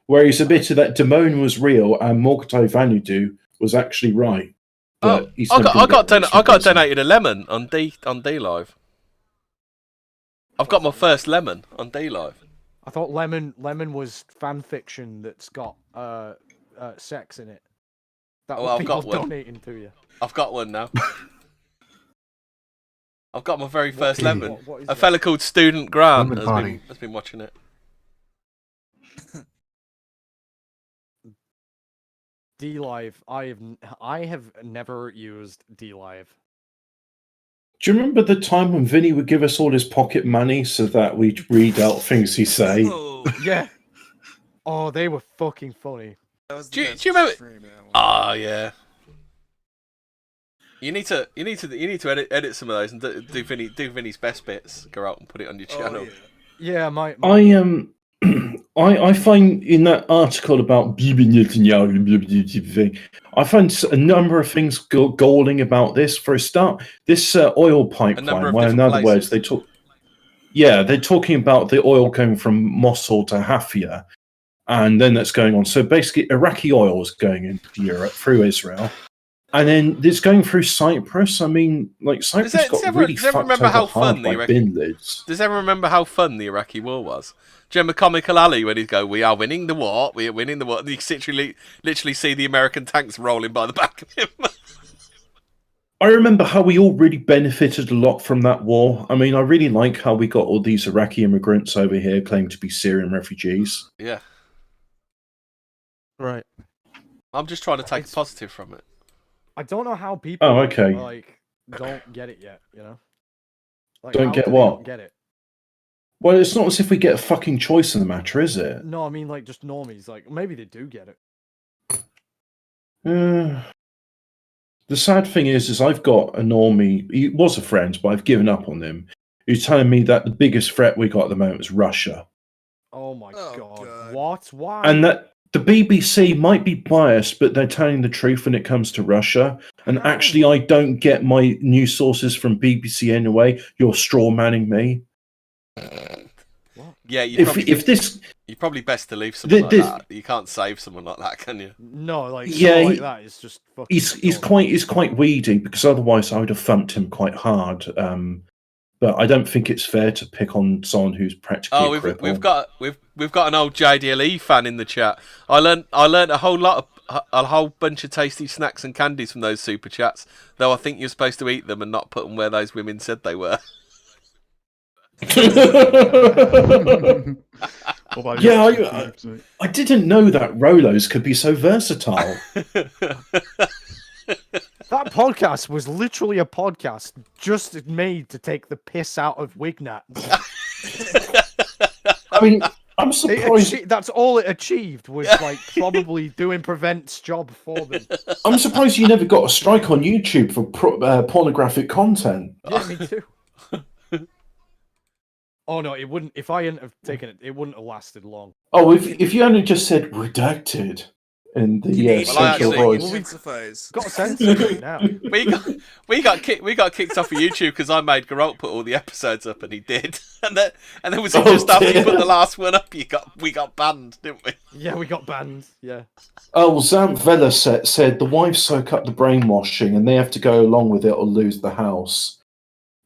where he's admitted that Demona was real and Morgtai Vanudu was actually right. But he's I never got gonna get I got this reason. donated a lemon on D Live. I've got my first lemon on D Live. I thought lemon was fan fiction that's got sex in it. That Oh, was I've people got one. donating to you. I've got one now. I've got my very first lemon. what is A that? fella called Student Grant Lemon has party. been watching it. D Live. I have never used D Live. Do you remember the time when Vinny would give us all his pocket money so that we'd read out things he say? Yeah. Oh, they were fucking funny. Do you remember? Oh yeah. You need to edit some of those and do Vinny's best bits. Go out and put it on your channel. Yeah, my I find in that article about Bibi Netanyahu thing, I find a number of things galling about this. For a start, this oil pipeline, where in other words they talk. Yeah, they're talking about the oil going from Mosul to Hafia, and then that's going on. So basically, Iraqi oil is going into Europe through Israel, and then it's going through Cyprus. I mean, like Cyprus got really fucked over hard by bin lids. Does everyone remember how fun the Iraqi war was? Do you remember Comical Ali when he'd go, "We are winning the war, we are winning the war," and you literally see the American tanks rolling by the back of him. I remember how we all really benefited a lot from that war. I mean, I really like how we got all these Iraqi immigrants over here claiming to be Syrian refugees. Yeah. Right. I'm just trying to take a positive from it. I don't know how people okay. like don't get it yet, you know? Like, Don't how get do they what? not get it? Well, it's not as if we get a fucking choice in the matter, is it? No, I mean like just normies. Like maybe they do get it. The sad thing is I've got a normie. He was a friend, but I've given up on him. He's telling me that the biggest threat we got at the moment is Russia, Oh my god. What? Why? and that the BBC might be biased, but they're telling the truth when it comes to Russia. And actually, I don't get my news sources from BBC anyway. You're straw manning me. Yeah, You're probably best to leave someone like that. You can't save someone like that, can you? No, like Yeah, like that is just fucking. he's quite weedy, because otherwise I would have thumped him quite hard. But I don't think it's fair to pick on someone who's practically a cripple. we've got an old JDLE fan in the chat. I learned a whole bunch of tasty snacks and candies from those super chats. Though I think you're supposed to eat them and not put them where those women said they were. Yeah, I didn't know that Rolos could be so versatile. That podcast was literally a podcast just made to take the piss out of Wignat. I mean, I'm surprised. That's all it achieved was like probably doing Prevent's job for them. I'm surprised you never got a strike on YouTube for pornographic content. Yeah, me too. Oh no, it wouldn't. If I hadn't have taken it, it wouldn't have lasted long. Oh, if you only just said redacted in the central voice. Got censored now. We got kicked off of YouTube because I made Geralt put all the episodes up, and he did. And then was it just after you put the last one up, we got banned, didn't we? Yeah, we got banned. Yeah. Oh, Zamp Vela said the wives soak up the brainwashing, and they have to go along with it or lose the house.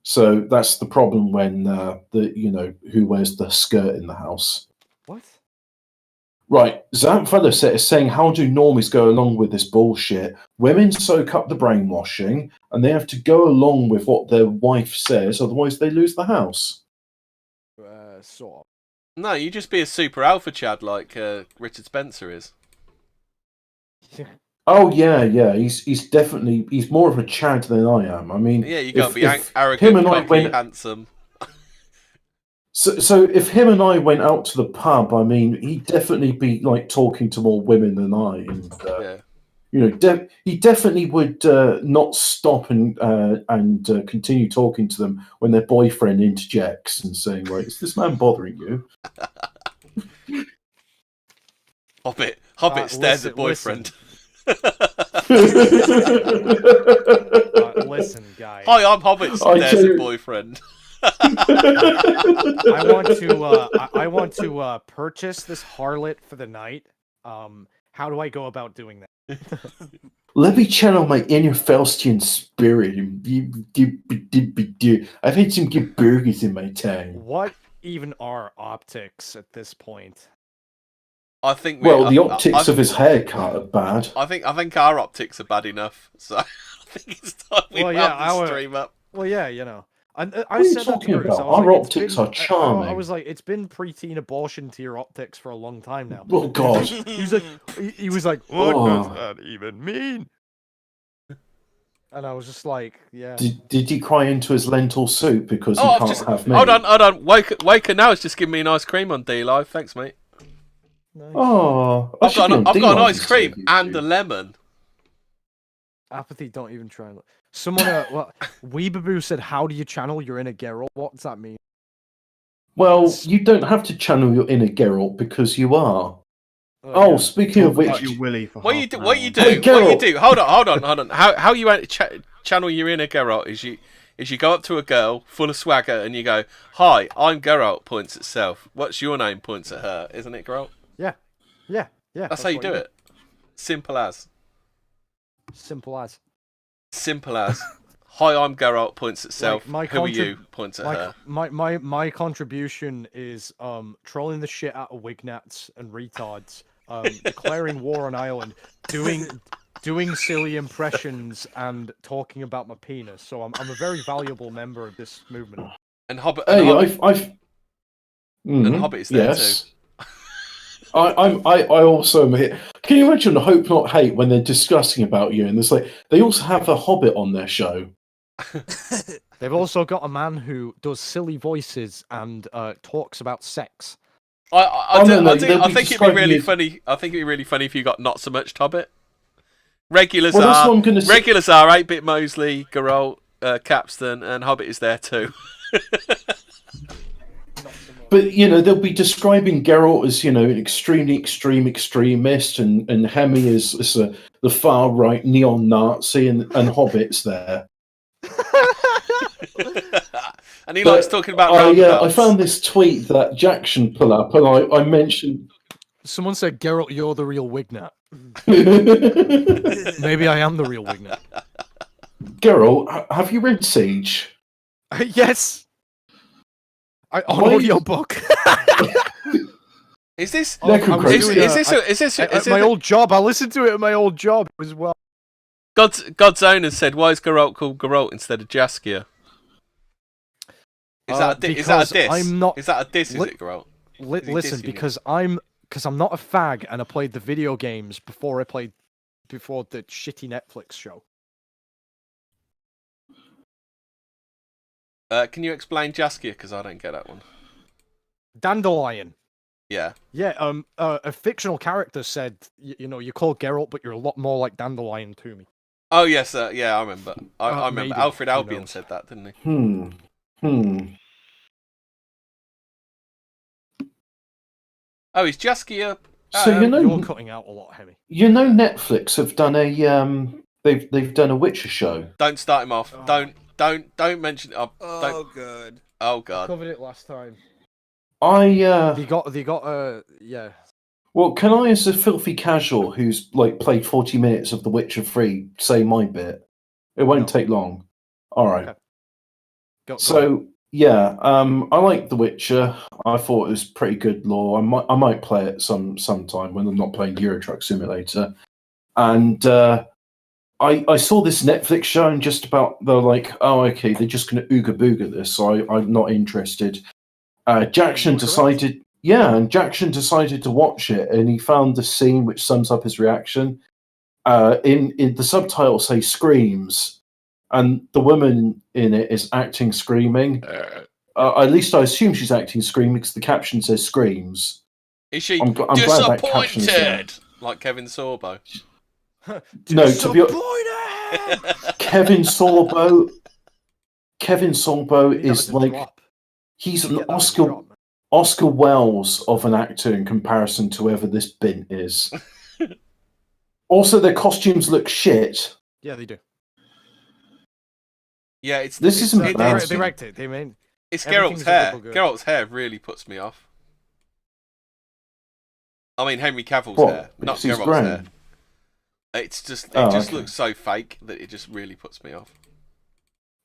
So that's the problem when who wears the skirt in the house. What? Right, Zamp Vela is saying, how do normies go along with this bullshit? Women soak up the brainwashing, and they have to go along with what their wife says, otherwise they lose the house. Sort of. No, you just be a super alpha Chad like Richard Spencer is. Oh yeah, he's definitely more of a Chad than I am. I mean, yeah, you can't be arrogant, cocky, handsome. So if him and I went out to the pub, I mean, he'd definitely be like talking to more women than I, and he definitely would not stop and continue talking to them when their boyfriend interjects and saying, "Like, is this man bothering you?" Hobbit stares at boyfriend. Listen, guys. Hi, I'm Hobbit stares at boyfriend. I want to purchase this harlot for the night. How do I go about doing that? Let me channel my inner Faustian spirit. I've had some good burgers in my time. What even are optics at this point? I think. The optics of his haircut are bad. I think our optics are bad enough. So I think it's time we the stream up. Well, yeah, you know. What are you talking about? Our optics are charming. I was like, it's been preteen abortion to your optics for a long time now. Oh God! he was like, what does that even mean? And I was just like, yeah. Did he cry into his lentil soup because he can't have me? Hold on. Waker now has just given me an ice cream on D Live. Thanks, mate. Nice. Oh, I've got an ice cream and a lemon. Apathy, don't even try and look. Someone, Weebaboo said, "How do you channel your inner Geralt?" What does that mean? Well, you don't have to channel your inner Geralt because you are. Oh, yeah. speaking of which, About your willy for What half you do? an What hour. you do? Hey, What you Geralt. do? Hold on. How you channel your inner Geralt is you go up to a girl full of swagger and you go, "Hi, I'm Geralt." Points at self. What's your name? Points at her. Isn't it, Geralt? Yeah. That's how you what do it. Simple as. Simple as. Simple as. Hi, I'm Geralt. Points at self. Who are you? Points at her. My contribution is trolling the shit out of wignats and retards, declaring war on Ireland, doing silly impressions and talking about my penis. So I'm a very valuable member of this movement. And Hobbit. hey, And Mhm, Hobbit is there yes. too. I also am here. Can you imagine Hope Not Hate when they're discussing about you? And there's like they also have a Hobbit on their show. They've also got a man who does silly voices and talks about sex. I think it'd be really funny. I think it'd be really funny if you got not so much Hobbit. Regulars Well, that's what I'm gonna say. regulars are 8-Bit Mosley, Geralt, Capstan, and Hobbit is there too. But they'll be describing Geralt as an extremely extreme extremist, and Hemi is the far right neo-Nazi, and Hobbit's there. And he likes talking about I roundabouts. found this tweet that Jackson put up, and I mentioned. Someone said, "Geralt, you're the real Wignat." Maybe I am the real Wignat. Geralt, have you read Siege? Yes. On audiobook. Is this? Is this my old job? I listened to it at my old job as well. God's owner said, "Why is Geralt called Geralt instead of Jaskier?" Is that a diss? I'm not. Is that a diss? Is it, Geralt? Listen, because I'm not a fag, and I played the video games before the shitty Netflix show. Can you explain Jaskier? Because I don't get that one. Dandelion. Yeah. Yeah. A fictional character said, you're called Geralt, but you're a lot more like Dandelion to me. Oh yes, yeah, I remember. I remember. Maybe. Alfred Who Albion knows? said that, didn't he? Oh, is Jaskier? So you're cutting out a lot, Hemi. Netflix have done they've done a Witcher show. Don't start him off. Don't mention. Oh don't. god. Oh I god. covered it last time. They got yeah. Well, can I, as a filthy casual who's played 40 minutes of The Witcher 3, say my bit? It won't take long. All right. Okay. Yeah, I like The Witcher. I thought it was pretty good lore. I might play it sometime when I'm not playing Euro Truck Simulator. And I saw this Netflix show and just about they're like, oh, okay, they're just going to ooga booga this, so I'm not interested. Jackson decided to watch it, and he found the scene which sums up his reaction. In the subtitles say screams, and the woman in it is acting screaming. At least I assume she's acting screaming because the caption says screams. Is she I'm glad that caption is there. disappointed like Kevin Sorbo? No, to be Kevin Sorbo is like he's an Oscar Wells of an actor in comparison to whoever this bin is. Also, their costumes look shit. Yeah, they do. Yeah, They wrecked it. They mean it's Geralt's hair. Geralt's hair really puts me off. I mean Henry Cavill's hair, not Geralt's hair. It's just it looks so fake that it just really puts me off.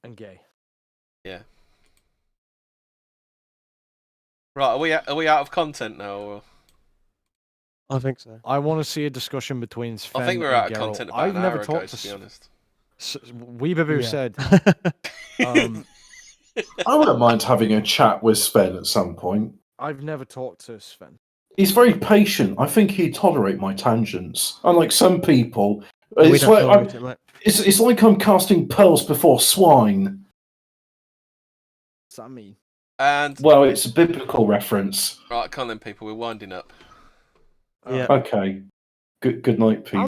And gay. Yeah. Right, are we out of content now? Or? I think so. I want to see a discussion between Sven I think we're and out of Geralt. content about I've an never hour talked ago, to be honest. Weebaboo said. I wouldn't mind having a chat with Sven at some point. I've never talked to Sven. He's very patient. I think he'd tolerate my tangents. Unlike some people, We it's don't like tolerate it, mate. it's like I'm casting pearls before swine. What's that mean? And well, it's a biblical reference. Right, come on then, people. We're winding up. Yeah. Okay. Good night, Pete.